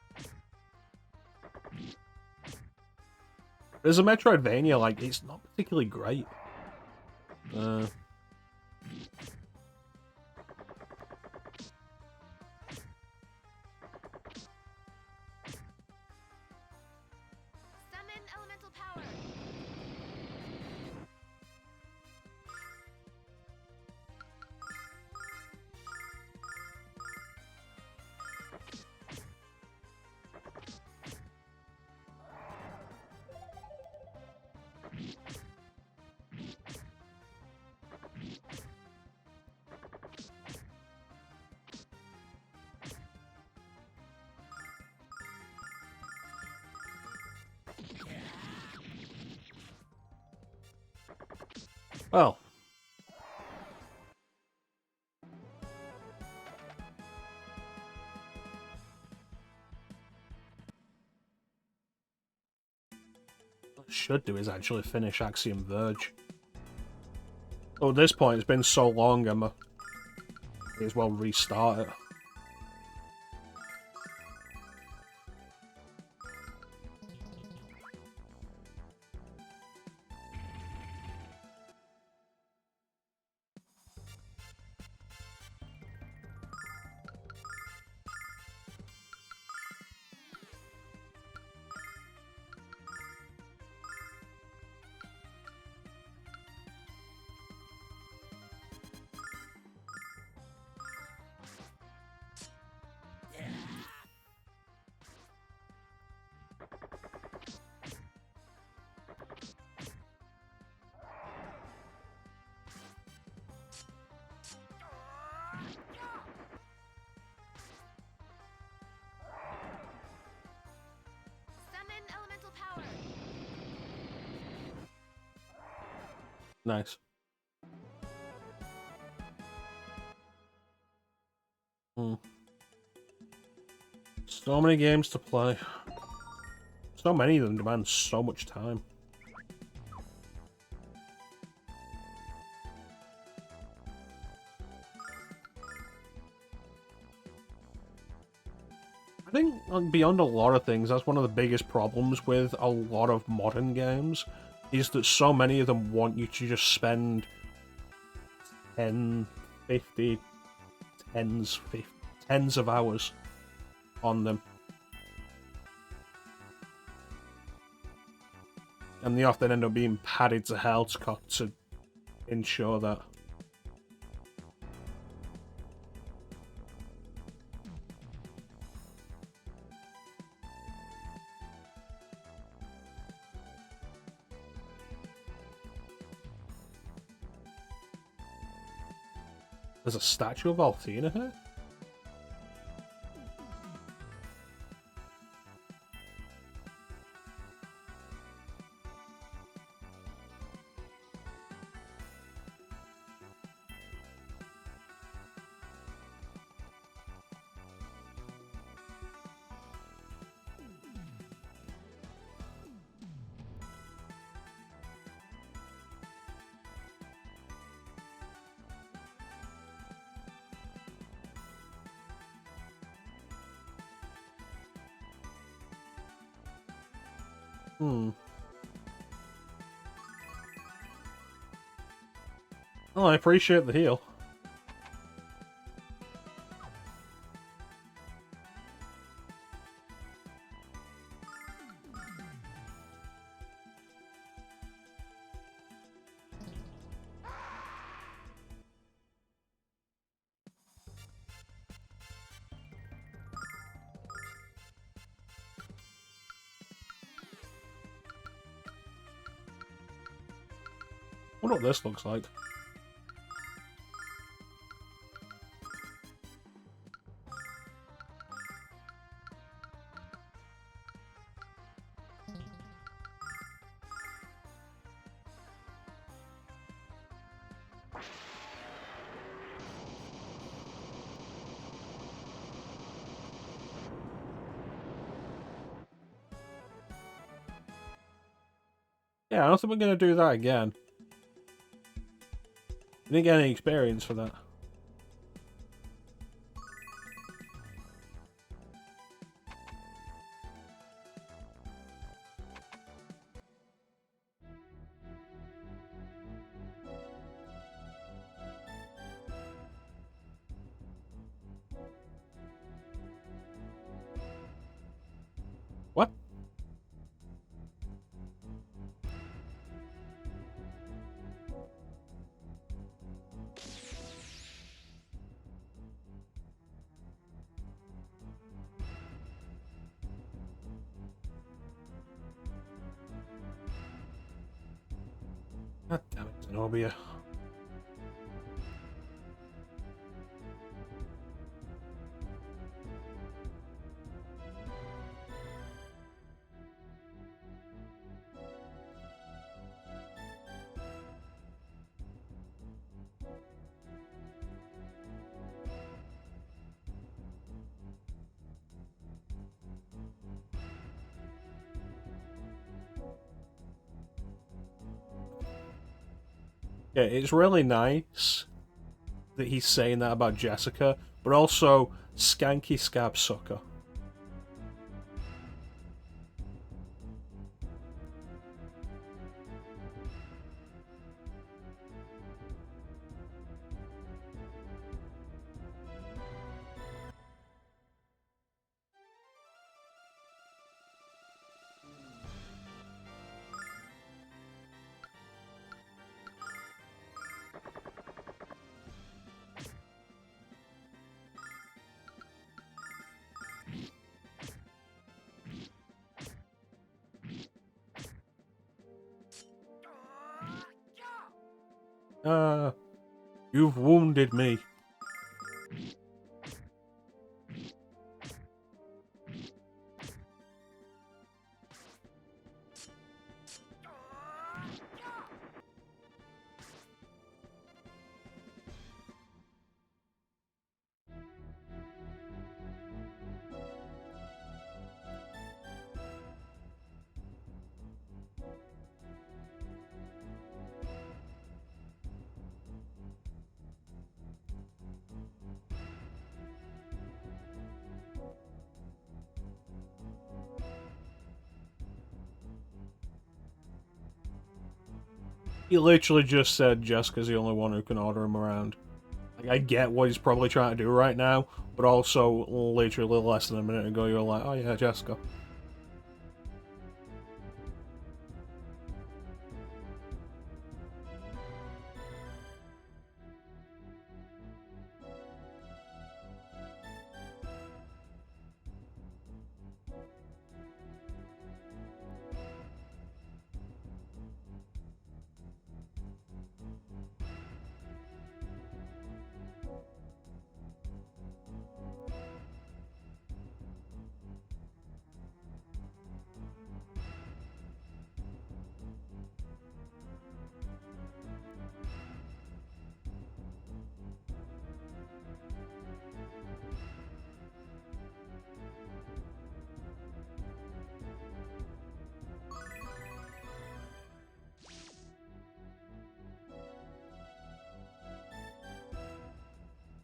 As a Metroidvania, like, it's not particularly great. Summon elemental power. Well. What I should do is actually finish Axiom Verge. Oh, at this point, it's been so long, I may as well restart it. Nice. So many games to play. So many of them demand so much time. I think, like, beyond a lot of things, that's one of the biggest problems with a lot of modern games, is that so many of them want you to just spend 10, 50, tens of hours on them. And they often end up being padded to hell to ensure that. There's a statue of Althena here? Oh, I appreciate the heal. I wonder what this looks like. Yeah, I don't think we're going to do that again. I didn't get any experience for that. What? God damn it, Zenobia. Yeah, it's really nice that he's saying that about Jessica, but also Skanky Scab Sucker. You've wounded me. He literally just said Jessica's the only one who can order him around. Like, I get what he's probably trying to do right now, but also literally less than a minute ago you were like, oh yeah, Jessica.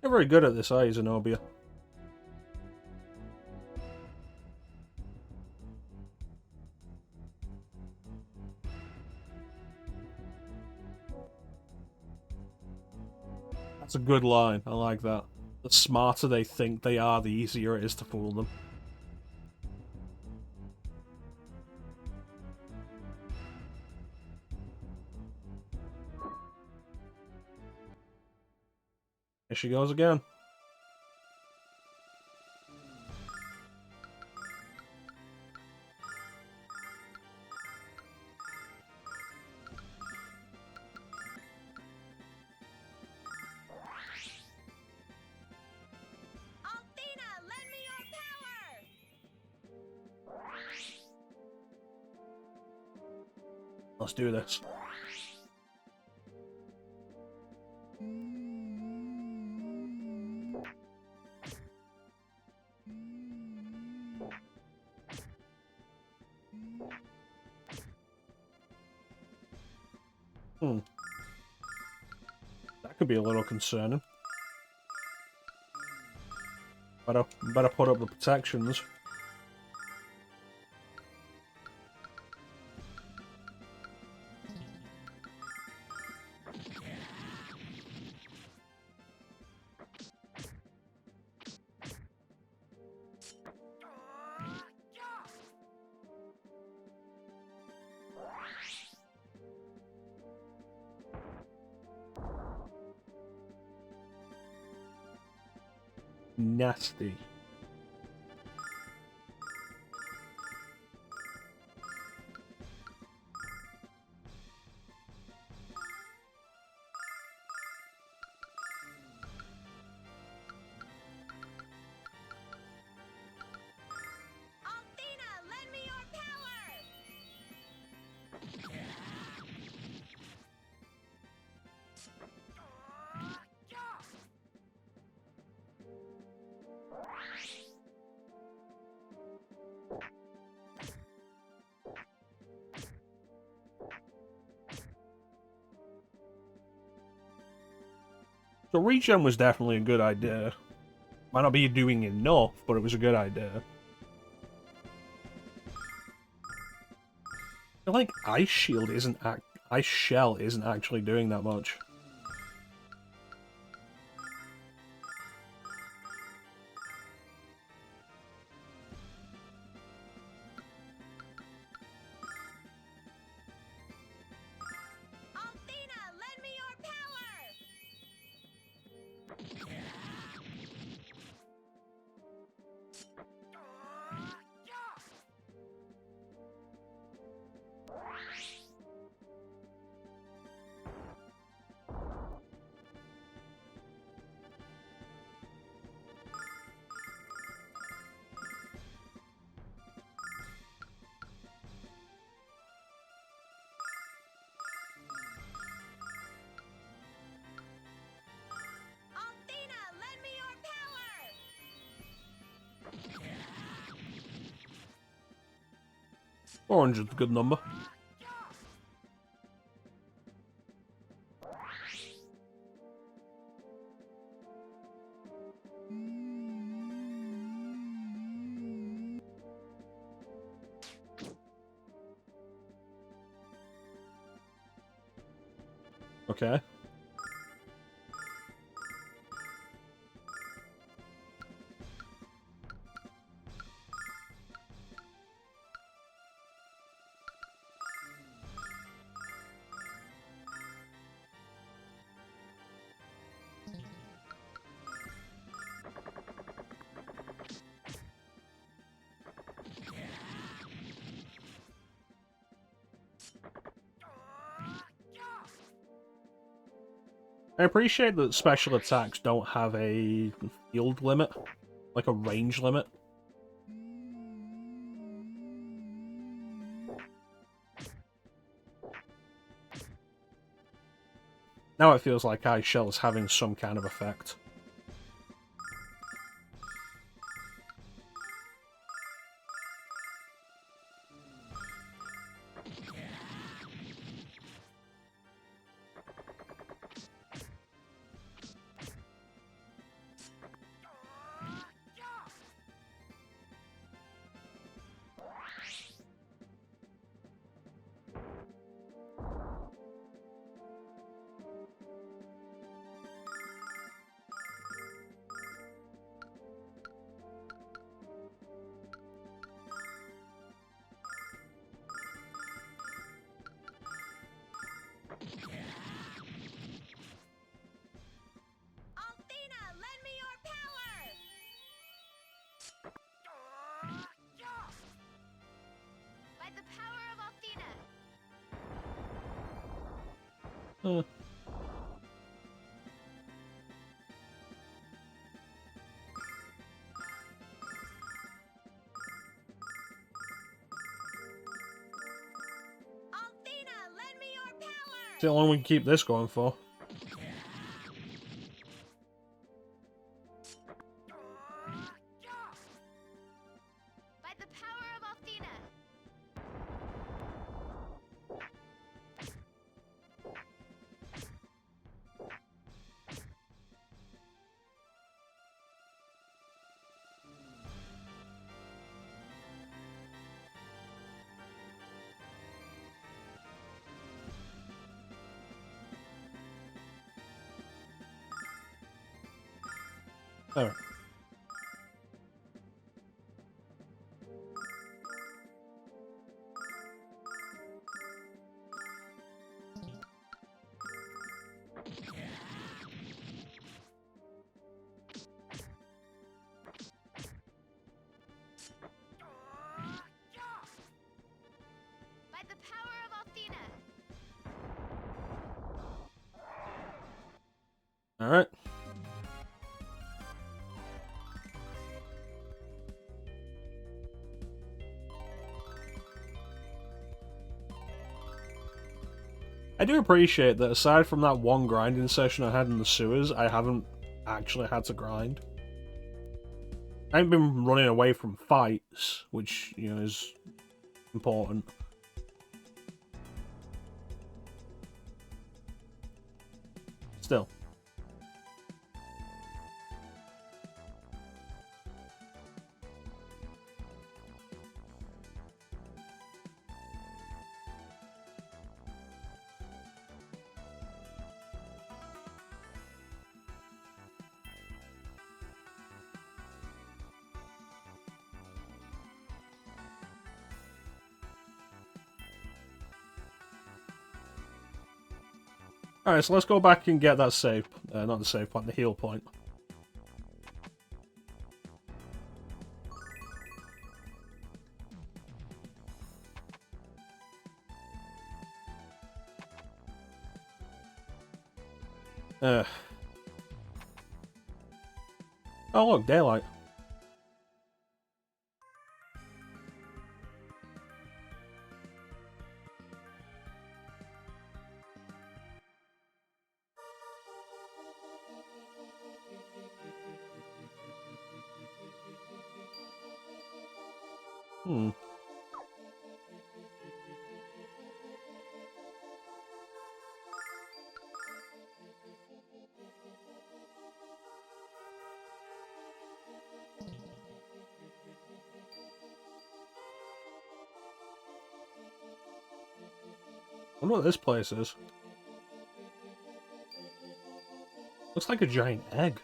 You're very good at this, are you, Zenobia? That's a good line. I like that. The smarter they think they are, the easier it is to fool them. Here she goes again. Althena, lend me your power! Let's do this. That could be a little concerning. Better put up the protections. Nasty. Althena, lend me your power! So regen was definitely a good idea. Might not be doing enough, but it was a good idea. I feel like Ice Shield isn't Ice Shell isn't actually doing that much. Althena, lend me your power! 400's a good number. Okay. I appreciate that special attacks don't have a field limit, like a range limit. Now it feels like Ice Shell is having some kind of effect. Althena, lend me your power! By the power of Althena! Althena, lend me your power! See how long we can keep this going for. By the power of Althena! Alright. By the power of Althena! Alright. I do appreciate that aside from that one grinding session I had in the sewers, I haven't actually had to grind. I haven't been running away from fights, which, you know, is important. Still. Alright, so let's go back and get that save. Not the save point, the heal point. Oh look, daylight. Hmm. I wonder what this place is. Looks like a giant egg.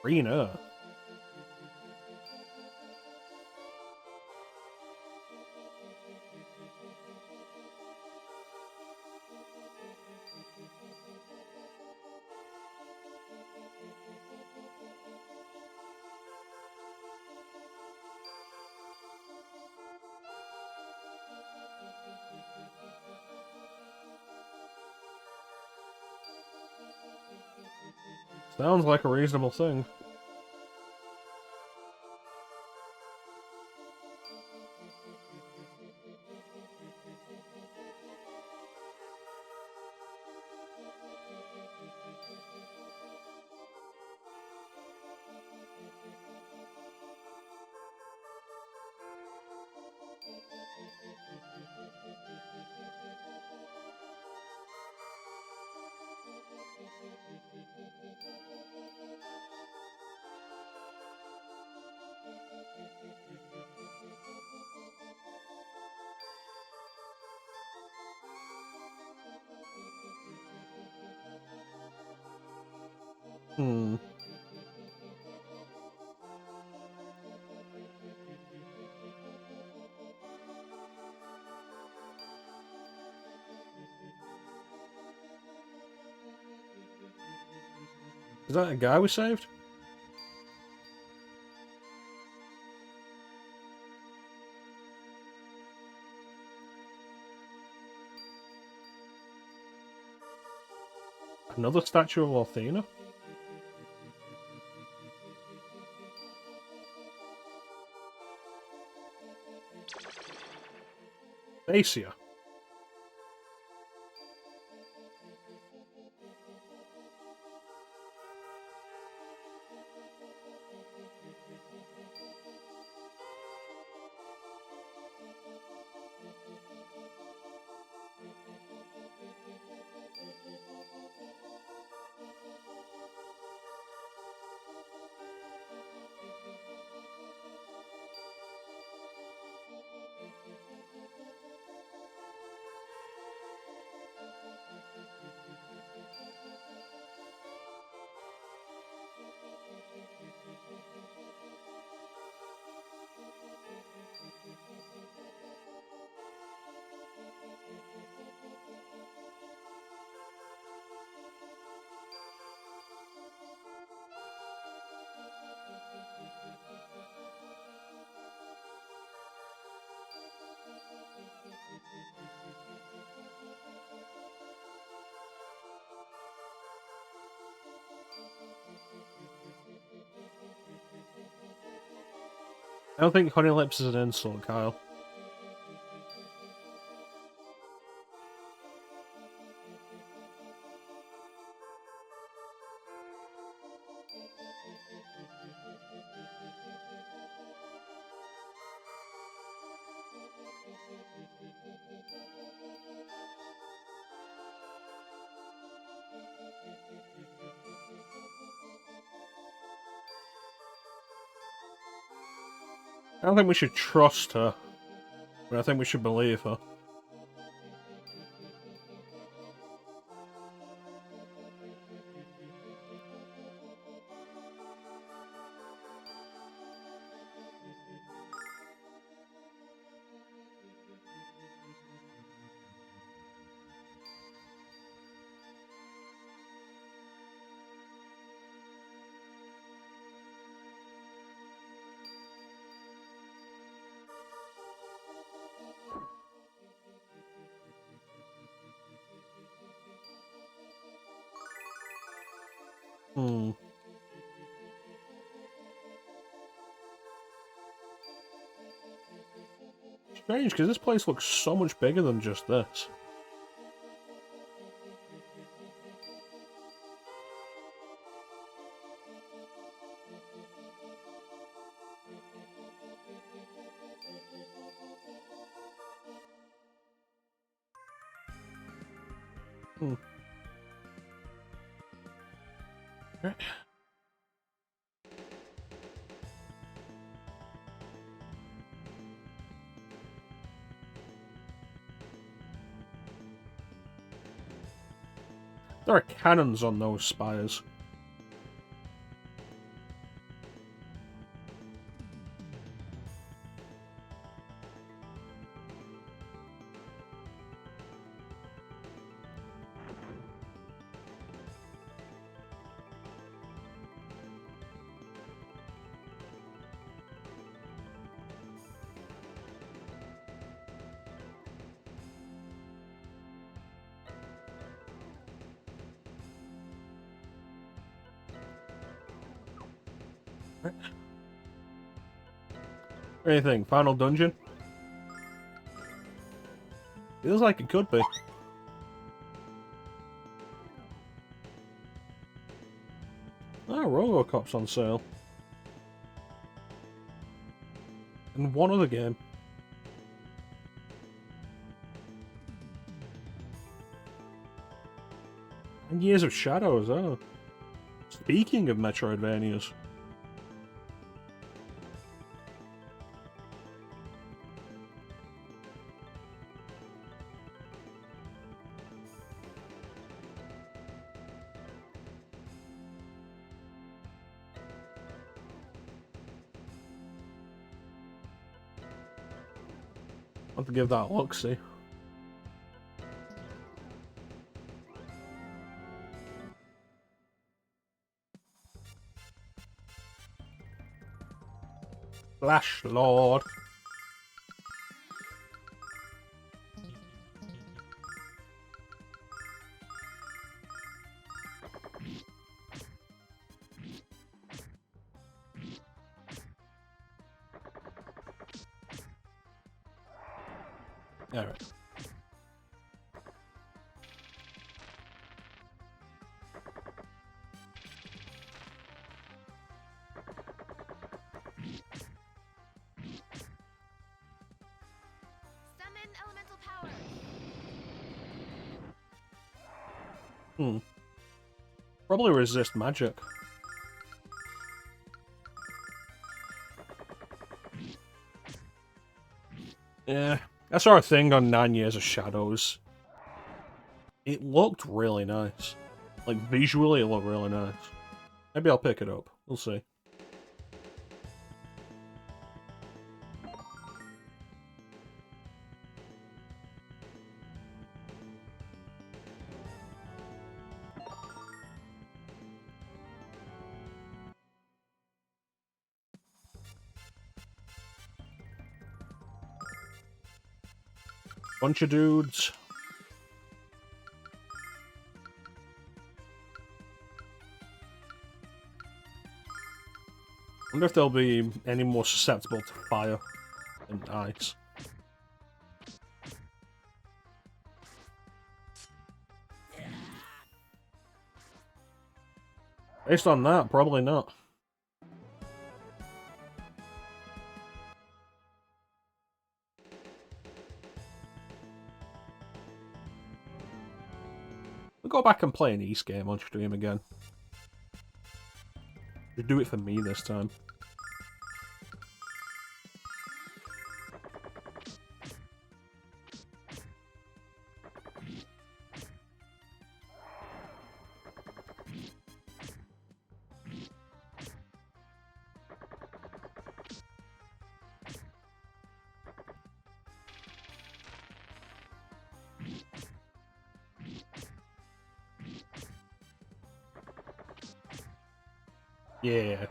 Green Earth. Sounds like a reasonable thing. Hmm. Is that a guy we saved? Another statue of Athena? Asia. I don't think Honey Lips is an insult, Kyle. I don't think we should trust her, but I think we should believe her. Hmm. Strange, because this place looks so much bigger than just this. Hmm. Right. There are cannons on those spires. Anything? Final dungeon? Feels like it could be. Ah, Robocop's on sale. And one other game. And Years of Shadows, oh. Speaking of Metroidvanias. I'll have to give that a look, see. Flash Lord. Alright. Summon elemental power. Probably resist magic. Yeah, I saw a thing on 9 Years of Shadows. It looked really nice. Like, visually it looked really nice. Maybe I'll pick it up. We'll see. Bunch of dudes. Wonder if they'll be any more susceptible to fire than ice. Based on that, probably not. We'll go back and play an East game on stream again. You do it for me this time. Yeah.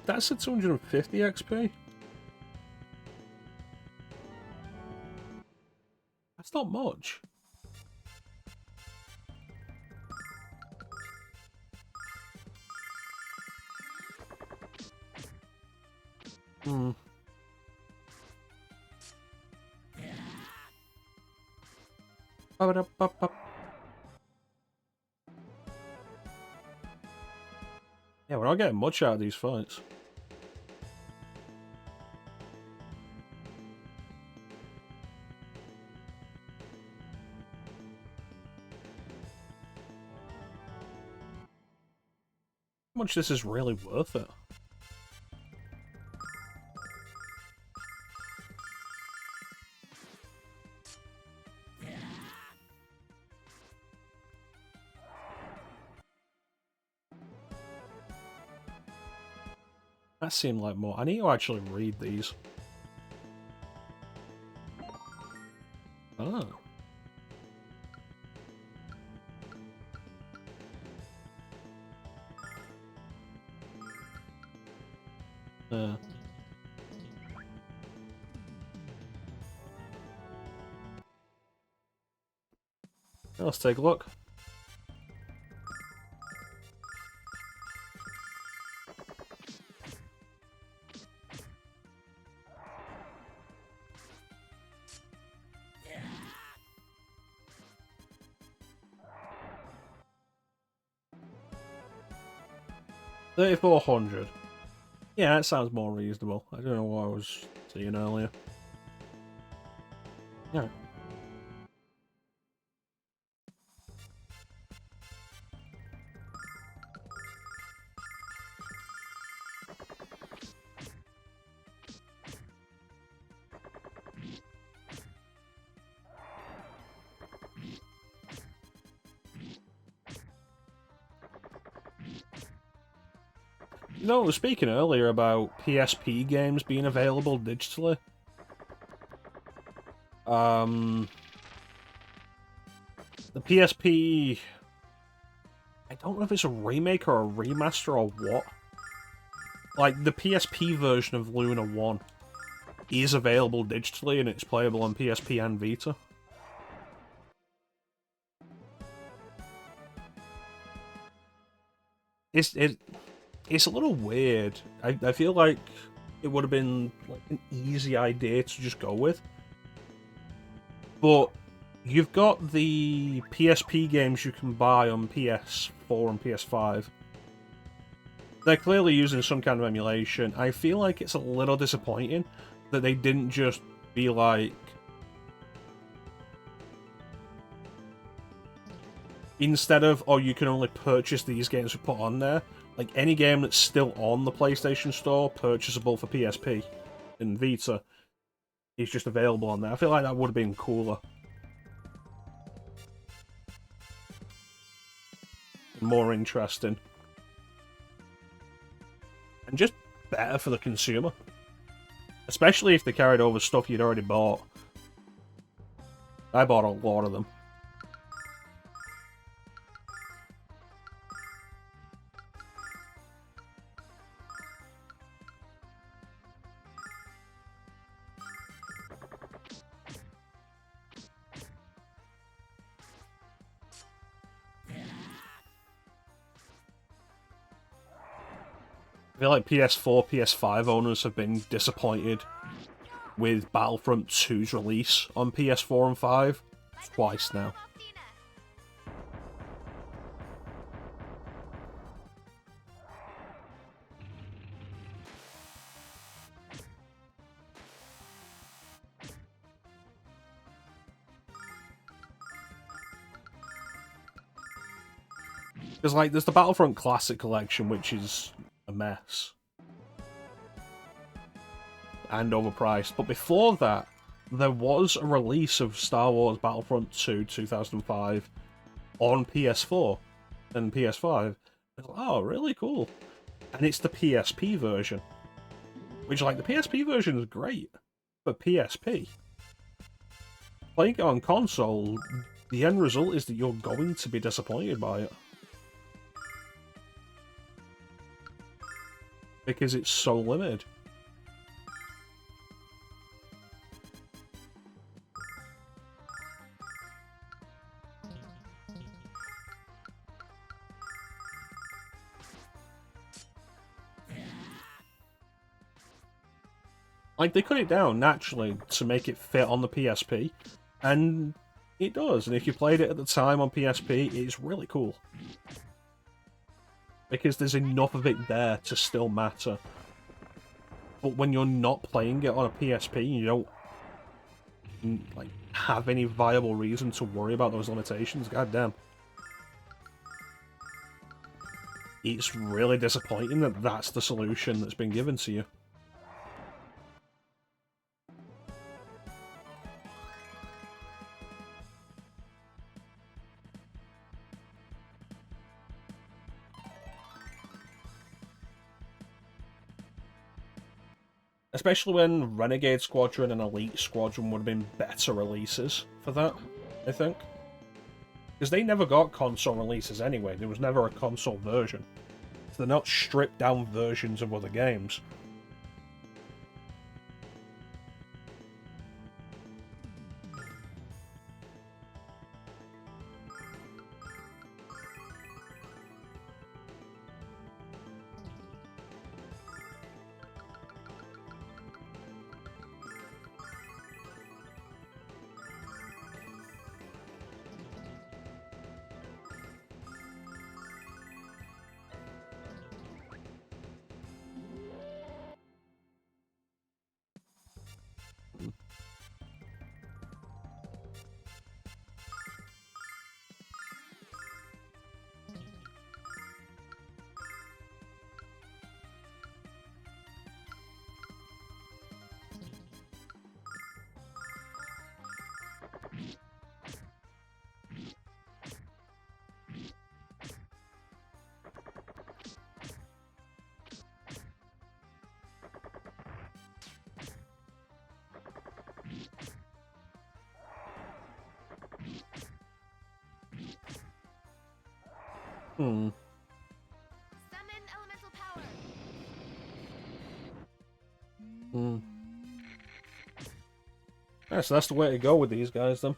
That's a 250 XP. That's not much. Hmm. Ba-ba-da-ba-ba. Yeah, we're not getting much out of these fights. much this is really worth it. That seemed like more. I need to actually read these. Oh. Let's take a look. $3,400. Yeah, that sounds more reasonable. I don't know what I was seeing earlier. Yeah. No, I was speaking earlier about PSP games being available digitally. The PSP... I don't know if it's a remake or a remaster or what. Like, the PSP version of Lunar 1 is available digitally and it's playable on PSP and Vita. It's a little weird. I feel like it would have been like an easy idea to just go with. But you've got the PSP games you can buy on PS4 and PS5. They're clearly using some kind of emulation. I feel like it's a little disappointing that they didn't just be like... Instead of, oh, you can only purchase these games we put on there, like any game that's still on the PlayStation Store, purchasable for PSP and Vita, is just available on there. I feel like that would have been cooler. More interesting. And just better for the consumer. Especially if they carried over stuff you'd already bought. I bought a lot of them. I feel like PS4, PS5 owners have been disappointed with Battlefront 2's release on PS4 and 5 twice now. Because, like, there's the Battlefront Classic Collection, which is a mess. And overpriced. But before that, there was a release of Star Wars Battlefront 2 2005 on PS4 and PS5. Oh, really cool. And it's the PSP version. Which, like, the PSP version is great. But PSP. Playing it on console, the end result is that you're going to be disappointed by it. Because it's so limited. Like, they cut it down naturally to make it fit on the PSP, and it does. And if you played it at the time on PSP, it's really cool. Because there's enough of it there to still matter. But when you're not playing it on a PSP, you don't like have any viable reason to worry about those limitations. God damn. it's really disappointing that that's the solution that's been given to you. Especially when Renegade Squadron and Elite Squadron would have been better releases for that, I think. Because they never got console releases anyway, there was never a console version. So they're not stripped down versions of other games. Summon elemental power. Yeah, so that's the way to go with these guys, then.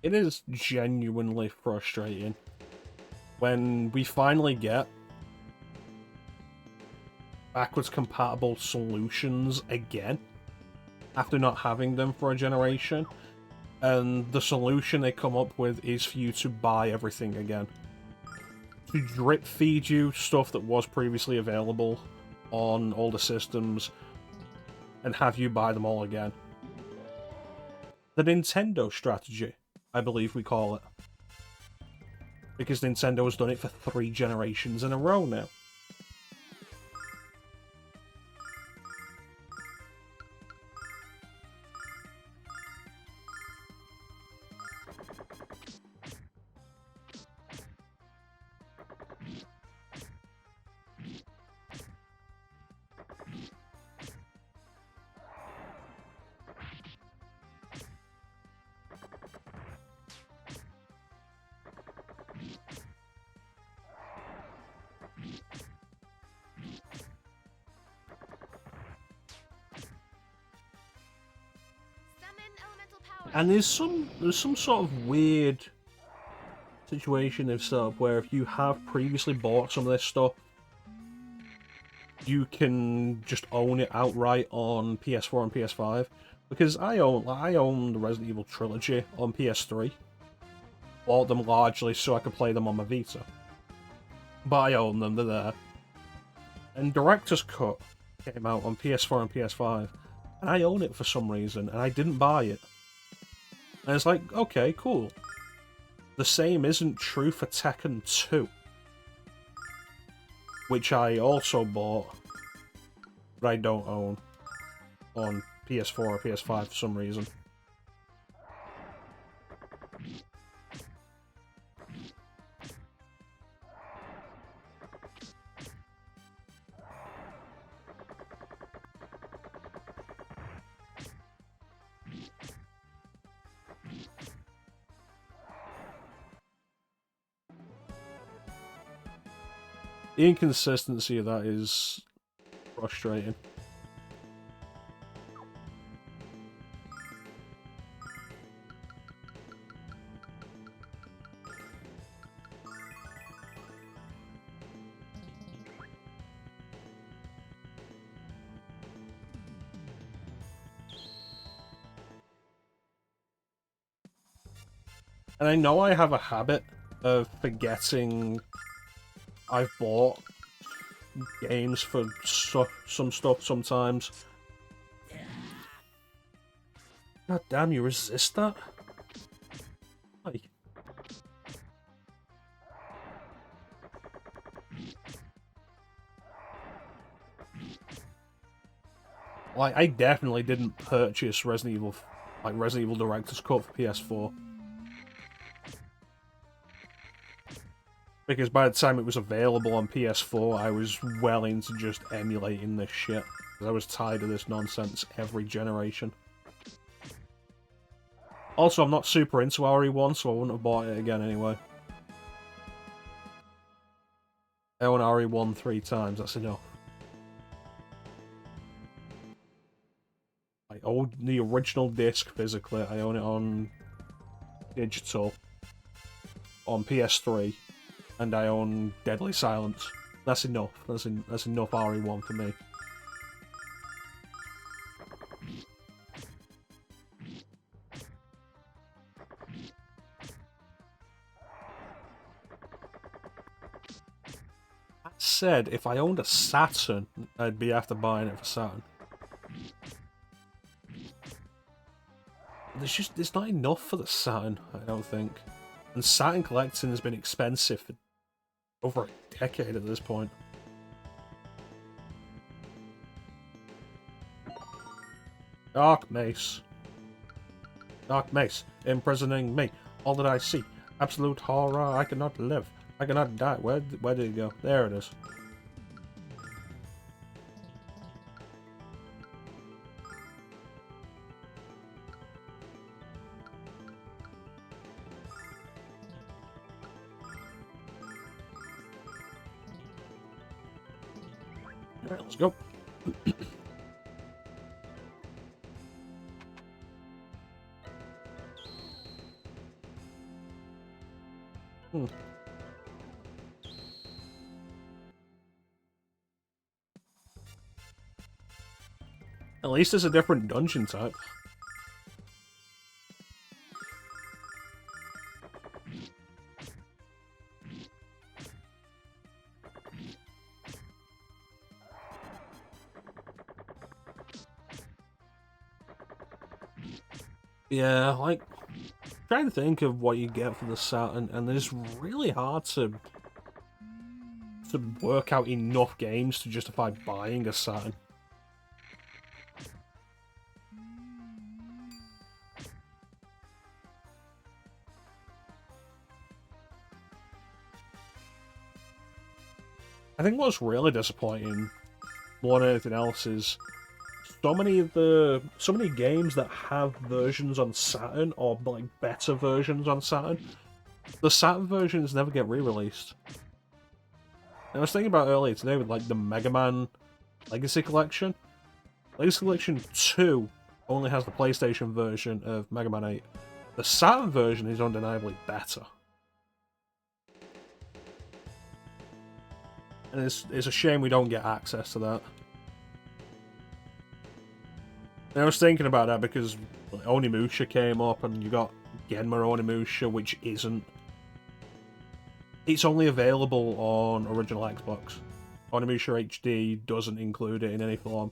It is genuinely frustrating when we finally get backwards compatible solutions again after not having them for a generation, and the solution they come up with is for you to buy everything again. To drip feed you stuff that was previously available on older systems and have you buy them all again. The Nintendo strategy, I believe we call it. Because Nintendo has done it for 3 generations in a row now. Summon elemental power. And there's some sort of weird situation they've set up where if you have previously bought some of this stuff, you can just own it outright on PS4 and PS5. Because I own the Resident Evil trilogy on PS3. Bought them largely so I could play them on my Vita. But I own them, they're there. And Director's Cut came out on PS4 and PS5. And I own it for some reason, and I didn't buy it. And it's like, okay, cool. The same isn't true for Tekken 2. Which I also bought, but I don't own on PS4 or PS5 for some reason. The inconsistency of that is frustrating. And I know I have a habit of forgetting I've bought games for some stuff sometimes. God damn, you resist that? Like, I definitely didn't purchase Resident Evil Director's Cut for PS4. Because by the time it was available on PS4, I was well into just emulating this shit. Because I was tired of this nonsense every generation. Also, I'm not super into RE1, so I wouldn't have bought it again anyway. I own RE1 3 times, that's enough. I own the original disc physically, I own it on digital, on PS3, and I own Deadly Silence. That's enough. That's enough RE1 for me. That said, if I owned a Saturn, I'd be after buying it for Saturn. There's not enough for the Saturn, I don't think. And Saturn collecting has been expensive for over a decade at this point. Dark Mace. Dark Mace, imprisoning me. All that I see. Absolute horror, I cannot live. I cannot die. Where did it go? There it is. Alright, let's go. At least it's a different dungeon type. Yeah, like, trying to think of what you get for the Saturn, and it's really hard to work out enough games to justify buying a Saturn. I think what's really disappointing more than anything else is so many games that have versions on Saturn, or like better versions on Saturn, the Saturn versions never get re-released. I was thinking about earlier today with like the Mega Man Legacy Collection. Legacy Collection 2 only has the PlayStation version of Mega Man 8. The Saturn version is undeniably better. And it's a shame we don't get access to that. And I was thinking about that because Onimusha came up and you got Genma Onimusha, which isn't. It's only available on original Xbox. Onimusha HD doesn't include it in any form,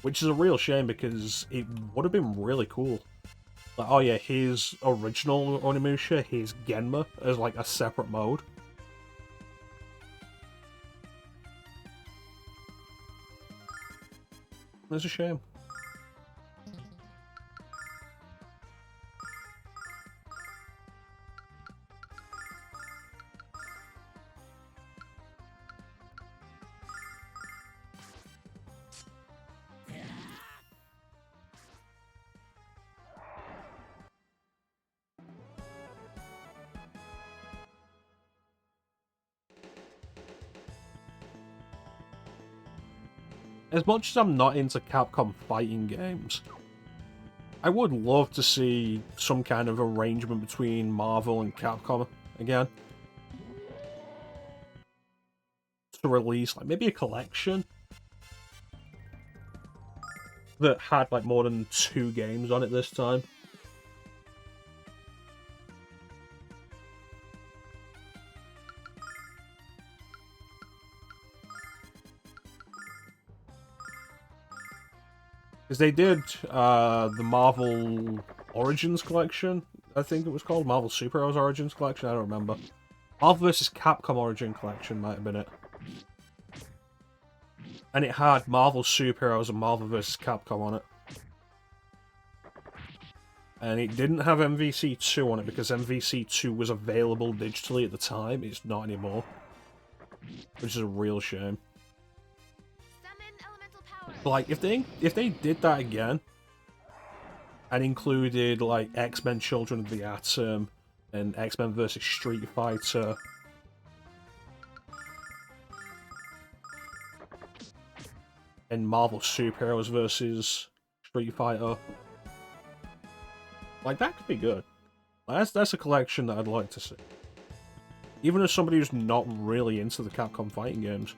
which is a real shame because it would have been really cool. Like, oh yeah, here's original Onimusha, here's Genma as like a separate mode. It's a shame. As much as I'm not into Capcom fighting games, I would love to see some kind of arrangement between Marvel and Capcom again. To release, like, maybe a collection that had, like, more than 2 games on it this time. Because they did the Marvel Origins Collection, I think it was called. Marvel Superheroes Origins Collection, I don't remember. Marvel vs. Capcom Origin Collection might have been it. And it had Marvel Superheroes and Marvel vs. Capcom on it. And it didn't have MVC2 on it because MVC2 was available digitally at the time. It's not anymore. Which is a real shame. Summon elemental power. But, like, if they did that again and included like X-Men Children of the Atom and X-Men vs. Street Fighter and Marvel Superheroes versus Street Fighter, like, that could be good. That's a collection that I'd like to see. Even as somebody who's not really into the Capcom fighting games.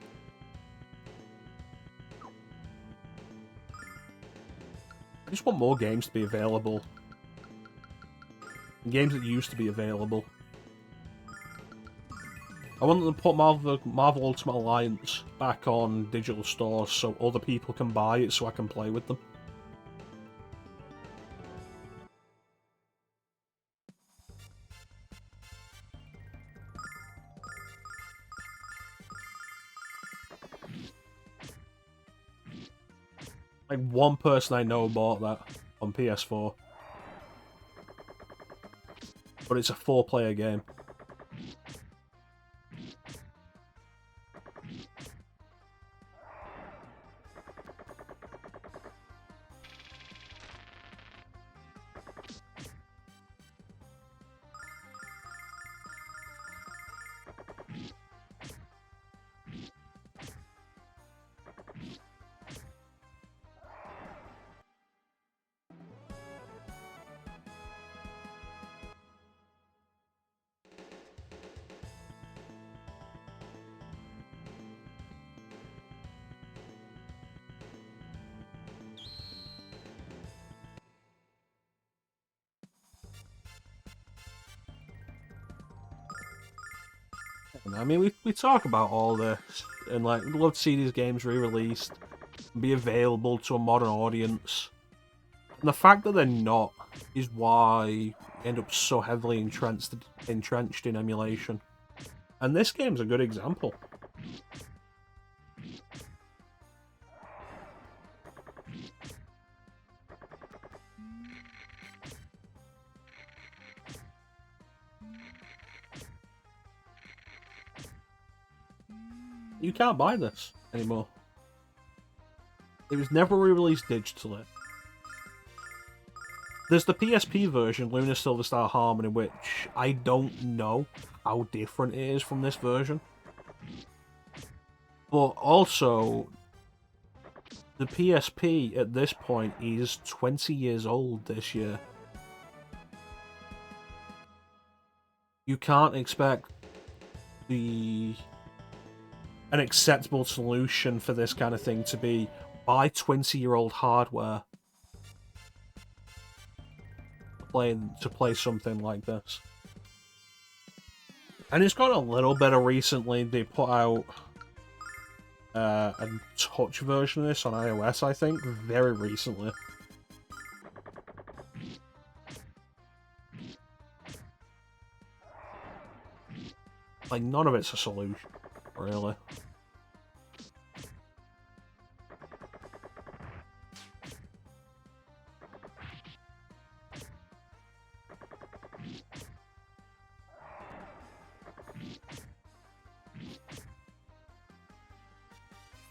I just want more games to be available. Games that used to be available. I want them to put Marvel Ultimate Alliance back on digital stores so other people can buy it so I can play with them. Like, one person I know bought that on PS4. But it's a 4-player game. I mean, we talk about all this, and like, we'd love to see these games re-released, and be available to a modern audience. And the fact that they're not is why we end up so heavily entrenched in emulation. And this game's a good example. You can't buy this anymore. It was never re-released digitally. There's the PSP version, Lunar Silver Star Harmony, which I don't know how different it is from this version. But also, the PSP at this point is 20 years old this year. You can't expect an acceptable solution for this kind of thing to be buy 20-year-old hardware to play something like this. And it's got a little better recently. They put out a touch version of this on iOS, I think, very recently. Like, none of it's a solution, really.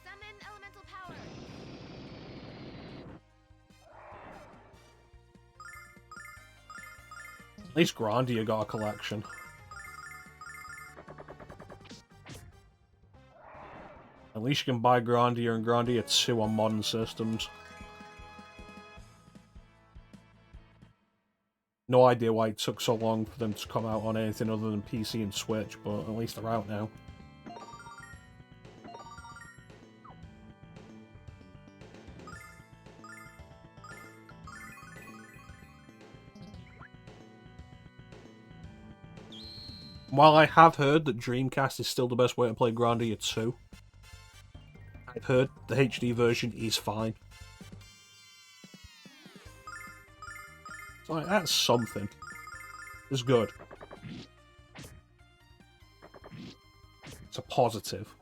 Summon elemental power. At least Grandia got a collection. At least you can buy Grandia and Grandia 2 on modern systems. No idea why it took so long for them to come out on anything other than PC and Switch, but at least they're out now. While I have heard that Dreamcast is still the best way to play Grandia 2, I've heard the HD version is fine. It's like, that's something. It's good. It's a positive.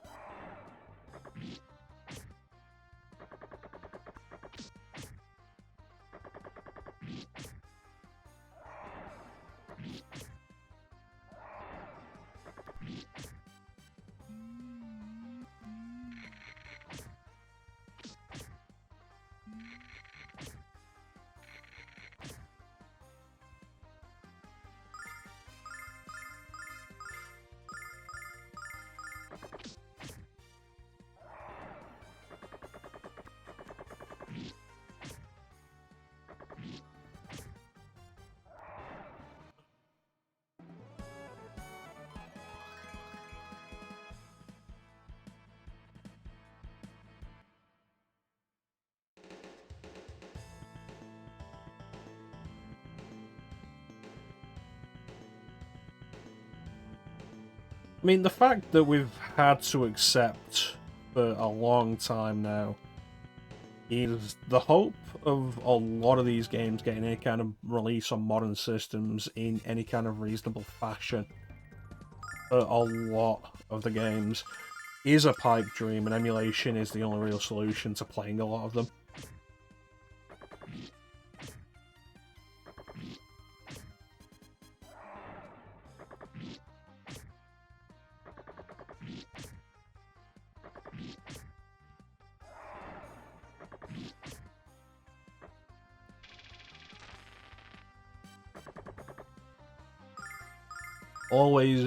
I mean, the fact that we've had to accept for a long time now is the hope of a lot of these games getting any kind of release on modern systems in any kind of reasonable fashion. For a lot of the games is a pipe dream, and emulation is the only real solution to playing a lot of them.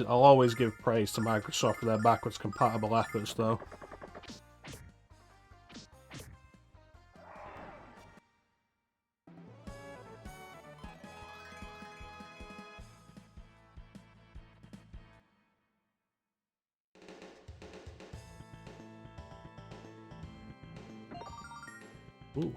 I'll always give praise to Microsoft for their backwards compatible efforts, though. Ooh.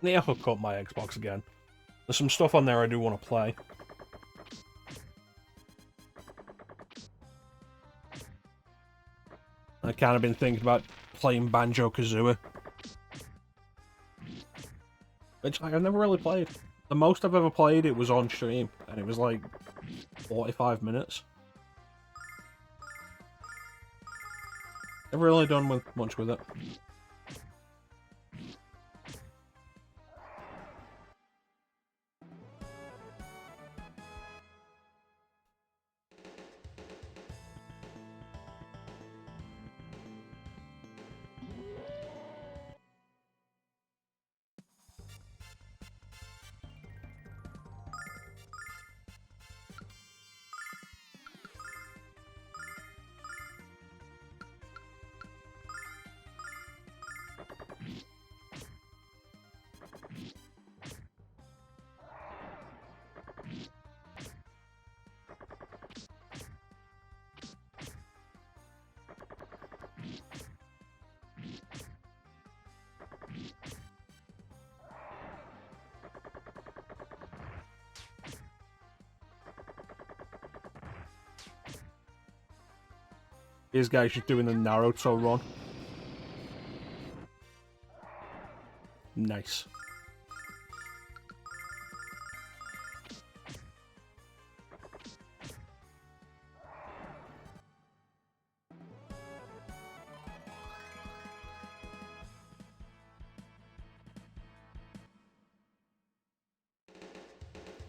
I need to hook up my Xbox again. There's some stuff on there I do want to play. I kind of been thinking about playing Banjo-Kazooie. Which I've never really played. The most I've ever played, it was on stream, and it was like 45 minutes. Never really done much with it. These guys just doing the Naruto run. Nice.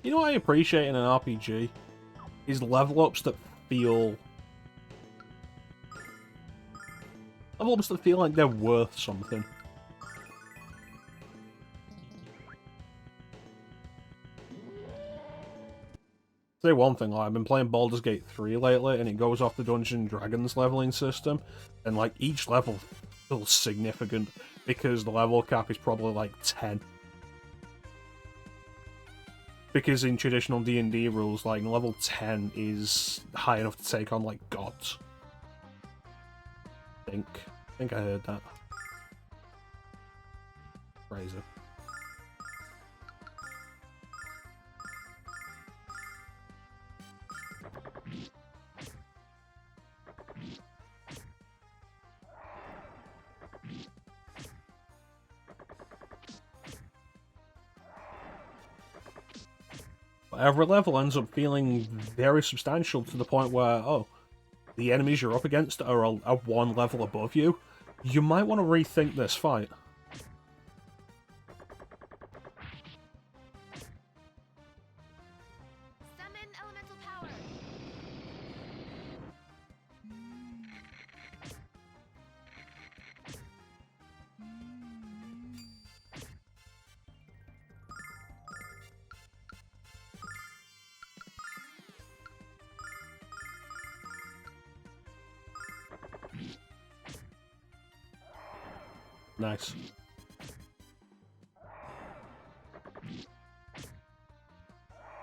You know what I appreciate in an RPG? Is level ups that feel... level ups that feel like they're worth something. Say one thing, like, I've been playing Baldur's Gate 3 lately, and it goes off the Dungeons and Dragons leveling system, and like each level feels significant because the level cap is probably like 10. Because in traditional D&D rules, like level 10 is high enough to take on like gods. I think I heard that. Crazy. Every level ends up feeling very substantial to the point where, oh, the enemies you're up against are one level above you. You might want to rethink this fight. Summon elemental power. Nice.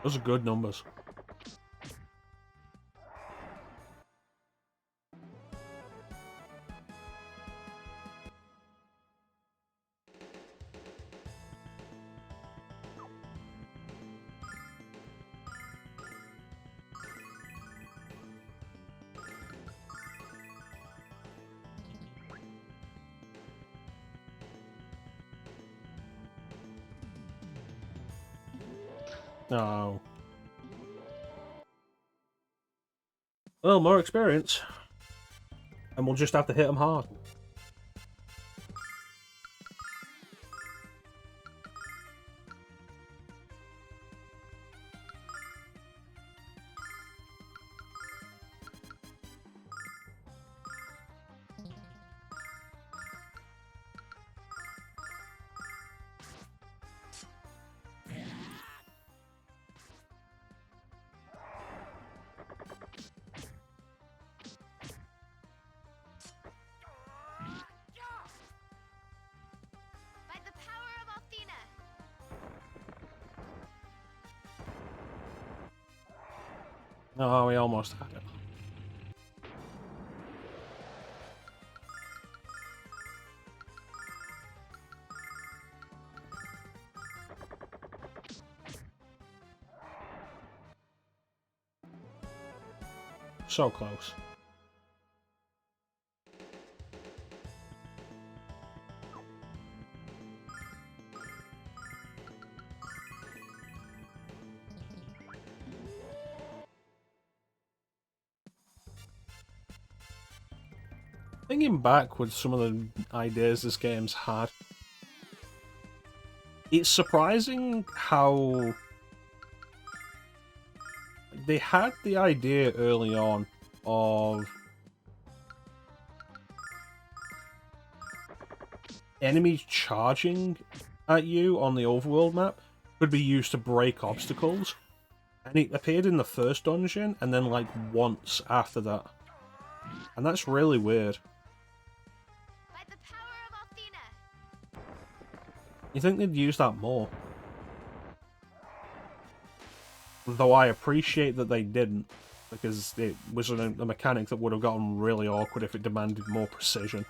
Those are good numbers. Oh. Well, more experience. And we'll just have to hit them hard. By the power of Althena. Oh, we almost had it. So close. Thinking back with some of the ideas this game's had, it's surprising how they had the idea early on of enemies charging at you on the overworld map could be used to break obstacles, and it appeared in the first dungeon and then like once after that, and that's really weird. By the power of Althena. You think they'd use that more? Though I appreciate that they didn't, because it was a mechanic that would have gotten really awkward if it demanded more precision.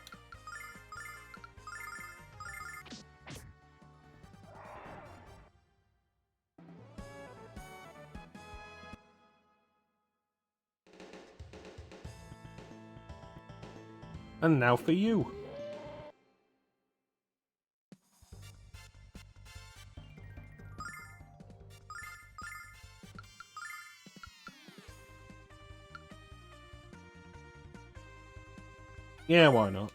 And now for you. Yeah, why not?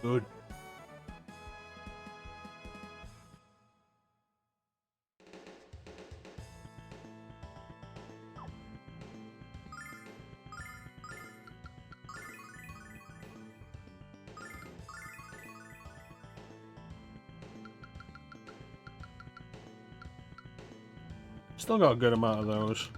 Good. Still got a good amount of those.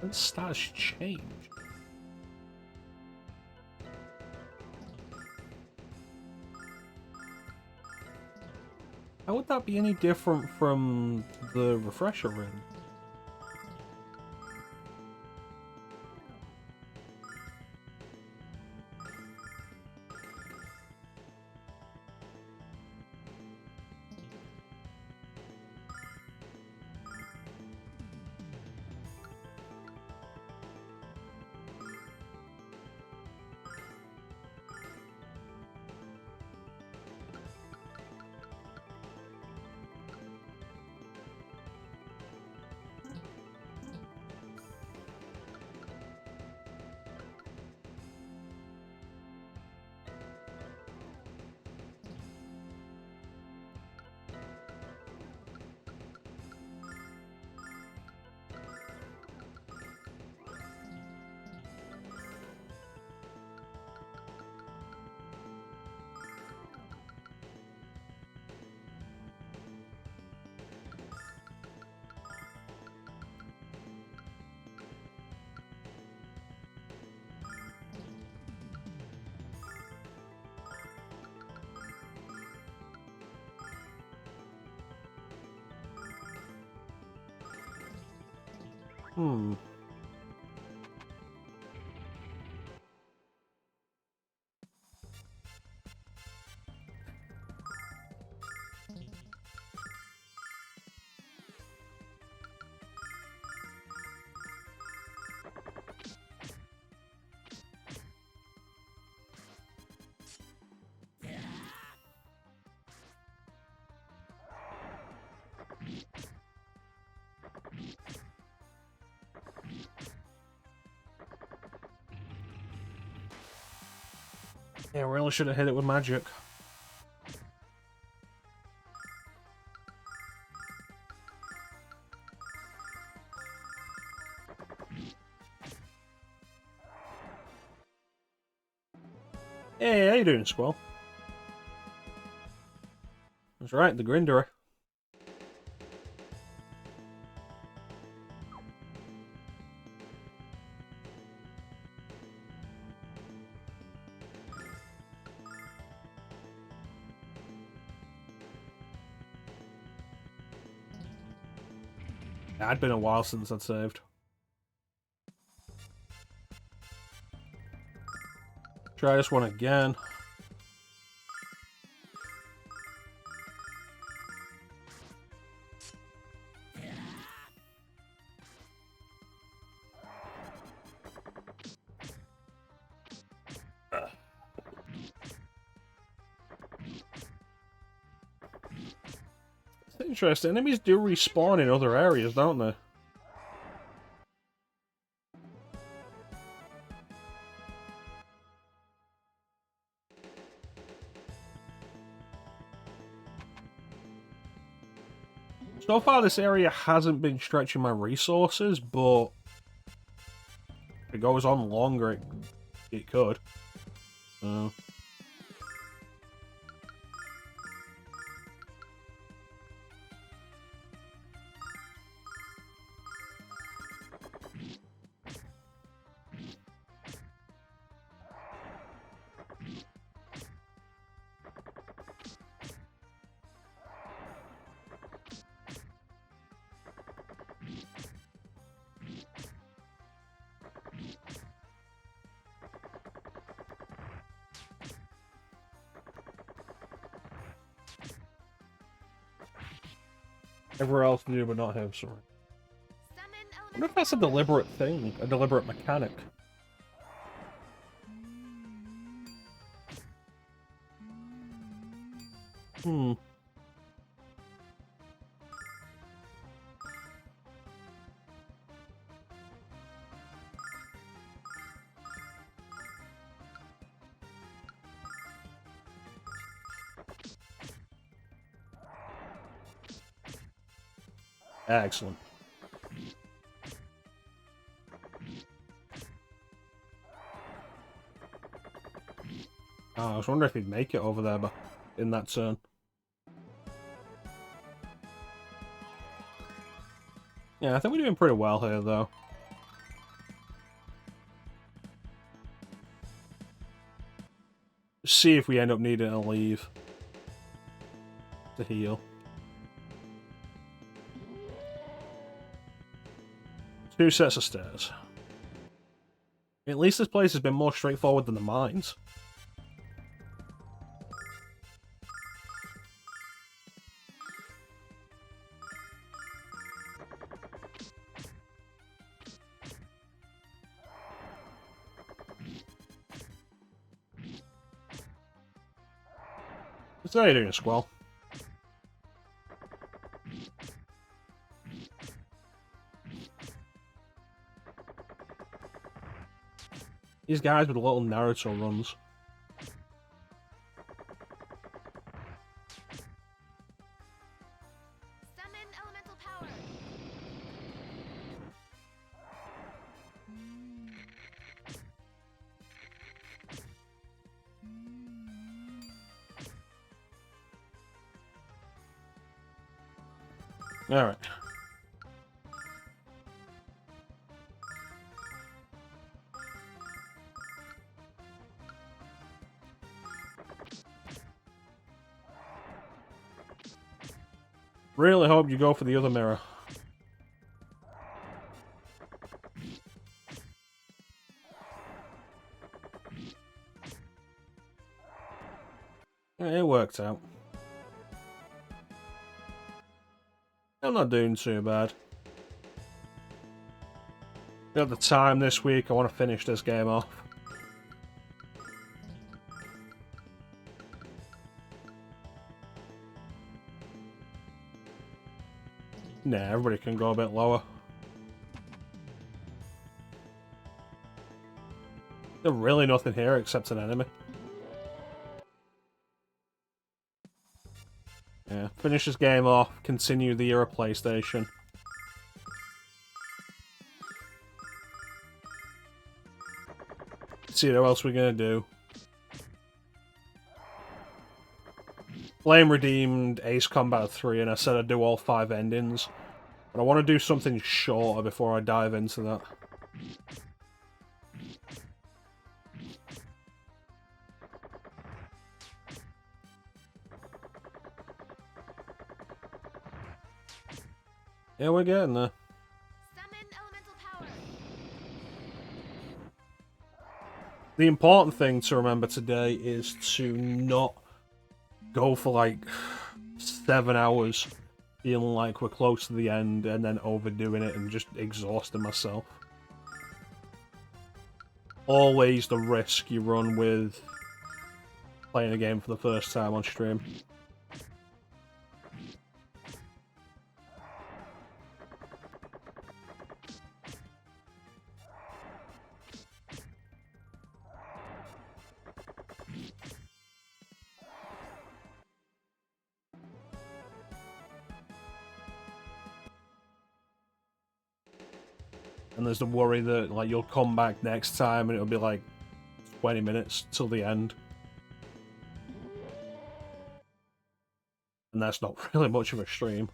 And stats change. How would that be any different from the refresher ring? Hmm. Yeah, really should have hit it with magic. Hey, how you doing, Squall? That's right, the Grinderer. Yeah, it'd been a while since I'd saved. Try this one again. It's interesting. Enemies do respawn in other areas, don't they? So far, this area hasn't been stretching my resources, but if it goes on longer, it could. Everywhere else knew, but not him, sorry. Summon wonder if that's a deliberate thing, a deliberate mechanic. Hmm. Excellent. Oh, I was wondering if he'd make it over there, but in that turn. Yeah, I think we're doing pretty well here, though. See if we end up needing to leave to heal. 2 sets of stairs. At least this place has been more straightforward than the mines. So how you doing, Squall? These guys with little Naruto runs. Summon elemental power. Alright. Really hope you go for the other mirror. Yeah, it worked out. I'm not doing too bad. Got the time this week, I want to finish this game off. Nah, everybody can go a bit lower. There's really nothing here except an enemy. Yeah, finish this game off, continue the era PlayStation. See what else we're gonna do. Flame redeemed Ace Combat 3 and I said I'd do all 5 endings. But I want to do something shorter before I dive into that. Yeah, we're getting there. Summon elemental power. The important thing to remember today is to not go for like 7 hours feeling like we're close to the end and then overdoing it and just exhausting myself. Always the risk you run with playing a game for the first time on stream. And there's the worry that like you'll come back next time and it'll be like 20 minutes till the end. And that's not really much of a stream.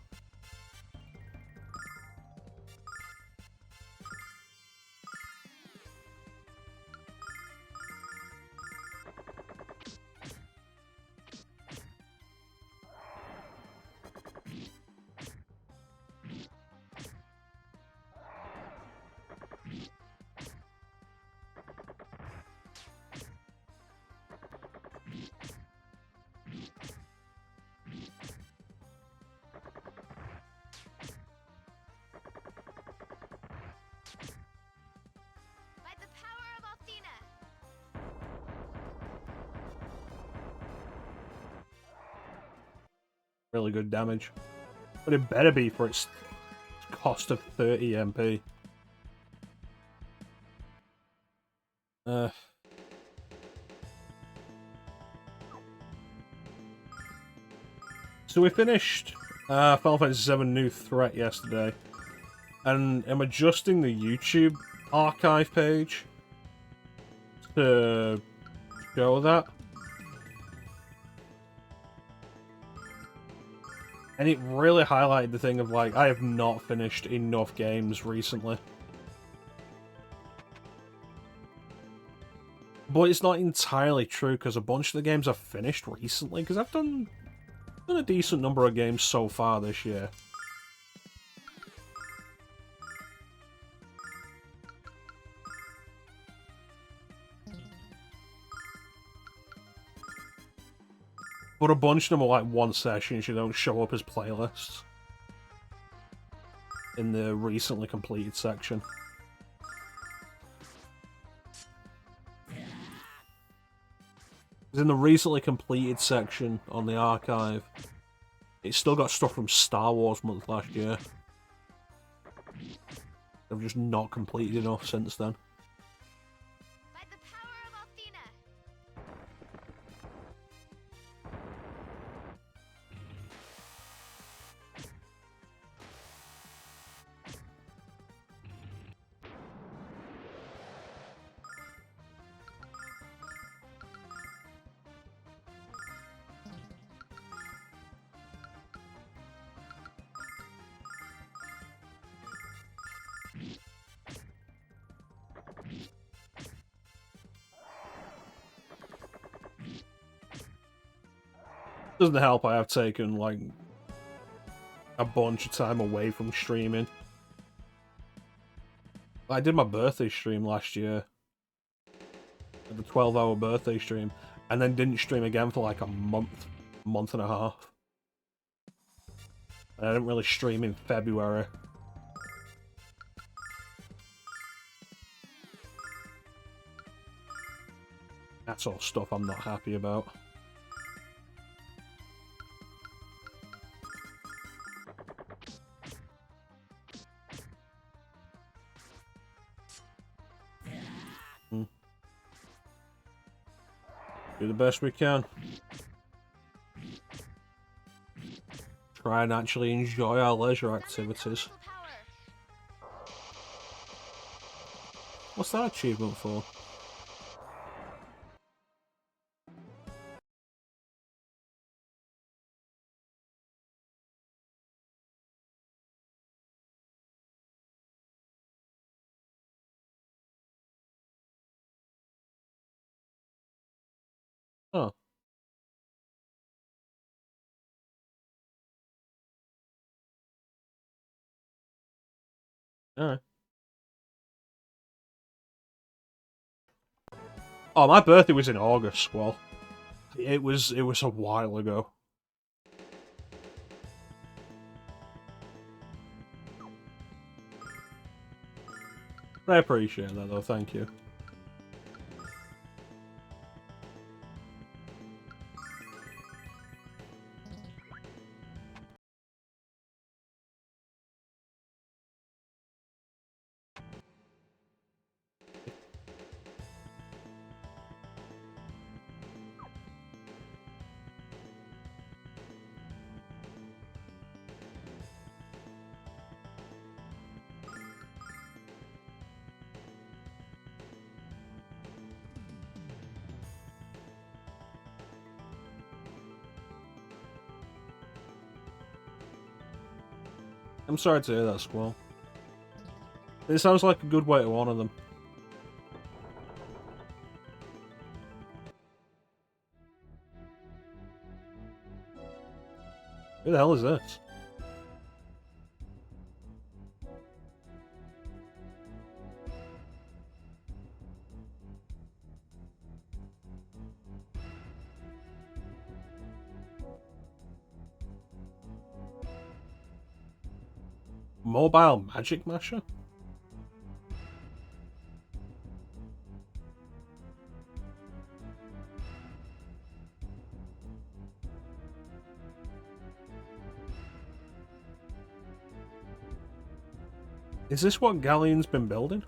really good damage. But it better be for its cost of 30 MP. So we finished Final Fantasy VII New Threat yesterday, and I'm adjusting the YouTube archive page to show that. And it really highlighted the thing of, like, I have not finished enough games recently. But it's not entirely true, because a bunch of the games I've finished recently, because I've done a decent number of games so far this year. But a bunch of them are like one sessions, you don't show up as playlists in the recently completed section. In the recently completed section on the archive, it's still got stuff from Star Wars month last year. I've just not completed enough since then. By the power of Athena. Doesn't help I have taken, like, a bunch of time away from streaming. I did my birthday stream last year. The 12-hour birthday stream. And then didn't stream again for like a month and a half. And I didn't really stream in February. That's all stuff I'm not happy about. Do the best we can. Try and actually enjoy our leisure activities. What's that achievement for? Oh. Alright. Oh, my birthday was in August, well. It was a while ago. I appreciate that though, thank you. I'm sorry to hear that, Squall. It sounds like a good way to honour them. Who the hell is this? Mobile Magic Masher? Is this what Galleon's been building?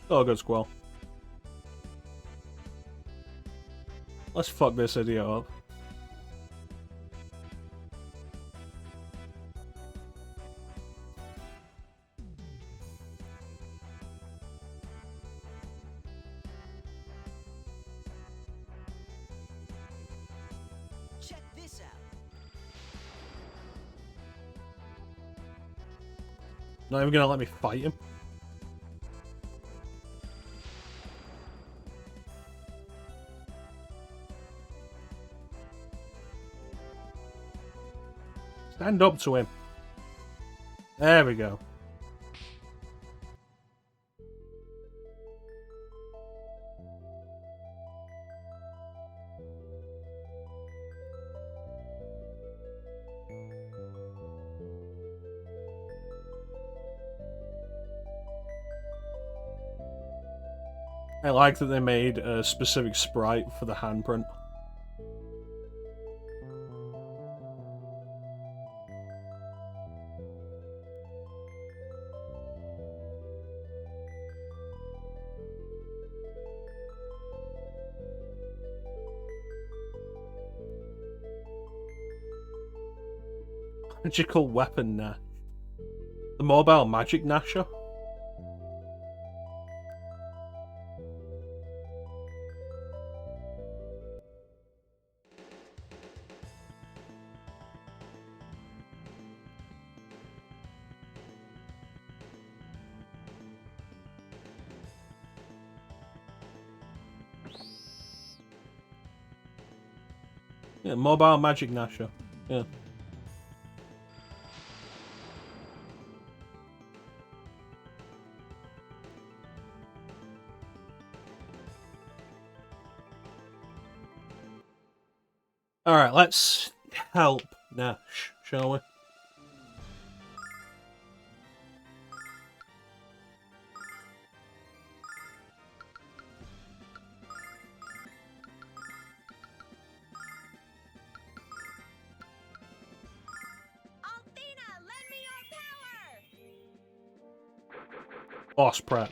Oh, good squall. Let's fuck this idiot up. Check this out. Not even gonna let me fight him. Stand up to him. There we go. I like that they made a specific sprite for the handprint. Magical weapon Nash. The mobile magic Nasher? Yeah, mobile magic Nasher. Yeah. Alright, let's help Nash, shall we? Althena, lend me your power! Boss prep.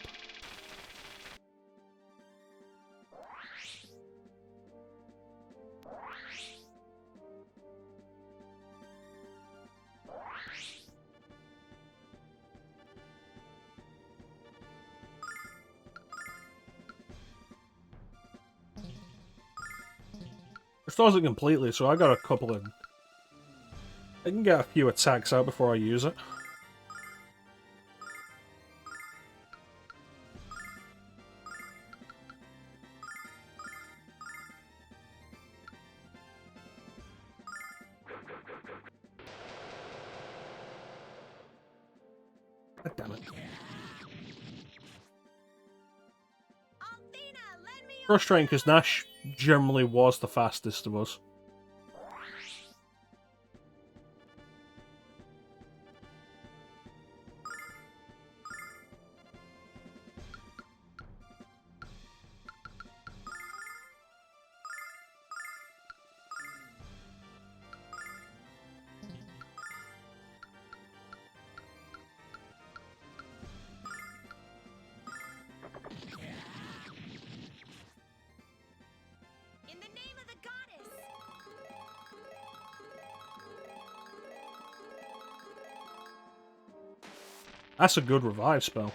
Restores it completely, so I got a couple of... I can get a few attacks out before I use it. God damn it. Althena, lend me your Frustrating, because Nash generally was the fastest of us. In the name of the goddess! That's a good revive spell.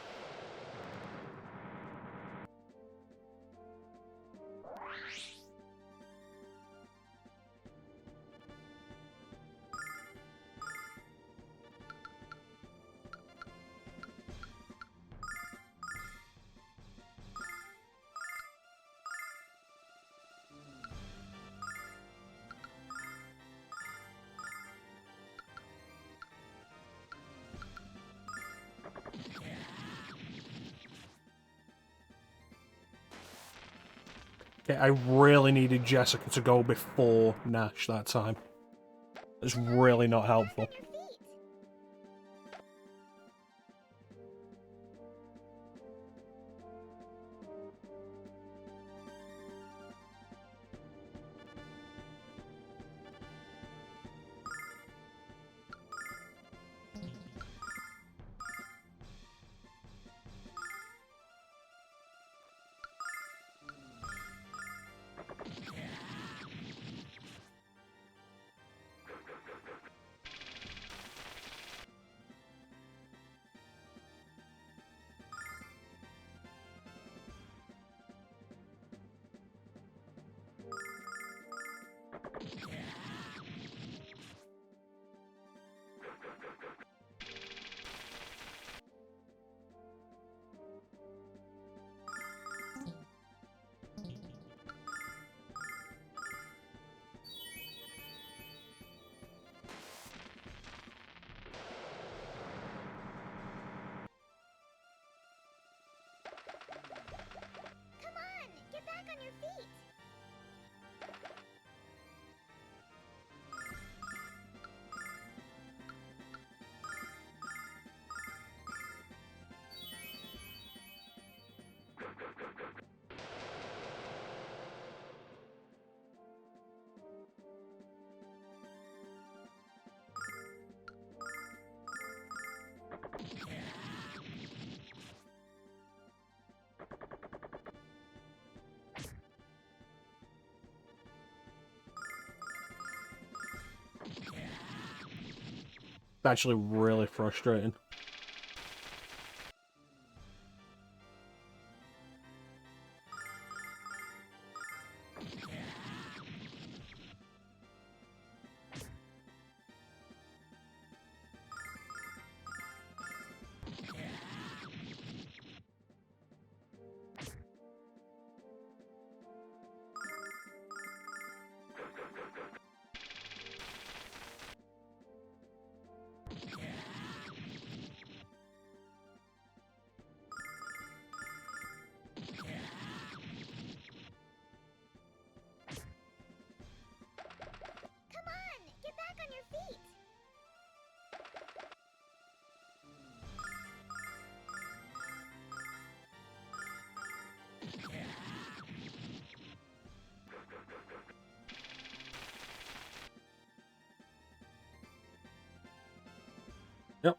Okay, I really needed Jessica to go before Nash that time. It's really not helpful. Come on, get back on your feet. It's actually really frustrating. Come on, get back on your feet. Yep.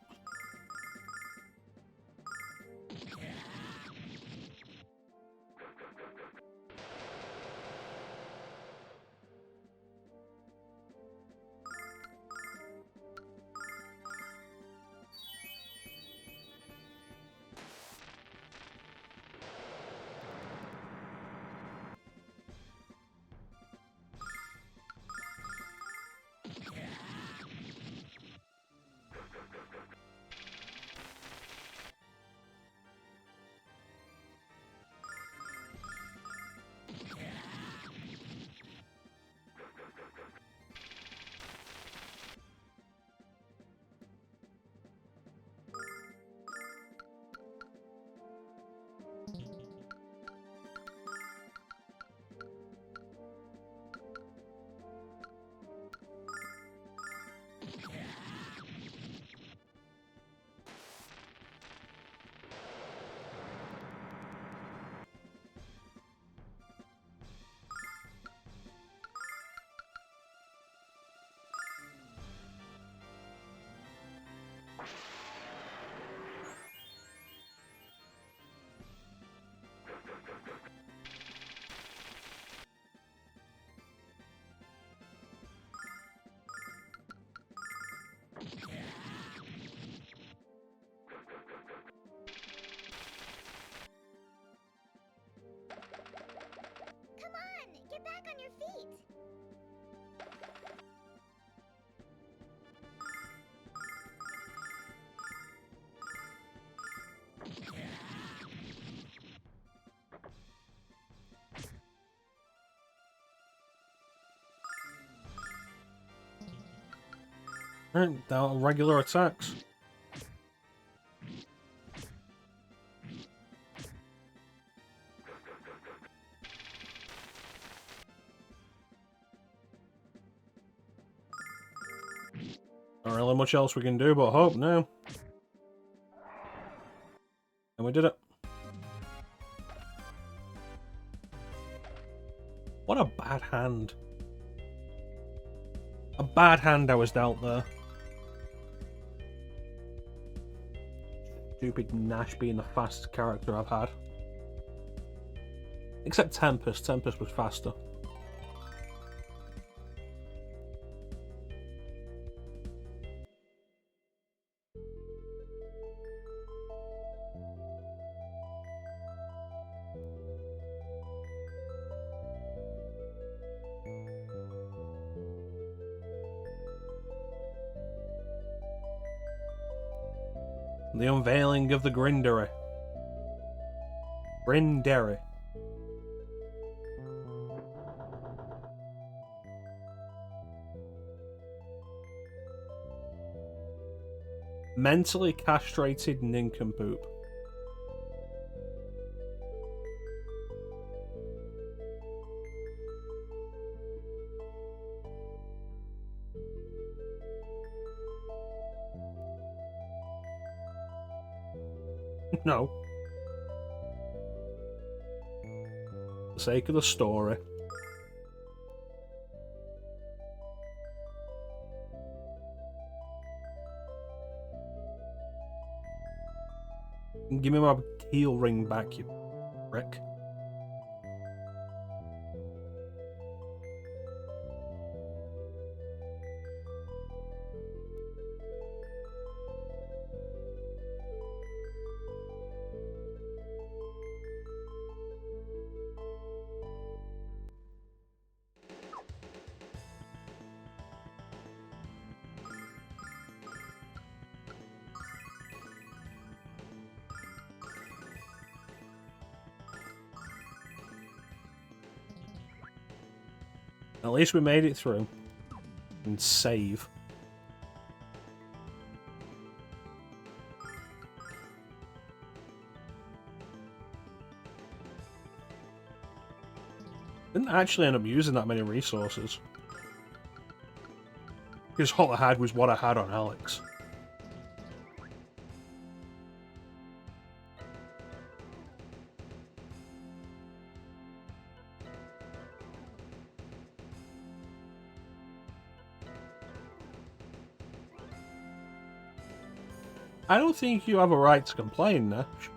Down regular attacks. Not really much else we can do but hope now. And we did it. What a bad hand. A bad hand I was dealt there. Stupid Nash being the fastest character I've had. Except Tempest. Tempest was faster. The unveiling of the Grindery. Grindery. Mentally castrated nincompoop. No. For the sake of the story. Give me my heel ring back, you prick. At least we made it through. And save. Didn't actually end up using that many resources. Because all I had was what I had on Alex. I don't think you have a right to complain, Nash.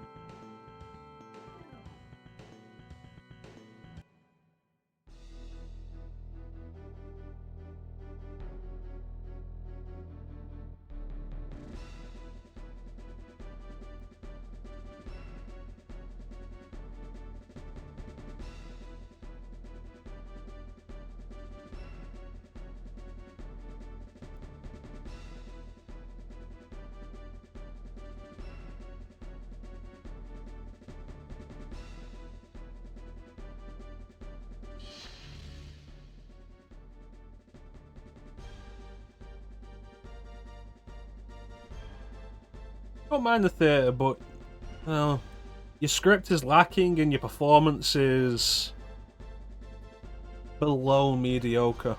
Don't mind the theatre, but well, your script is lacking and your performance is below mediocre.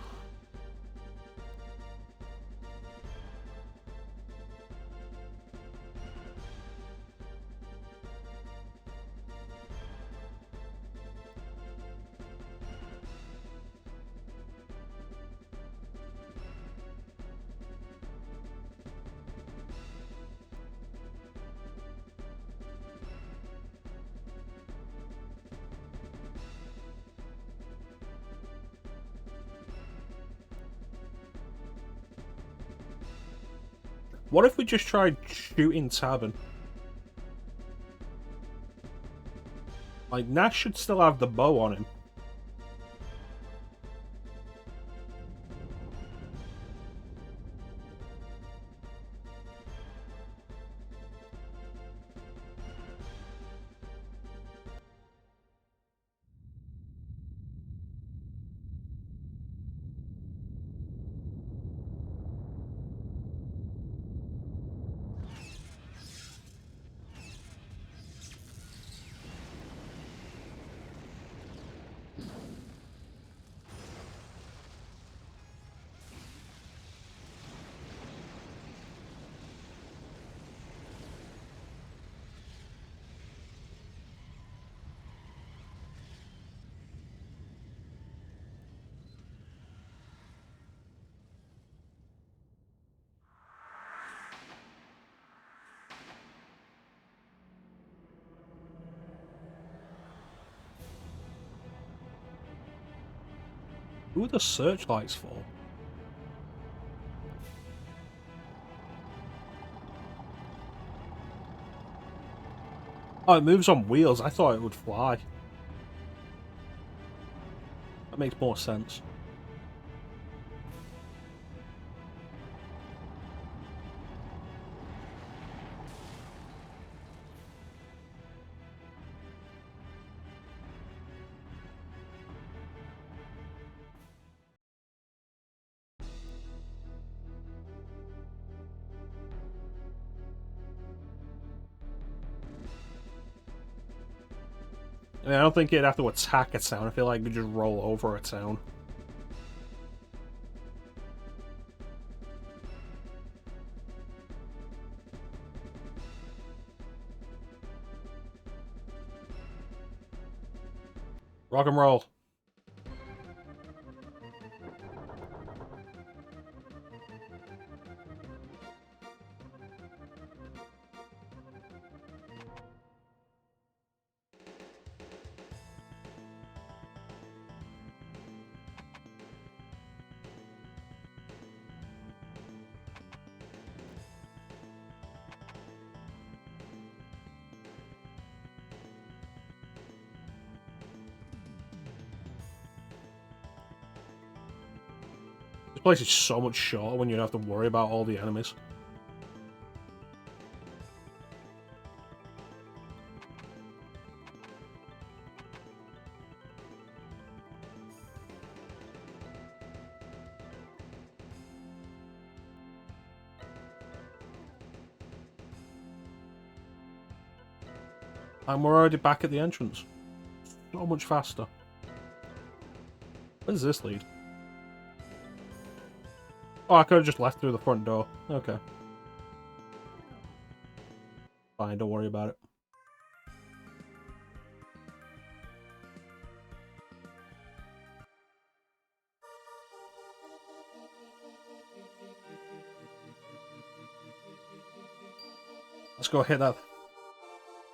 What if we just tried shooting Tabin? Like, Nash should still have the bow on him. Who are the searchlights for? Oh, it moves on wheels. I thought it would fly. That makes more sense. I mean, I don't think you'd have to attack a town. I feel like you'd just roll over a town. Rock and roll. This place is so much shorter when you don't have to worry about all the enemies. And we're already back at the entrance. So much faster. Where does this lead? Oh, I could have just left through the front door. Okay. Fine, don't worry about it. Let's go hit that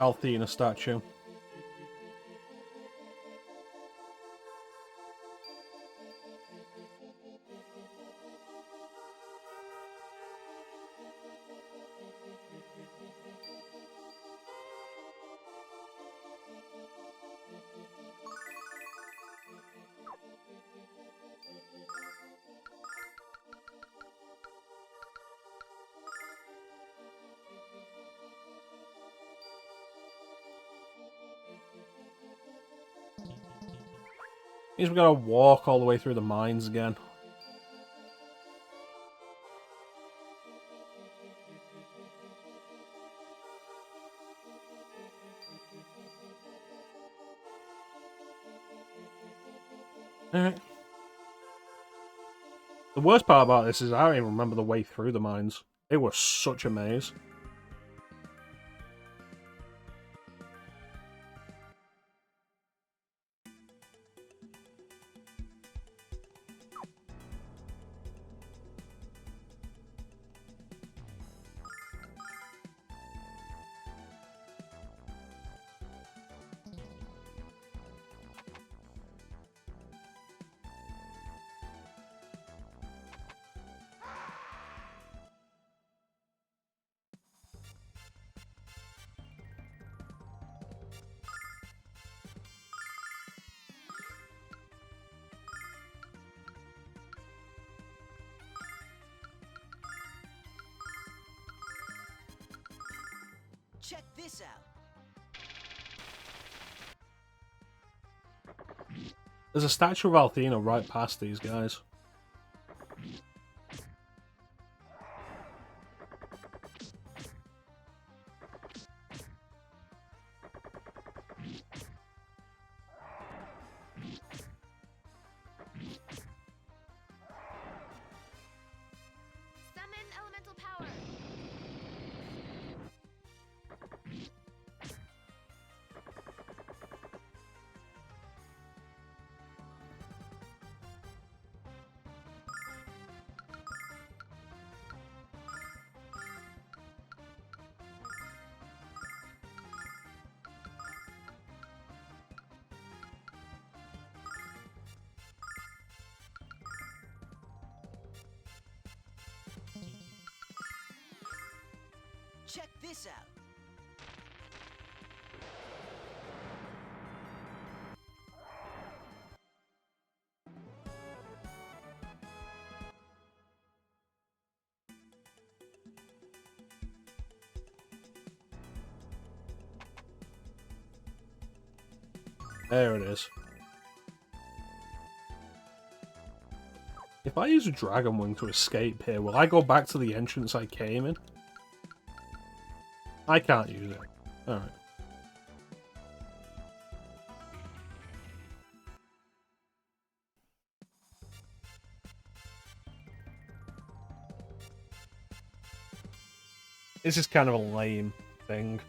Althena statue. Means we gotta walk all the way through the mines again. Alright. The worst part about this is I don't even remember the way through the mines. It was such a maze. Check this out. There's a statue of Althena right past these guys. Summon elemental power. Check this out. There it is. If I use a Dragon Wing to escape here, will I go back to the entrance I came in? I can't use it. Alright. This is kind of a lame thing.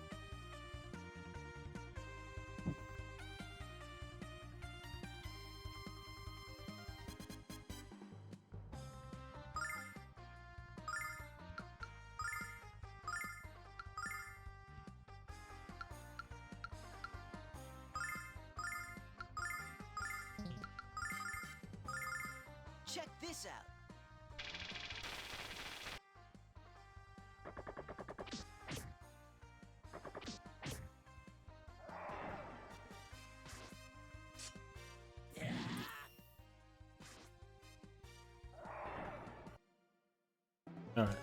Check this out. Alright.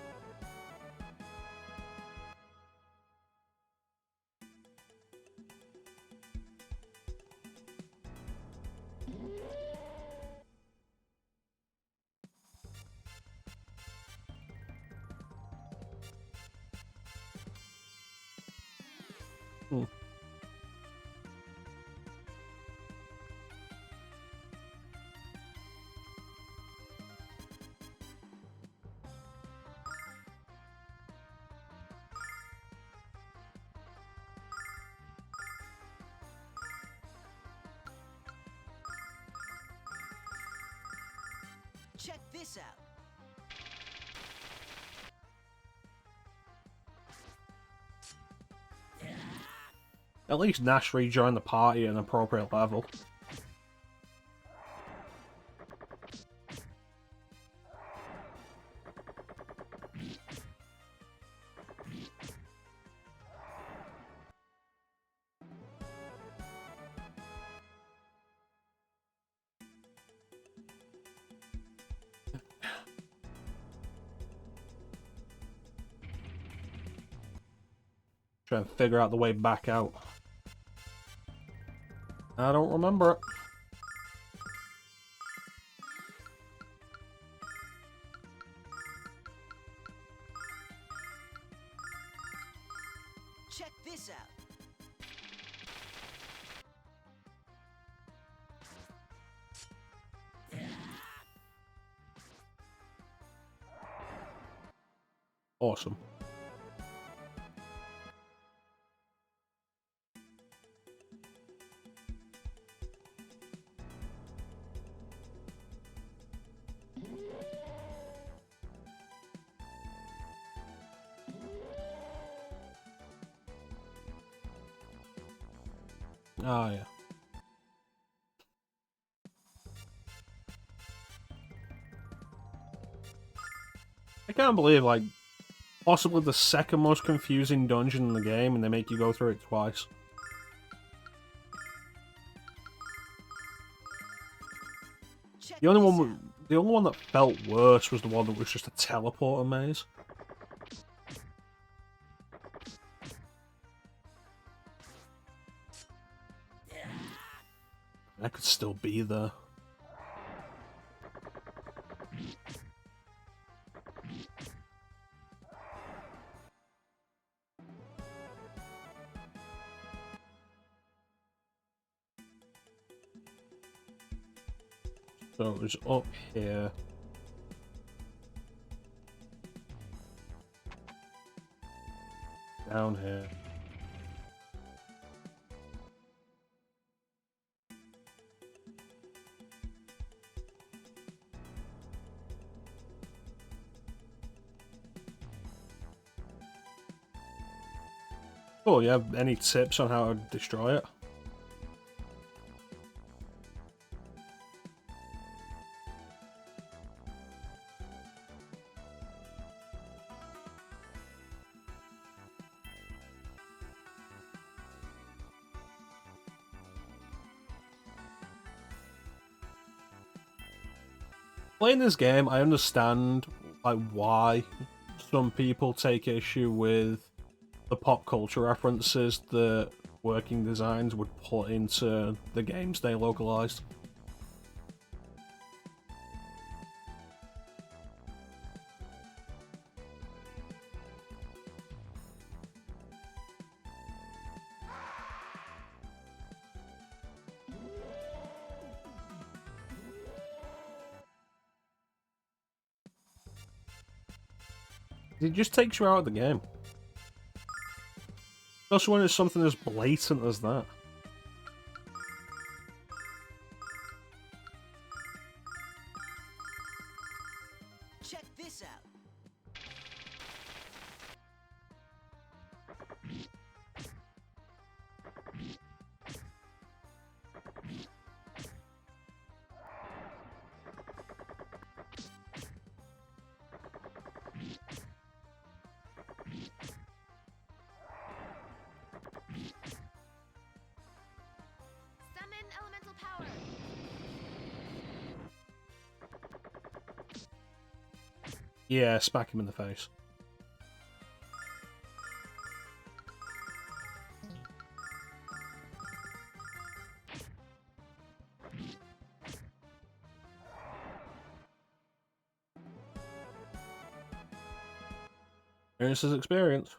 Check this out. At least Nash rejoined the party at an appropriate level. Try and figure out the way back out. I don't remember it. Check this out. Awesome. Oh, yeah. I can't believe, like, possibly the second most confusing dungeon in the game, and they make you go through it twice. Check The only this one, out. the only one that felt worse was the one that was just a teleporter maze. I could still be there. So it was up here. Down here. Oh, you have any tips on how to destroy it? playing this game, I understand like why some people take issue with the pop culture references that working designs would put into the games they localized. It just takes you out of the game. Also when it's something as blatant as that. Check this out. Summon elemental power. Yeah, smack him in the face. Experience is experience.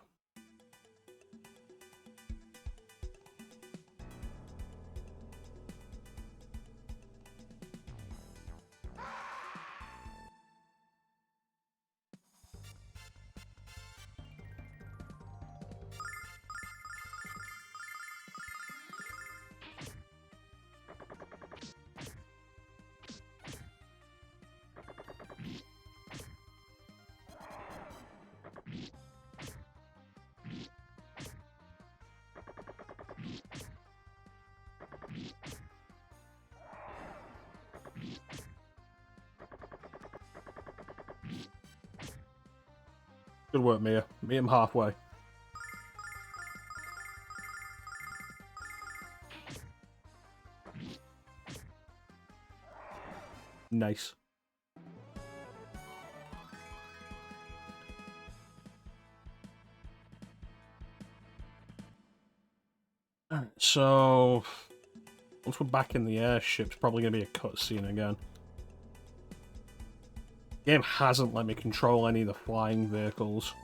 Good work, Mia. Meet him halfway. Nice. Alright, so once we're back in the airship, it's probably going to be a cutscene again. The game hasn't let me control any of the flying vehicles.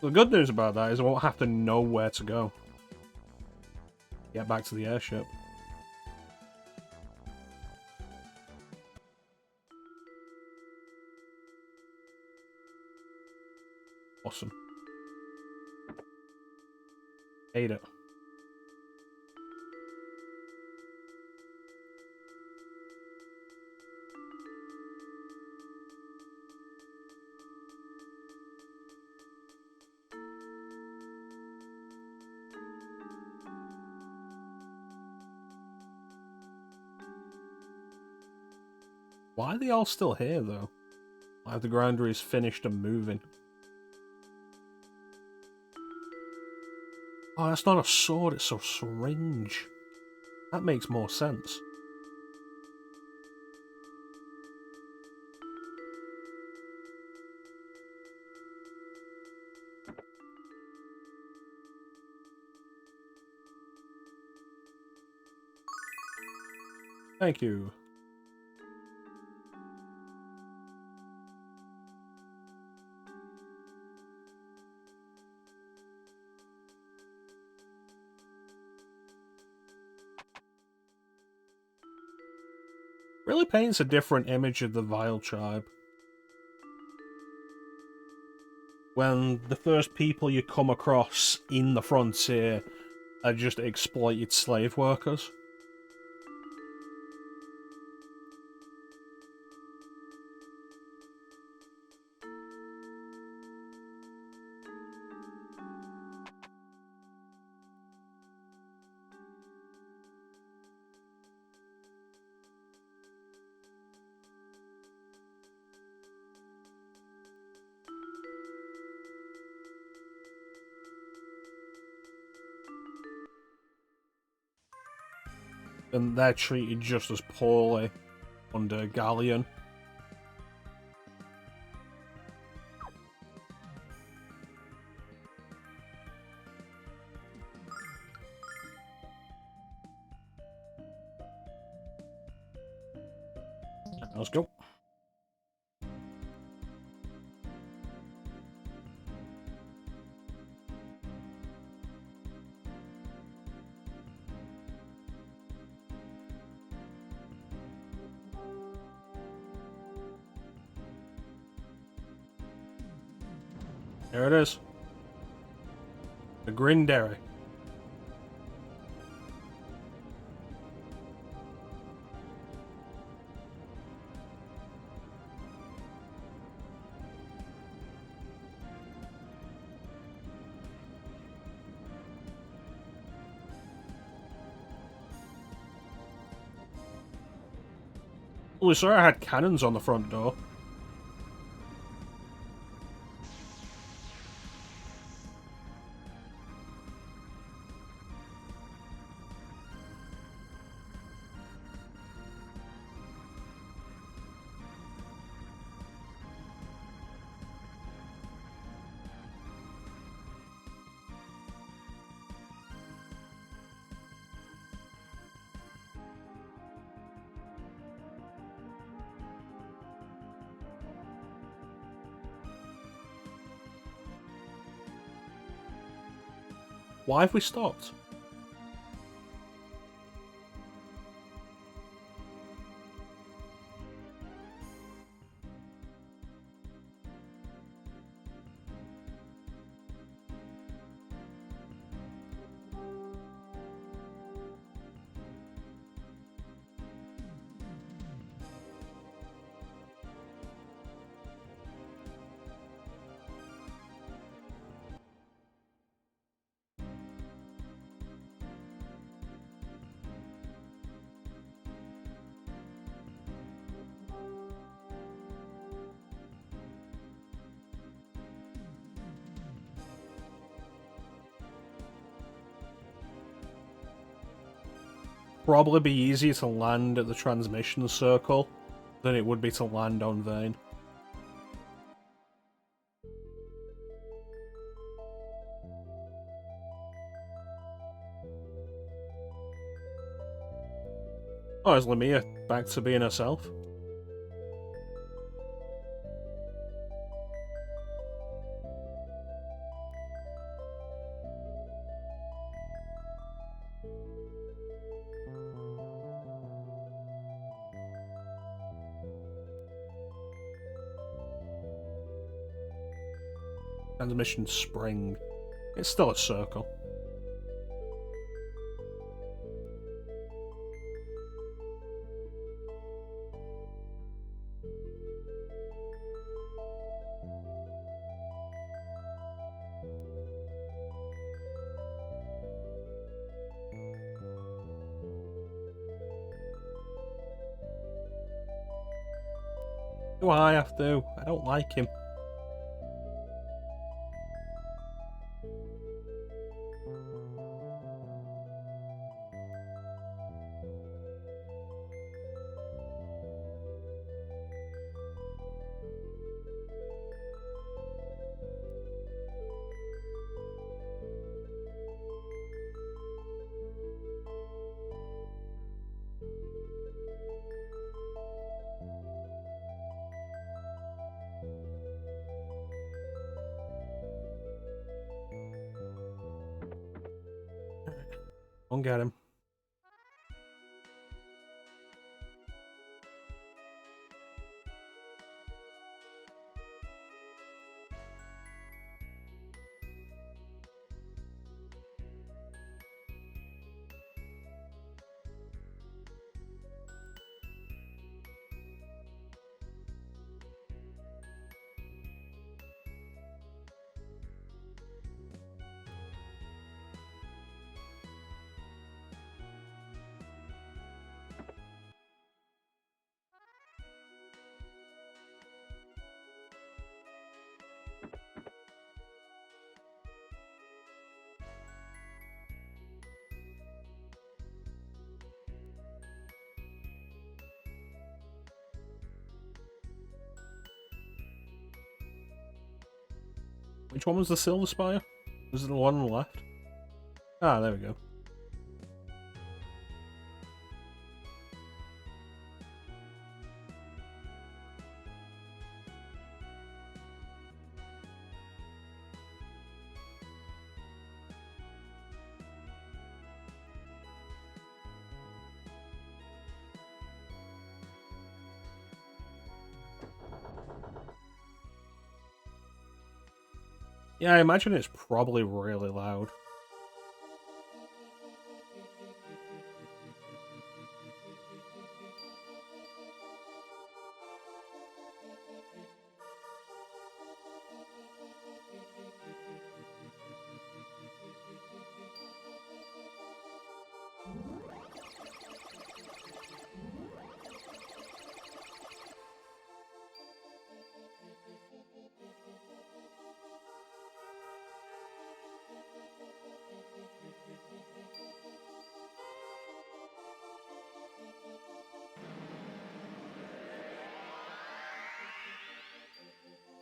The good news about that is I won't have to know where to go. Get back to the airship. Awesome. Hate it. Why are they all still here, though? Like the grinder is finished and moving. Oh, that's not a sword, it's a syringe. That makes more sense. Thank you. Really paints a different image of the Vile tribe. When the first people you come across in the frontier are just exploited slave workers. And they're treated just as poorly under Galleon. Let's go. There it is. The Grinderi. Oh, sorry, I had cannons on the front door. Why have we stopped? Probably be easier to land at the transmission circle than it would be to land on Vane. Oh, is Lamia back to being herself? Transmission spring. It's still a circle. Do I have to? I don't like him. Don't get him. Which one was the Silver Spire? Was it the one on the left? Ah, there we go. Yeah, I imagine it's probably really loud.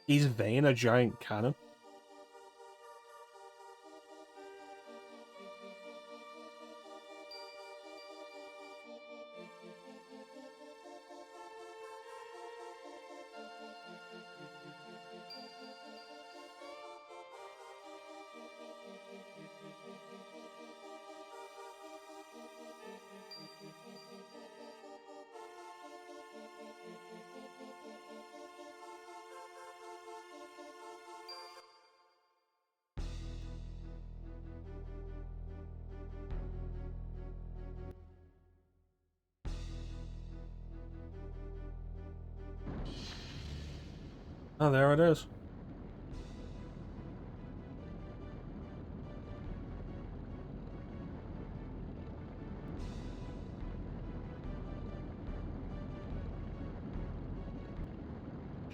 Is Vayne a giant cannon? Oh, there it is.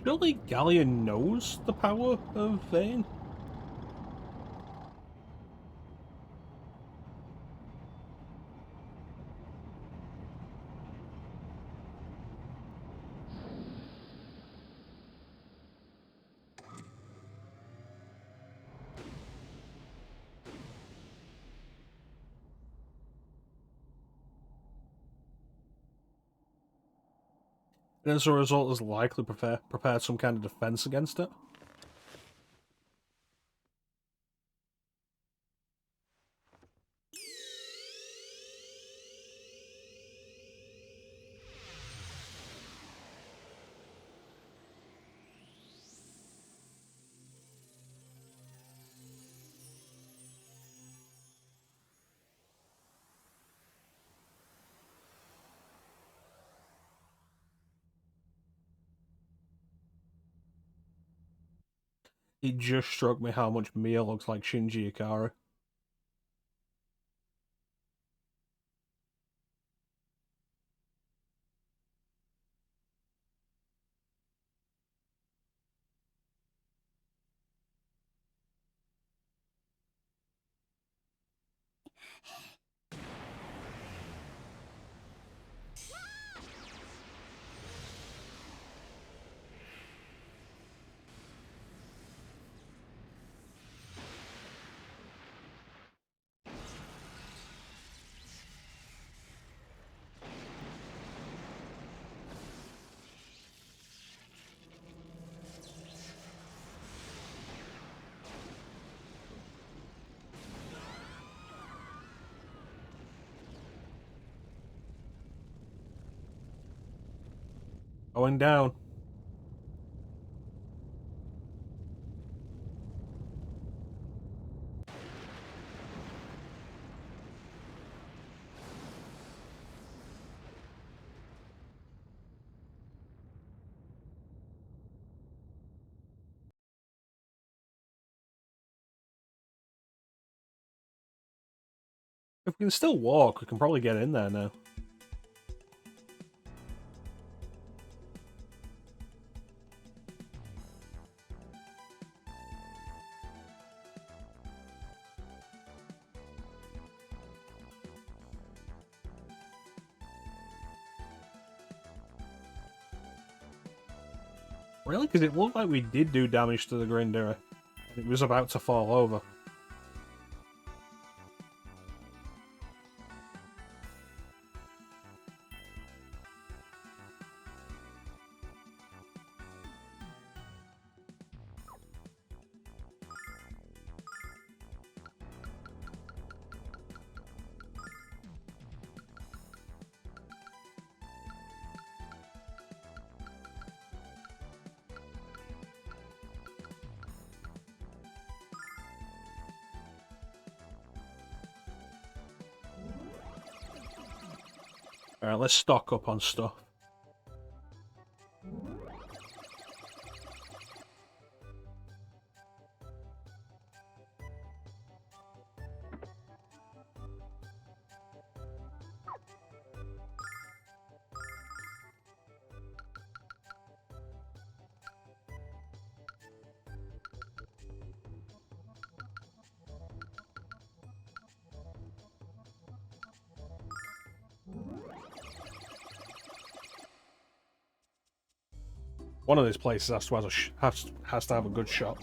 Surely Galleon knows the power of Vayne? And as a result, has likely prepared some kind of defense against it. It just struck me how much Mia looks like Shinji Ikari. Going down. If we can still walk, we can probably get in there now. Really? Because it looked like we did do damage to the Grindera. It was about to fall over. Alright, let's stock up on stuff. One of these places has to has to have a good shop.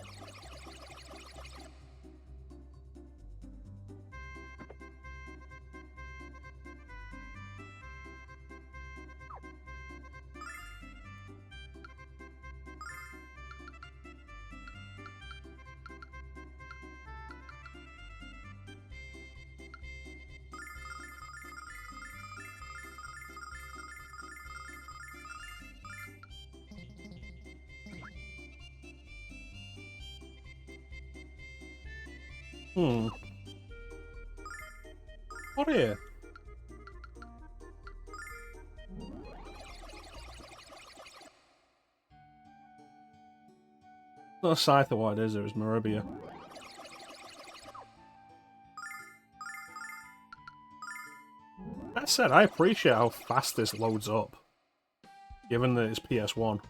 What here? Not a Scythe or what it is, it was Maribia. That said, I appreciate how fast this loads up, given that it's PS1.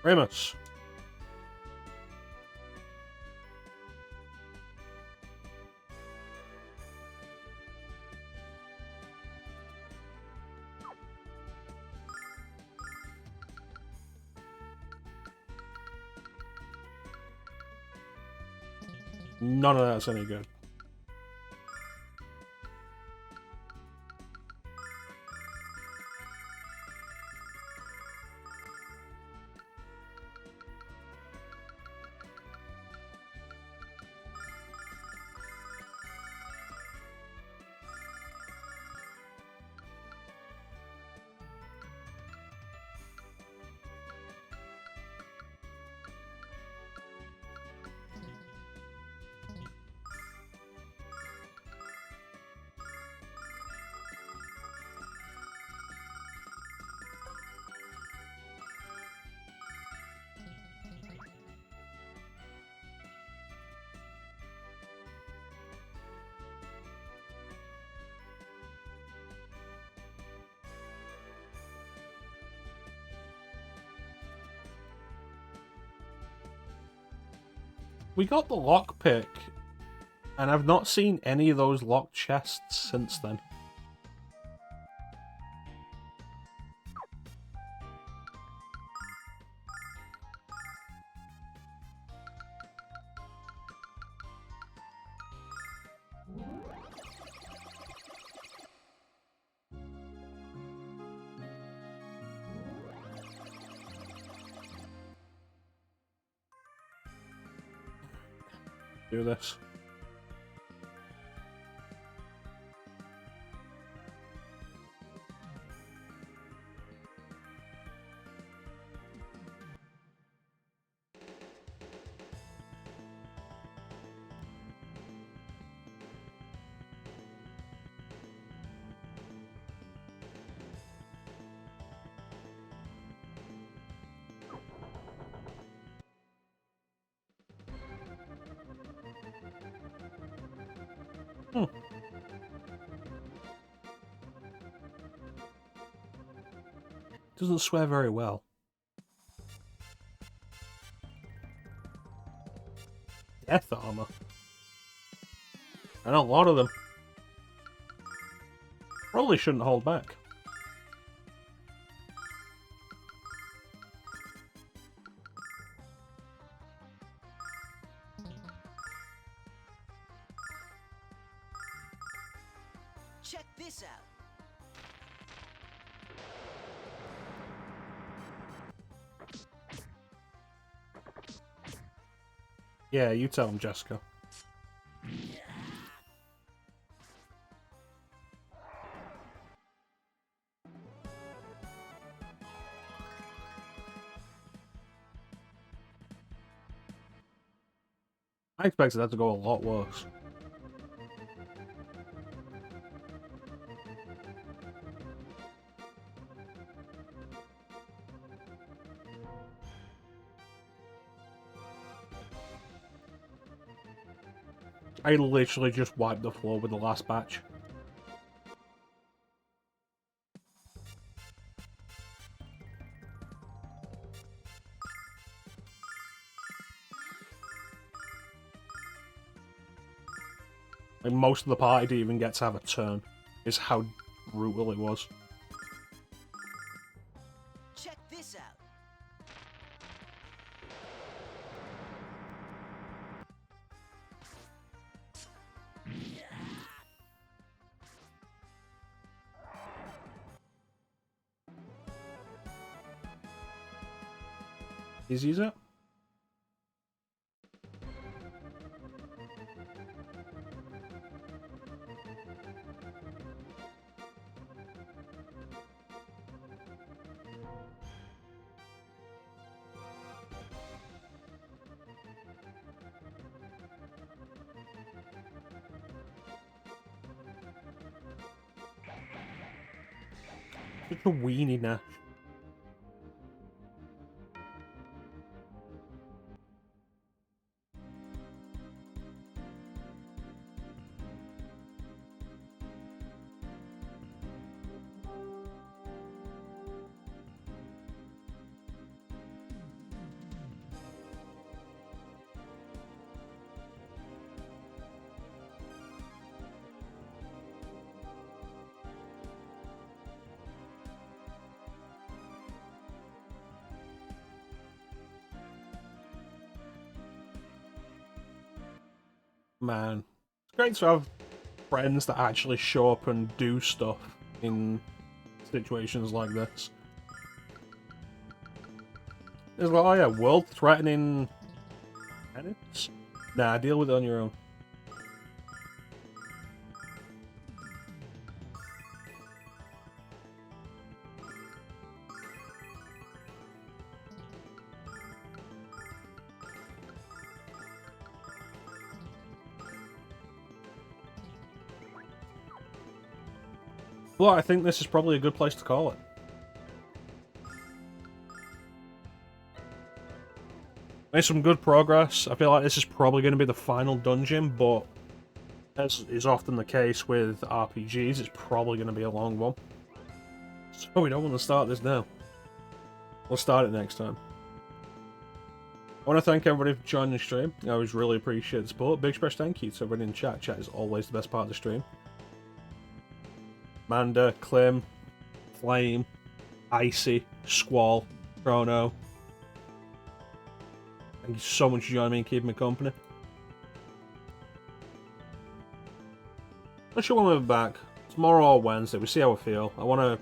Remus. None of that's any good. We got the lockpick, and I've not seen any of those locked chests since then. Do this. Hmm. Doesn't swear very well. Death armor. And a lot of them. Probably shouldn't hold back. Check this out. Yeah, you tell him, Jessica. I expected that to go a lot worse. I literally just wiped the floor with the last batch. Like, most of the party didn't even get to have a turn, is how brutal it was. Check this out. Is it? Such a weenie now. Man, it's great to have friends that actually show up and do stuff in situations like this. It's like, oh yeah, world-threatening menace? Nah, deal with it on your own. Well, I think this is probably a good place to call it. Made some good progress. I feel like this is probably going to be the final dungeon, but as is often the case with RPGs, it's probably going to be a long one. So we don't want to start this now. We'll start it next time. I want to thank everybody for joining the stream. I always really appreciate the support. Big special thank you to everybody in chat. Chat is always the best part of the stream. Manda, Clem, Flame, Icy, Squall, Chrono. Thank you so much for joining me and keeping me company. Not sure when we'll be back. Tomorrow or Wednesday. We'll see how I feel. I want to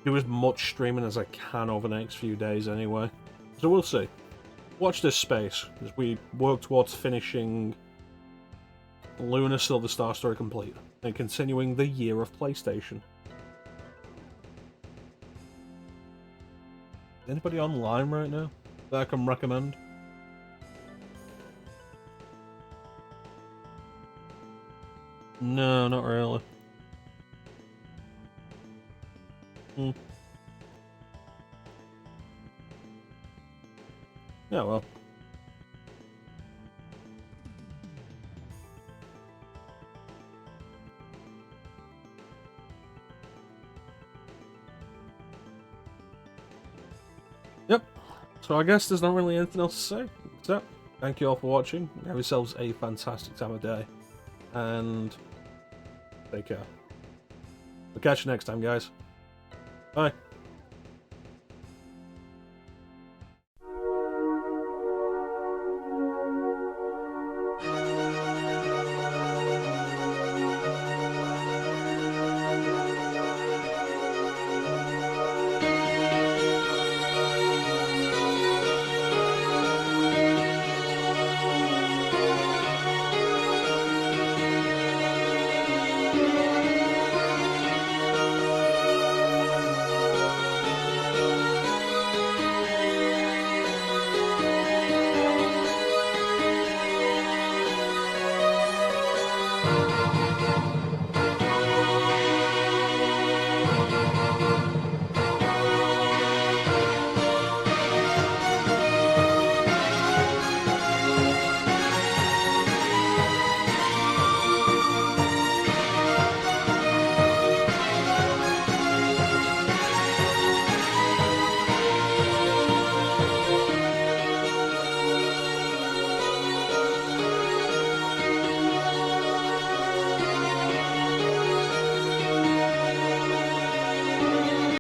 do as much streaming as I can over the next few days anyway. So we'll see. Watch this space as we work towards finishing Lunar Silver Star Story complete and continuing the year of PlayStation. Anybody online right now that I can recommend? No, not really. Yeah, well. So I guess there's not really anything else to say. So, thank you all for watching. Have yourselves a fantastic time of day. And take care. We'll catch you next time, guys. Bye.